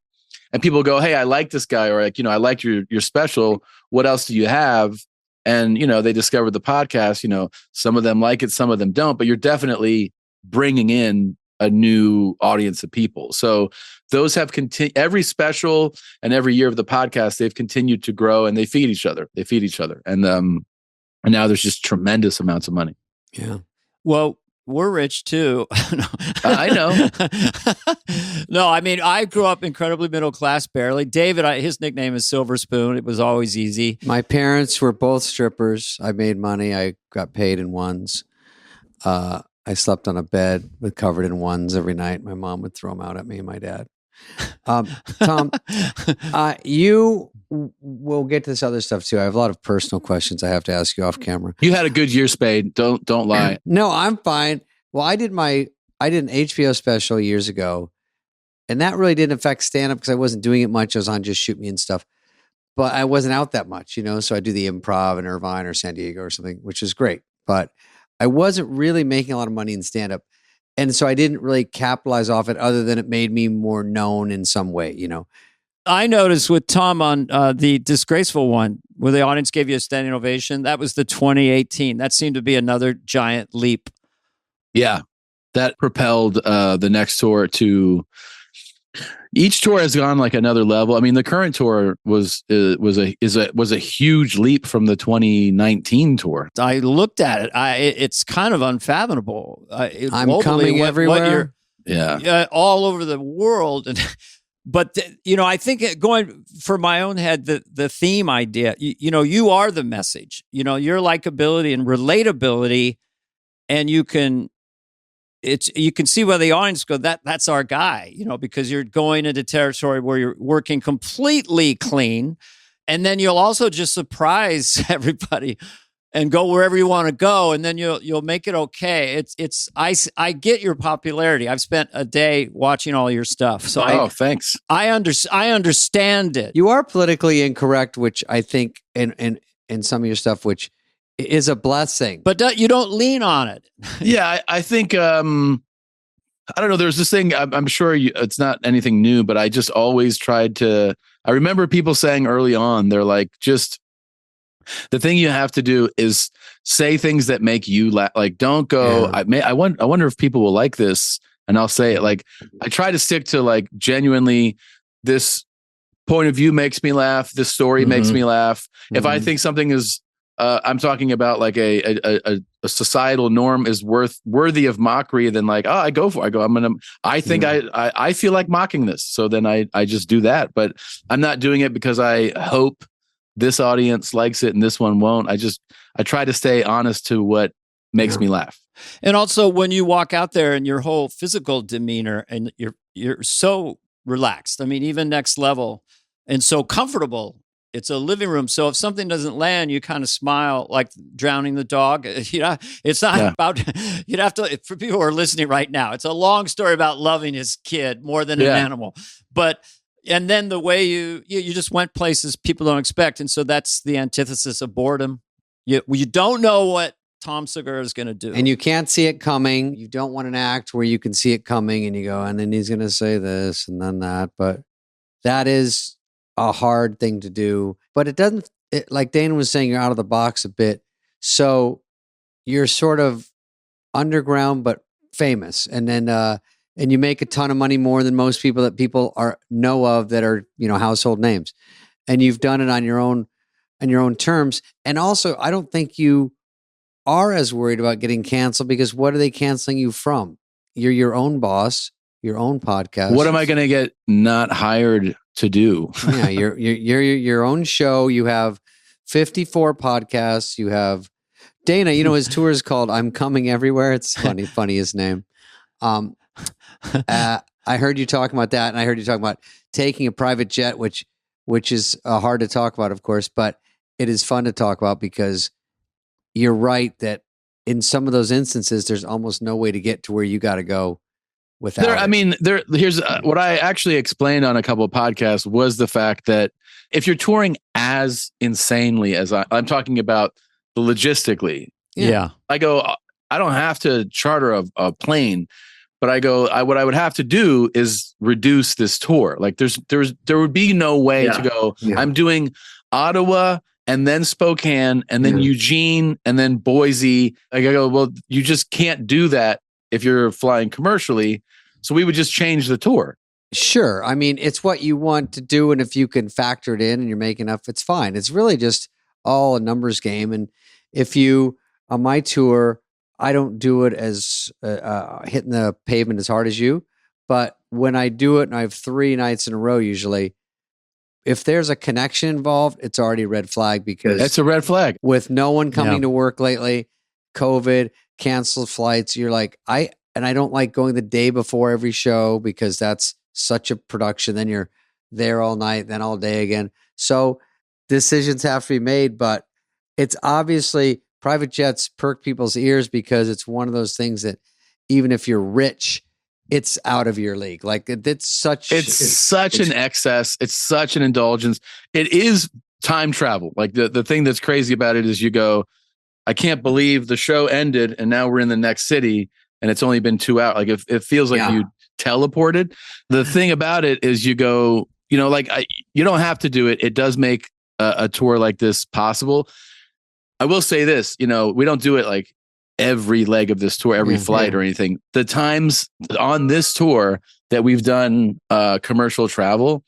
and people go, hey, I like this guy, or like, I liked your special. What else do you have? And, they discovered the podcast, some of them like it, some of them don't, but you're definitely bringing in a new audience of people. So those have continued. Every special and every year of the podcast, they've continued to grow, and they feed each other. And now there's just tremendous amounts of money. Yeah. Well, we're rich too. I know. No, I mean, I grew up incredibly middle class, barely. David, his nickname is Silver Spoon. It was always easy. My parents were both strippers. I made money. I got paid in ones. I slept on a bed covered in ones every night. My mom would throw them out at me and my dad. Tom, you will get to this other stuff too. I have a lot of personal questions I have to ask you off camera. You had a good year, Spade. Don't lie. No, I'm fine. Well, I did an HBO special years ago, and that really didn't affect stand-up because I wasn't doing it much. I was on Just Shoot Me and stuff. But I wasn't out that much, so I do the Improv in Irvine or San Diego or something, which is great. But I wasn't really making a lot of money in stand-up. And so I didn't really capitalize off it, other than it made me more known in some way, I noticed with Tom on the Disgraceful one, where the audience gave you a standing ovation, that was the 2018. That seemed to be another giant leap. Yeah, that propelled the next tour to... Each tour has gone like another level. I mean, the current tour was a huge leap from the 2019 tour. I looked at it. It's kind of unfathomable. I'm coming everywhere. All over the world. But I think going for my own head, the theme idea. You are the message. Your likability and relatability, and you can. it's you can see where the audience go, that's our guy, because you're going into territory where you're working completely clean, and then you'll also just surprise everybody and go wherever you want to go, and then you'll make it okay. I get your popularity. I've spent a day watching all your stuff, so thanks. I understand it. You are politically incorrect, which I think in some of your stuff, which is a blessing. But you don't lean on it. Yeah, I think I don't know. There's this thing. I'm sure it's not anything new, but I just always tried to. I remember people saying early on, they're like, just the thing you have to do is say things that make you laugh. Like, don't go. Yeah. I wonder if people will like this, and I'll say it. Like, I try to stick to like genuinely this point of view makes me laugh. This story makes me laugh. If I think something is. I'm talking about like a societal norm is worthy of mockery. Then like, I go for it. I think I feel like mocking this. So then I just do that. But I'm not doing it because I hope this audience likes it and this one won't. I try to stay honest to what makes me laugh. And also when you walk out there and your whole physical demeanor and you're so relaxed. I mean, even next level and so comfortable. It's a living room. So if something doesn't land, you kind of smile like drowning the dog. It's not about, you'd have to, for people who are listening right now, it's a long story about loving his kid more than an animal. And then the way you just went places people don't expect. And so that's the antithesis of boredom. You don't know what Tom Segura is going to do. And you can't see it coming. You don't want an act where you can see it coming and you go, and then he's going to say this and then that. But that is a hard thing to do, but like Dana was saying, you're out of the box a bit. So you're sort of underground, but famous. And then, and you make a ton of money more than most people that people know of that are, household names. And you've done it on your own terms. And also, I don't think you are as worried about getting canceled because what are they canceling you from? You're your own boss, your own podcast. What am I going to get not hired to do? Yeah, you're your own show. You have 54 podcasts. You have Dana. His tour is called "I'm Coming Everywhere." It's funny his name. I heard you talking about that, and I heard you talking about taking a private jet, which is hard to talk about, of course, but it is fun to talk about because you're right that in some of those instances, there's almost no way to get to where you got to go. Here's what I actually explained on a couple of podcasts was the fact that if you're touring as insanely as I'm talking about the logistically, I go, I don't have to charter a plane, but I go, what I would have to do is reduce this tour. Like there would be no way to go. Yeah. I'm doing Ottawa and then Spokane and then Eugene and then Boise. Like I go, well, you just can't do that if you're flying commercially. So we would just change the tour. Sure. I mean, it's what you want to do. And if you can factor it in and you're making enough, it's fine. It's really just all a numbers game. And if you, on my tour, I don't do it as hitting the pavement as hard as you. But when I do it, and I have 3 nights in a row, usually, if there's a connection involved, it's already a red flag because it's a red flag. With no one coming to work lately, COVID, canceled flights, you're like, I don't like going the day before every show because that's such a production. Then you're there all night, then all day again. So decisions have to be made, but it's obviously private jets perk people's ears because it's one of those things that even if you're rich, it's out of your league. Like it's such an excess. It's such an indulgence. It is time travel. Like the thing that's crazy about it is you go, I can't believe the show ended and now we're in the next city and it's only been 2 hours. Like it feels like you teleported. The thing about it is you go, you don't have to do it. It does make a tour like this possible. I will say this, we don't do it like every leg of this tour, every flight or anything. The times on this tour that we've done commercial travel,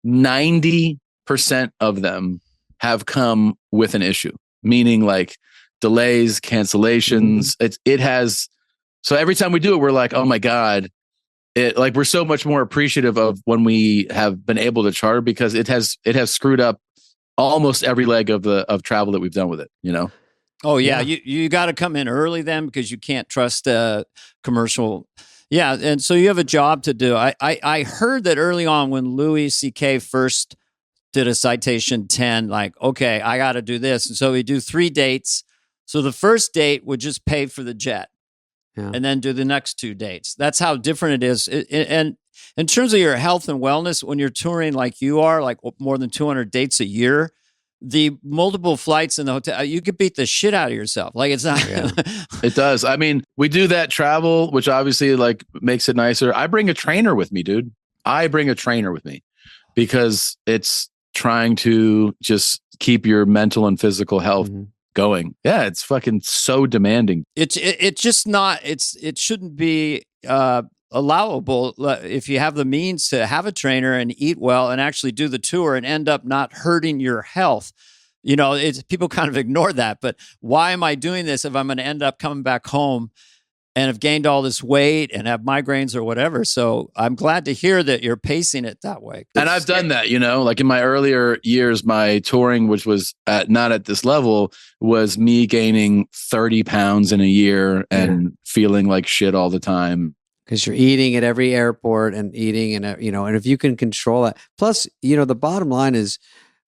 90% of them have come with an issue, meaning like delays, cancellations. It has. So every time we do it, we're like, oh my God, we're so much more appreciative of when we have been able to charter because it has screwed up almost every leg of travel that we've done with it, Oh yeah, you got to come in early then because you can't trust commercial. Yeah, and so you have a job to do. I heard that early on when Louis C.K. first did a citation 10, like, okay, I got to do this, and so we do 3 dates. So the first date would just pay for the jet, and then do the next 2 dates. That's how different it is. And in terms of your health and wellness, when you're touring like you are, like more than 200 dates a year, the multiple flights in the hotel, you could beat the shit out of yourself. Like it's not. It does. I mean, we do that travel, which obviously like makes it nicer. I bring a trainer with me, dude. I bring a trainer with me because it's trying to just keep your mental and physical health going. Yeah, it's fucking so demanding. It's just not. It shouldn't be allowable if you have the means to have a trainer and eat well and actually do the tour and end up not hurting your health. You know, people kind of ignore that. But why am I doing this if I'm going to end up coming back home and have gained all this weight and have migraines or whatever? So I'm glad to hear that you're pacing it that way. And I've done that, you know, like in my earlier years, my touring, which was not at this level, was me gaining 30 pounds in a year and feeling like shit all the time. Because you're eating at every airport and eating, and and if you can control that. Plus, the bottom line is,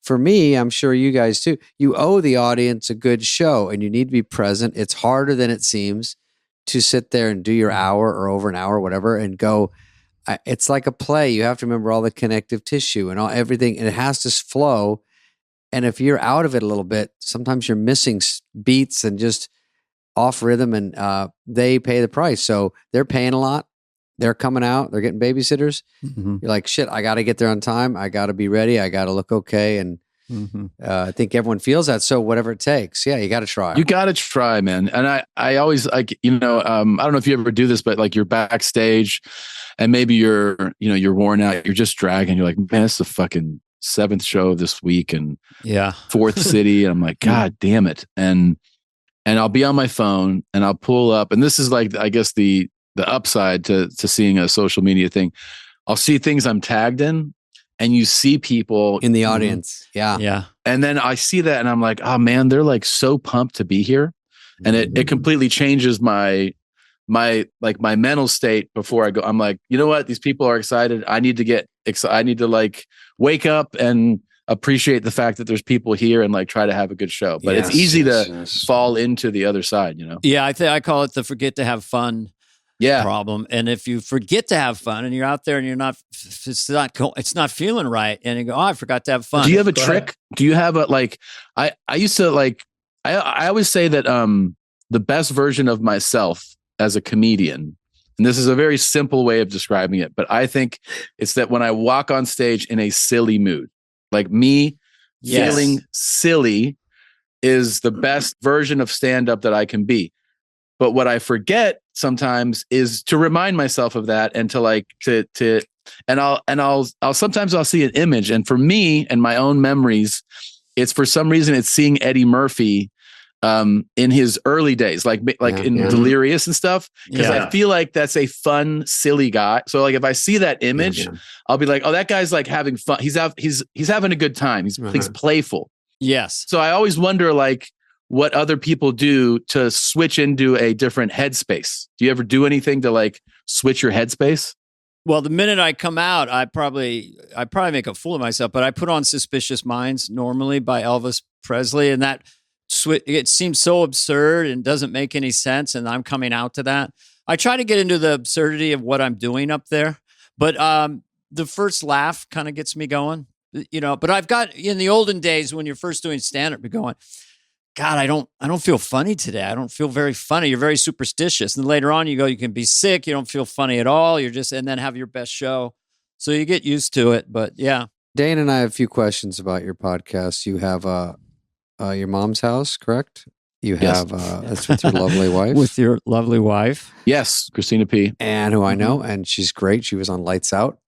for me, I'm sure you guys too, you owe the audience a good show and you need to be present. It's harder than it seems to sit there and do your hour or over an hour, whatever, and go. It's like a play. You have to remember all the connective tissue and everything, and it has to flow. And if you're out of it a little bit, sometimes you're missing beats and just off rhythm, and they pay the price. So they're paying a lot. They're coming out. They're getting babysitters. You're like, shit, I got to get there on time. I got to be ready. I got to look okay. And I think everyone feels that. So whatever it takes. Yeah, you got to try. You got to try, man. And I always like, I don't know if you ever do this, but like you're backstage and maybe you're worn out. You're just dragging. You're like, man, it's the fucking 7th show this week and 4th city. And I'm like, God damn it. And I'll be on my phone and I'll pull up. And this is like, I guess the upside to seeing a social media thing. I'll see things I'm tagged in and you see people in the audience. Yeah. And then I see that and I'm like, oh man, they're like so pumped to be here. And it completely changes my mental state before I go. I'm like, you know what? These people are excited. I need to get excited. I need to like wake up and appreciate the fact that there's people here and like try to have a good show. But it's easy to fall into the other side, Yeah, I call it the forget to have fun problem. And if you forget to have fun and you're out there and it's not feeling right, and you go, oh, I forgot to have fun. Do you have a trick? Do you have a I used to I always say that the best version of myself as a comedian, and this is a very simple way of describing it, but I think it's that when I walk on stage in a silly mood, like me feeling silly is the best version of stand-up that I can be. But what I forget sometimes is to remind myself of that and I'll sometimes I'll see an image. And for me and my own memories, it's for some reason it's seeing Eddie Murphy in his early days, like in Delirious and stuff. Because I feel like that's a fun, silly guy. So like if I see that image, I'll be like, oh, that guy's like having fun. He's having a good time. He's playful. Yes. So I always wonder like what other people do to switch into a different headspace. Do you ever do anything to like switch your headspace? Well, the minute I come out, I probably make a fool of myself, but I put on Suspicious Minds normally by Elvis Presley, and that it seems so absurd and doesn't make any sense, and I'm coming out to that. I try to get into the absurdity of what I'm doing up there, but the first laugh kind of gets me going, but I've got, in the olden days when you're first doing stand-up, you're going, God, I don't feel funny today. I don't feel very funny. You're very superstitious. And later on you go, you can be sick. You don't feel funny at all. And then have your best show. So you get used to it, but yeah. Dane and I have a few questions about your podcast. You have your mom's house, correct? You have, that's with your lovely wife. With your lovely wife. Yes, Christina P. And who I know, and she's great. She was on Lights Out.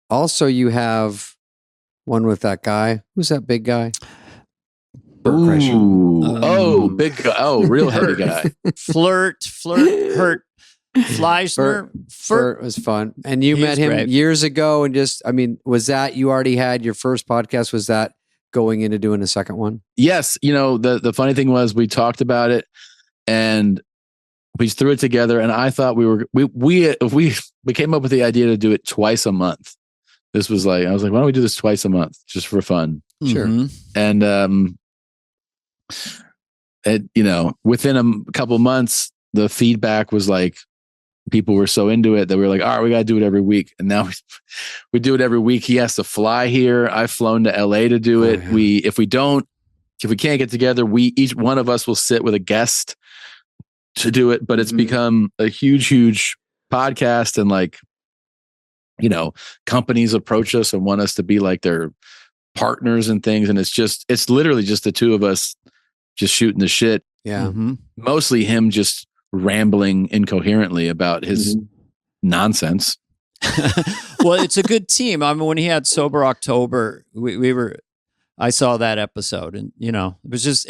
Also, you have one with that guy. Who's that big guy? Big guy. Oh, real heavy guy. Flirt, hurt. Fleisner. Flirt was fun. And you met him years ago and was that, you already had your first podcast? Was that going into doing a second one? Yes. The funny thing was we talked about it and we threw it together, and I thought we came up with the idea to do it twice a month. I was like, why don't we do this twice a month just for fun? Sure. And within a couple months, the feedback was like, people were so into it that we were like, all right, we got to do it every week. And now we do it every week. He has to fly here. I've flown to LA to do it. Yeah. If we can't get together, each one of us will sit with a guest to do it. But it's become a huge podcast, and like, companies approach us and want us to be like their partners and things. And it's literally just the two of us just shooting the shit. Yeah. Mostly him just rambling incoherently about his nonsense. Well, it's a good team. I mean, when he had Sober October, I saw that episode, and it was just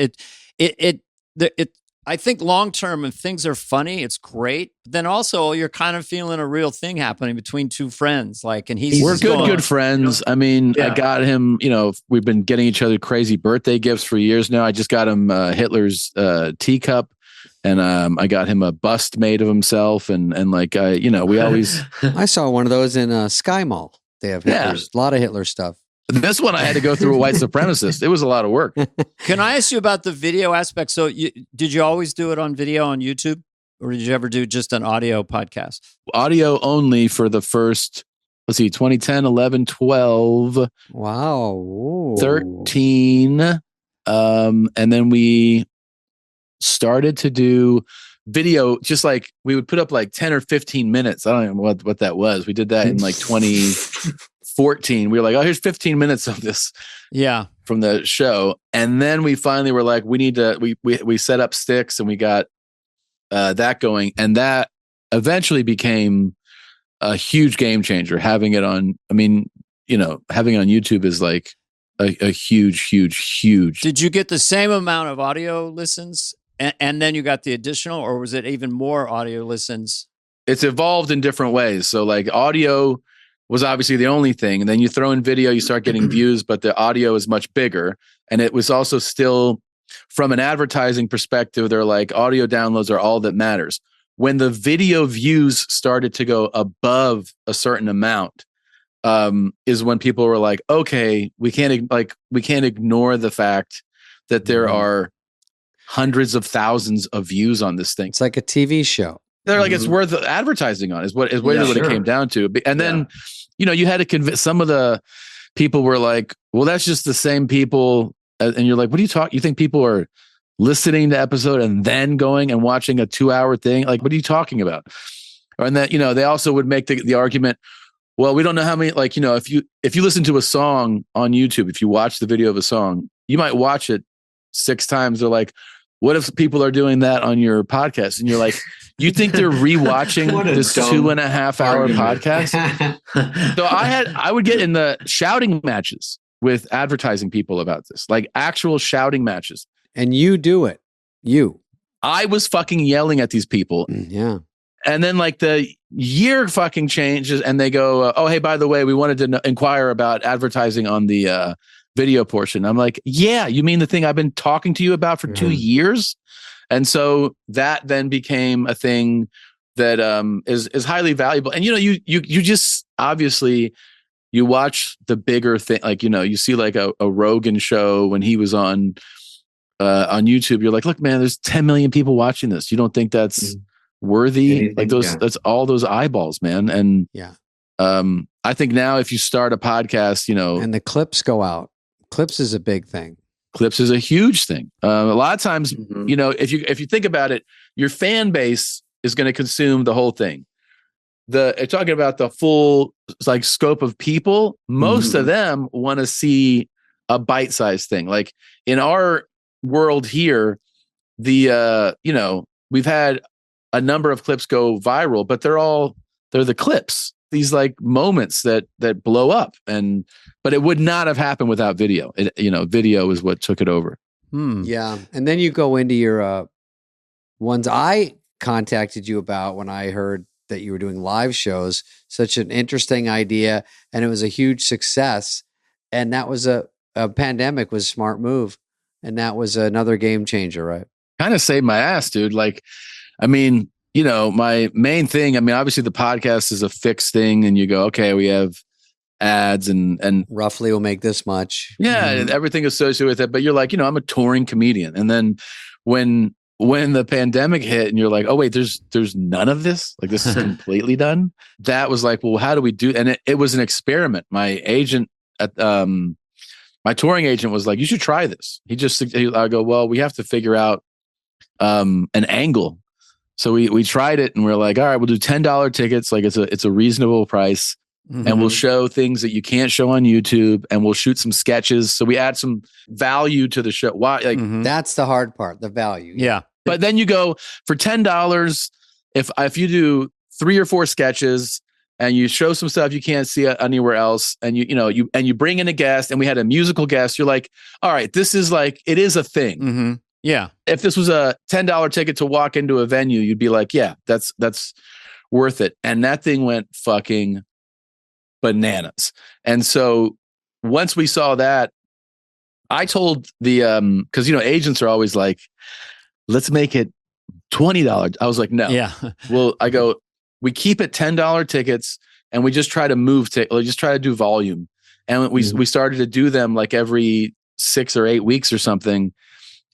I think long term, if things are funny, it's great. But then also, you're kind of feeling a real thing happening between two friends. Like, and we're good friends. I mean, I got him. We've been getting each other crazy birthday gifts for years now. I just got him Hitler's teacup, and I got him a bust made of himself, and we always. I saw one of those in Sky Mall. They have Hitler's, a lot of Hitler stuff. This one I had to go through a white supremacist. It was a lot of work. Can I ask you about the video aspect? So did you always do it on video on YouTube, or did you ever do just an audio podcast? Audio only for the first, 2010, 11, 12. Wow. Ooh. 13. And then we started to do video, just like we would put up like 10 or 15 minutes. I don't know what that was. We did that in like 2014. We were like, oh, here's 15 minutes of this. Yeah. From the show. And then we finally were like, we need to, we set up sticks, and we got that going. And that eventually became a huge game changer. Having it on YouTube is like a huge. Did you get the same amount of audio listens? And then you got the additional, or was it even more audio listens? It's evolved in different ways. So like audio was obviously the only thing. And then you throw in video, you start getting views, but the audio is much bigger. And it was also still, from an advertising perspective, they're like, audio downloads are all that matters. When the video views started to go above a certain amount, is when people were like, okay, we can't ignore the fact that there are hundreds of thousands of views on this thing. It's like a TV show. They're like, it's worth advertising on, is what it came down to. And then, you had to convince, some of the people were like, well, that's just the same people. And you're like, what are you talking? You think people are listening to episode and then going and watching a 2-hour thing? Like, what are you talking about? And that, they also would make the argument, well, we don't know how many, if you listen to a song on YouTube, if you watch the video of a song, you might watch it 6 times. They're like, what if people are doing that on your podcast? And you're like, you think they're rewatching this 2.5-hour podcast? So I would get in the shouting matches with advertising people about this, like actual shouting matches. And you do it. I was fucking yelling at these people. Yeah. And then like the year fucking changes, and they go, oh, hey, by the way, we wanted to inquire about advertising on the video portion. I'm like, yeah, you mean the thing I've been talking to you about for 2 years? And so that then became a thing that is highly valuable. And you just obviously you watch the bigger thing, like you see like a Rogan show when he was on YouTube. You're like, look, man, there's 10 million people watching this. You don't think that's worthy? Like that's all those eyeballs, man. And I think now if you start a podcast, and the clips go out. Clips is a big thing. Clips is a huge thing. A lot of times, if you think about it, your fan base is going to consume the whole thing. Talking about the full like scope of people, most of them want to see a bite-sized thing. Like in our world here, we've had a number of clips go viral, but they're the clips. These like moments that blow up, but it would not have happened without video. Video is what took it over. Yeah. And then you go into your ones I contacted you about when I heard that you were doing live shows. Such an interesting idea, and it was a huge success. And that was a pandemic was a smart move. And that was another game changer, right? Kind of saved my ass, dude. Like, I mean, you know, my main thing, I mean, obviously the podcast is a fixed thing and you go, okay, we have ads and roughly we'll make this much. Everything associated with it. But you're like, you know, I'm a touring comedian. And then when the pandemic hit and you're like, oh wait, there's none of this, like this is completely done. That was like, well, how do we do? And it was an experiment. My agent at my touring agent was like, you should try this. I go, well, we have to figure out an angle. So we tried it and we're like, all right, we'll do $10 tickets. Like it's a reasonable price. And we'll show things that you can't show on YouTube, and we'll shoot some sketches. So we add some value to the show. Why? Like that's the hard part, the value. Yeah. But then you go for $10. If you do 3 or 4 sketches and you show some stuff you can't see anywhere else, and you bring in a guest, and we had a musical guest, you're like, all right, this is like, it is a thing. Yeah. If this was a $10 ticket to walk into a venue, you'd be like, yeah, that's worth it. And that thing went fucking bananas. And so once we saw that, I told the because you know agents are always like, let's make it $20. I was like, no. Yeah. Well, I go, we keep it $10 tickets, and we just try to just try to do volume. And we started to do them like every 6 or 8 weeks or something,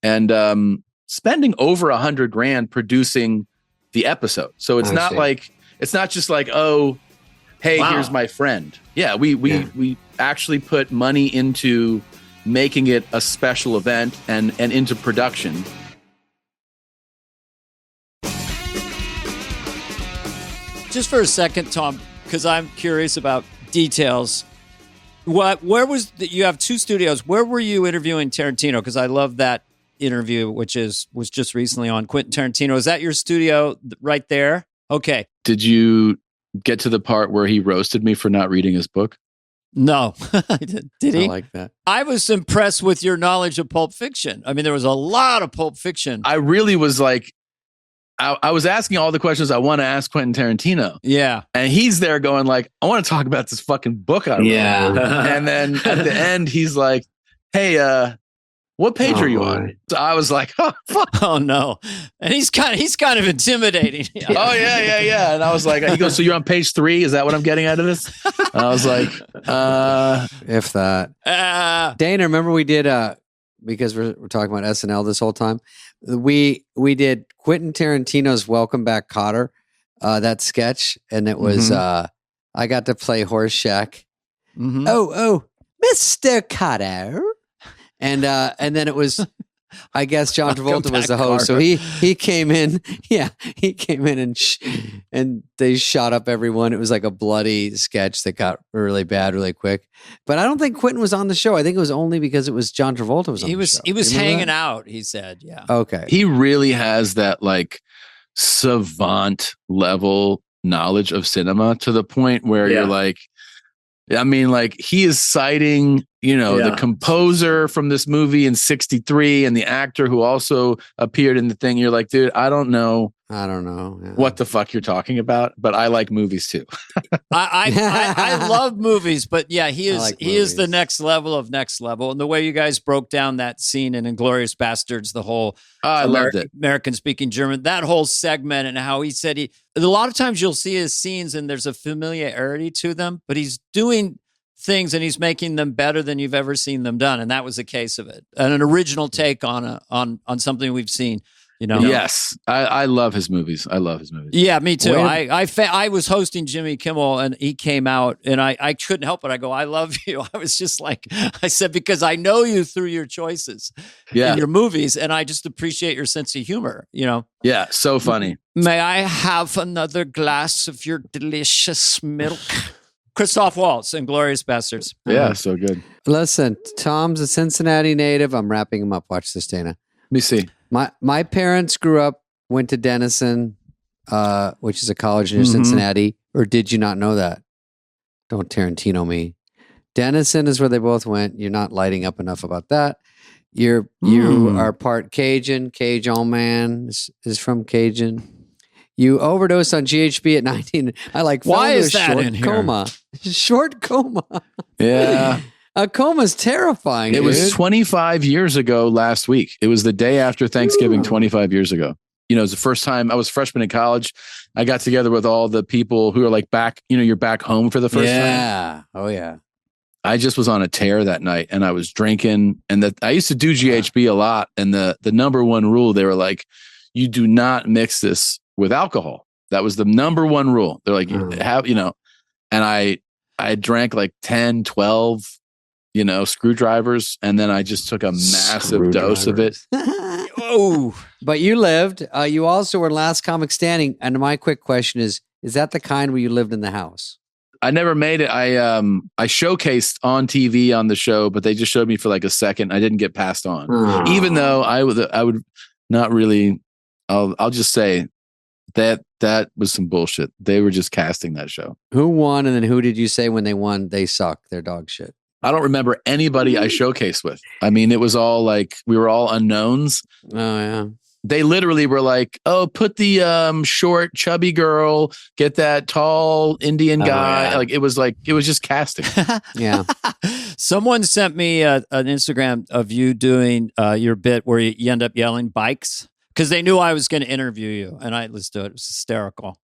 and spending over $100,000 producing the episode. So it's it's not just like, oh, hey, here's my friend. Yeah, we actually put money into making it a special event and into production. Just for a second, Tom, because I'm curious about details. Where was you have 2 studios? Where were you interviewing Tarantino? Because I love that interview, which was just recently on Quentin Tarantino. Is that your studio right there? Okay. Did you get to the part where he roasted me for not reading his book? No. Did he? I like that. I was impressed with your knowledge of Pulp Fiction. I mean, there was a lot of Pulp Fiction. I really was like, I was asking all the questions I want to ask Quentin Tarantino. Yeah. And he's there going like, I want to talk about this fucking book I wrote. Yeah. And then at the end, he's like, hey, what page are you on? So I was like, oh, fuck. Oh no. And he's kind of intimidating. Oh yeah. And I was like, he goes, so you're on page 3? Is that what I'm getting out of this? And I was like, if that. Dana, remember we did because we're talking about SNL this whole time. We did Quentin Tarantino's Welcome Back, Kotter, that sketch, and it was I got to play Horseshack. Oh, Mr. Kotter. And then it was, I guess John Travolta was the host. So he came in. Yeah, he came in and they shot up everyone. It was like a bloody sketch that got really bad really quick. But I don't think Quentin was on the show. I think it was only because it was John Travolta was on the show. He was hanging out, he said. Yeah. Okay. He really has that like savant level knowledge of cinema to the point where you're like, I mean, like he is citing, the composer from this movie in '63 and the actor who also appeared in the thing. You're like, dude, I don't know what the fuck you're talking about, but I like movies too. I love movies, but yeah, he is the next level of next level. And the way you guys broke down that scene in Inglourious Bastards, the whole I loved it. American speaking German, that whole segment, and how he said a lot of times you'll see his scenes and there's a familiarity to them, but he's doing things and he's making them better than you've ever seen them done. And that was the case of it. And an original take on something we've seen. Yes, I love his movies. I love his movies. Yeah, me too. I was hosting Jimmy Kimmel and he came out and I couldn't help it. I go, I love you. I was just like, I said, because I know you through your choices in your movies and I just appreciate your sense of humor, Yeah, so funny. May I have another glass of your delicious milk? Christoph Waltz, Inglourious Bastards. Yeah, so good. Listen, Tom's a Cincinnati native. I'm wrapping him up. Watch this, Dana. Let me see. My parents went to Denison, which is a college near Cincinnati. Or did you not know that? Don't Tarantino me. Denison is where they both went. You're not lighting up enough about that. You are part Cajun. Cajun man is from Cajun. You overdosed on GHB at 19. I like. Why is that in here? Short coma. Yeah. A coma's terrifying. It was dude. 25 years ago last week. It was the day after Thanksgiving, 25 years ago. You know, it was the first time I was a freshman in college. I got together with all the people who are like back, you know, you're back home for the first time. Yeah. Oh, yeah. I just was on a tear that night and I was drinking, and I used to do GHB a lot. And the number one rule, they were like, you do not mix this with alcohol. That was the number one rule. They're like, have, you know, and I drank like 10, 12, you know, screwdrivers. And then I just took a massive dose of it. Oh, but you lived. You also were last comic standing. And my quick question is that the kind where you lived in the house? I never made it. I showcased on TV on the show, but they just showed me for like a second. I didn't get passed on, even though I would not really. I'll just say that was some bullshit. They were just casting that show. Who won, and then who did you say when they won? They suck. They're dog shit. I don't remember anybody I showcased with. I mean, it was all like we were all unknowns. Oh yeah. They literally were like, "Oh, put the short, chubby girl, get that tall Indian guy." Yeah. Like it was just casting. Yeah. Someone sent me an Instagram of you doing your bit where you end up yelling bikes because they knew I was going to interview you, and let's do it. It was hysterical.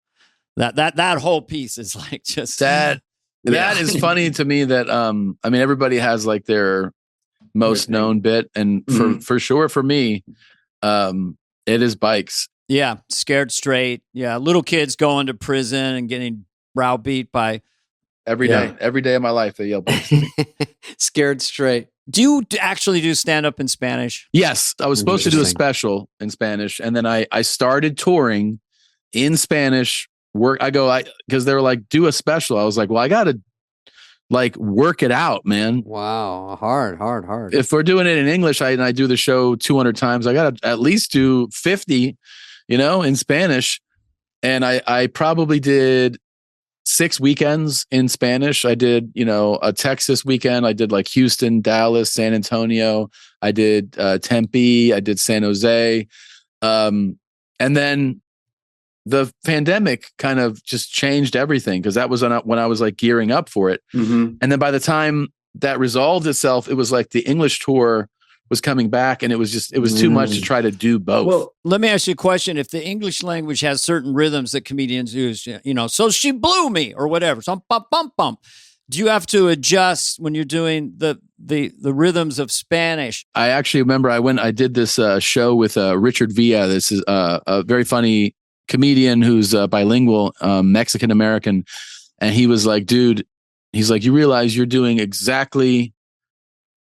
That whole piece is like just that. That is funny to me. That I mean, everybody has like their most known bit, and for sure for me, it is bikes. Yeah, scared straight. Yeah, little kids going to prison and getting browbeat by every day of my life. They yell bikes. Scared straight. Do you actually do stand up in Spanish? Yes, I was supposed to do a special in Spanish, and then I started touring in Spanish. Because they were like, do a special. I was like, well, I gotta like work it out, man. Wow, hard. If we're doing it in English, I do the show 200 times. I gotta at least do 50, you know, in Spanish. And I probably did 6 weekends in Spanish. I did, you know, a Texas weekend. I did like Houston, Dallas, San Antonio. I did Tempe. I did San Jose. And then the pandemic kind of just changed everything, because that was when I was like gearing up for it. And then by the time that resolved itself, it was like the English tour was coming back, and it was too much to try to do both. Well, let me ask you a question. If the English language has certain rhythms that comedians use, you know, so she blew me or whatever, so bump, bump, bump. Do you have to adjust when you're doing the rhythms of Spanish? I actually remember I did this show with Richard Villa. This is a very funny comedian who's bilingual, Mexican American, and he was like, dude, he's like, you realize you're doing exactly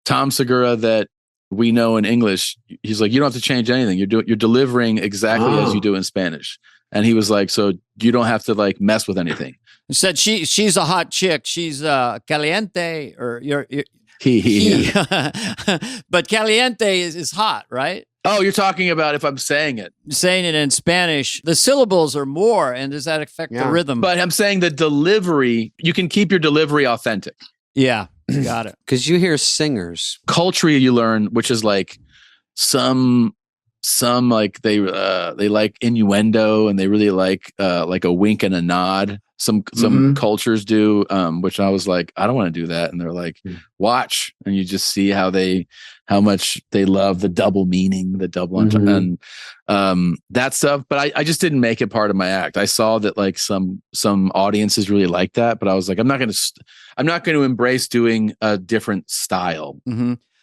Tom Segura that we know in English. He's like, you don't have to change anything. You're delivering exactly as you do in Spanish. And he was like, so you don't have to like mess with anything. He said she's a hot chick. She's caliente, or you're but caliente is hot, right? Oh, you're talking about if I'm saying it. Saying it in Spanish, the syllables are more, and does that affect the rhythm? But I'm saying the delivery, you can keep your delivery authentic. Yeah, got it. Because you hear singers. Culture you learn, which is like some like they like innuendo, and they really like a wink and a nod. Some cultures do, which I was like, I don't want to do that. And they're like, watch, and you just see how much they love the double meaning, the double and that stuff. But I just didn't make it part of my act. I saw that like some audiences really like that, but I was like, I'm not going to embrace doing a different style.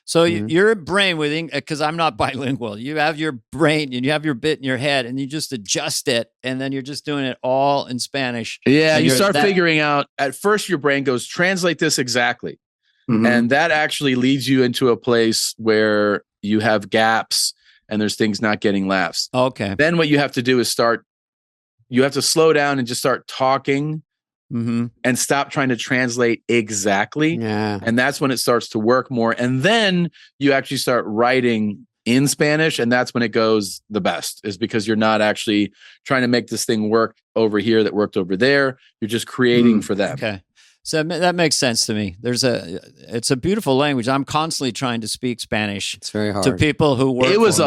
So your brain because I'm not bilingual, you have your brain and you have your bit in your head, and you just adjust it, and then you're just doing it all in Spanish. Yeah, you start figuring out, at first your brain goes, translate this exactly. And that actually leads you into a place where you have gaps and there's things not getting laughs. Okay. Then what you have to do is you have to slow down and just start talking. And stop trying to translate exactly. Yeah. And that's when it starts to work more. And then you actually start writing in Spanish. And that's when it goes the best, is because you're not actually trying to make this thing work over here that worked over there. You're just creating for them. Okay. So that makes sense to me. It's a beautiful language. I'm constantly trying to speak Spanish. It's very hard to people who work. It was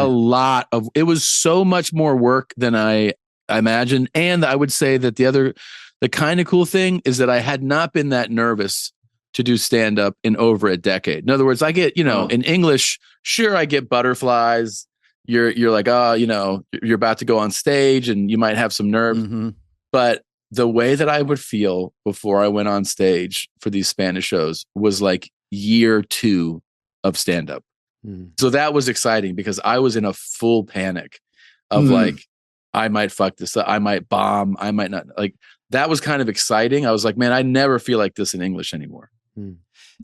it was so much more work than I imagined. And I would say that the kind of cool thing is that I had not been that nervous to do stand up in over a decade. In other words, I get, in English, sure, I get butterflies. You're like, you're about to go on stage and you might have some nerves. Mm-hmm. But the way that I would feel before I went on stage for these Spanish shows was like year 2 of stand up. So that was exciting because I was in a full panic of like, I might fuck this up. I might bomb. I might not. Like, that was kind of exciting. I was like, man, I never feel like this in English anymore.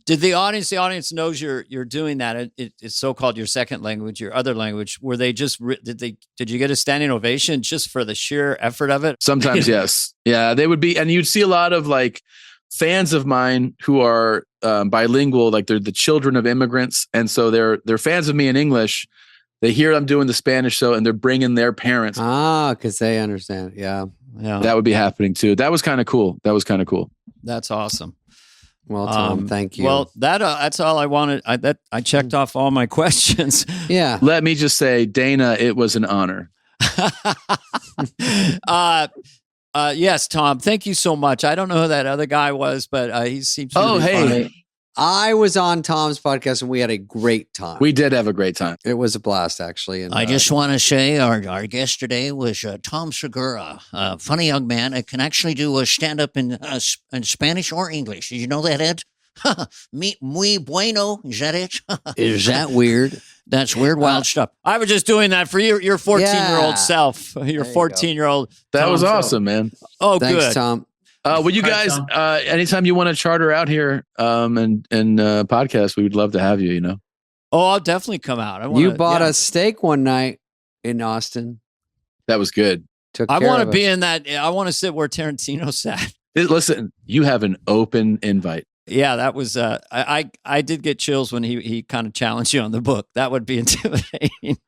Did the audience knows you're doing that? It's so-called your second language, your other language. Were they just, did you get a standing ovation just for the sheer effort of it? Sometimes, yes. Yeah, they would be. And you'd see a lot of like fans of mine who are bilingual, like they're the children of immigrants. And so they're fans of me in English. They hear I'm doing the Spanish show and they're bringing their parents. Because they understand. Yeah. That would be happening too. That was kind of cool. That's awesome. Well, Tom, thank you. Well, that's all I wanted. I checked off all my questions. Yeah. Let me just say, Dana, it was an honor. Yes, Tom, thank you so much. I don't know who that other guy was, but he seems really funny. I was on Tom's podcast and we had a great time. We did have a great time. It was a blast, actually. And I just want to say our guest today was Tom Segura, a funny young man. I can actually do a stand-up in Spanish or English. Did you know that, Ed? Muy bueno. Is that it? Is that weird? That's weird, wild stuff. I was just doing that for your 14-year-old self, your 14-year-old. That was awesome, man. Oh, Thanks, good. Tom. Will you guys, anytime you want to charter out here and podcast, we would love to have you, Oh, I'll definitely come out. You bought a steak one night in Austin. That was good. I want to be in that. I want to sit where Tarantino sat. Listen, you have an open invite. Yeah, that was. I did get chills when he kind of challenged you on the book. That would be intimidating.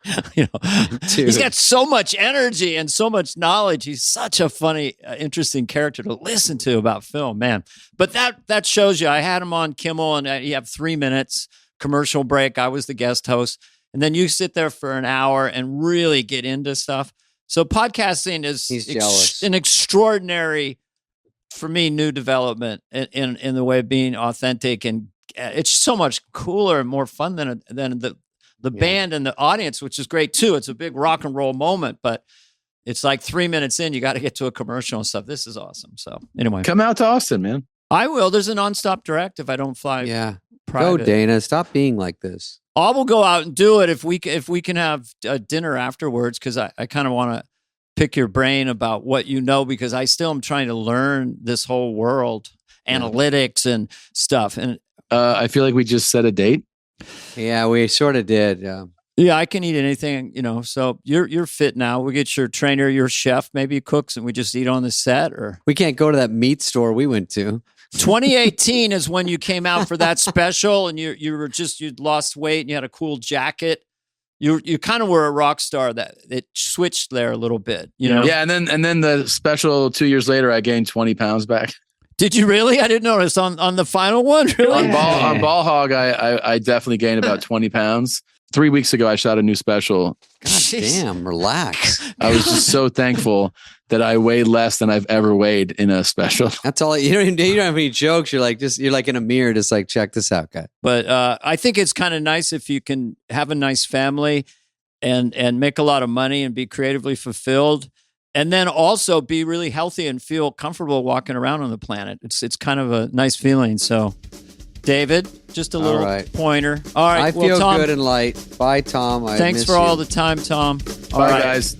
He's got so much energy and so much knowledge. He's such a funny, interesting character to listen to about film, man. But that shows you. I had him on Kimmel, and you have 3 minutes commercial break. I was the guest host, and then you sit there for an hour and really get into stuff. So podcasting is an extraordinary, for me, new development in the way of being authentic, and it's so much cooler and more fun than the band and the audience, which is great too. It's a big rock and roll moment, but it's like 3 minutes in, you got to get to a commercial and stuff. This is awesome. So anyway, come out to Austin, man. I will. There's a nonstop direct if I don't fly. Yeah, private. Go, Dana. Stop being like this. I will go out and do it if we can have a dinner afterwards, because I kind of want to pick your brain about what you know, because I still am trying to learn this whole world, analytics and stuff. And I feel like we just set a date. Yeah, we sort of did. Yeah, I can eat anything, So you're fit now. We get your trainer, your chef, maybe cooks, and we just eat on the set. Or we can't go to that meat store we went to. 2018 is when you came out for that special, and you'd lost weight and you had a cool jacket. You kind of were a rock star. That it switched there a little bit, Yeah, and then the special 2 years later, I gained 20 pounds back. Did you really? I didn't notice on the final one. Really? On Ball Hog, I definitely gained about 20 pounds. 3 weeks ago, I shot a new special. God damn, relax. I was just so thankful that I weighed less than I've ever weighed in a special. That's all. You don't have any jokes. You're like in a mirror, just like, check this out, guy. But I think it's kind of nice if you can have a nice family and make a lot of money and be creatively fulfilled, and then also be really healthy and feel comfortable walking around on the planet. It's kind of a nice feeling. So, David, just a little pointer. All right, I feel good and light. Bye, Tom. Thanks for all the time, Tom. Bye, guys.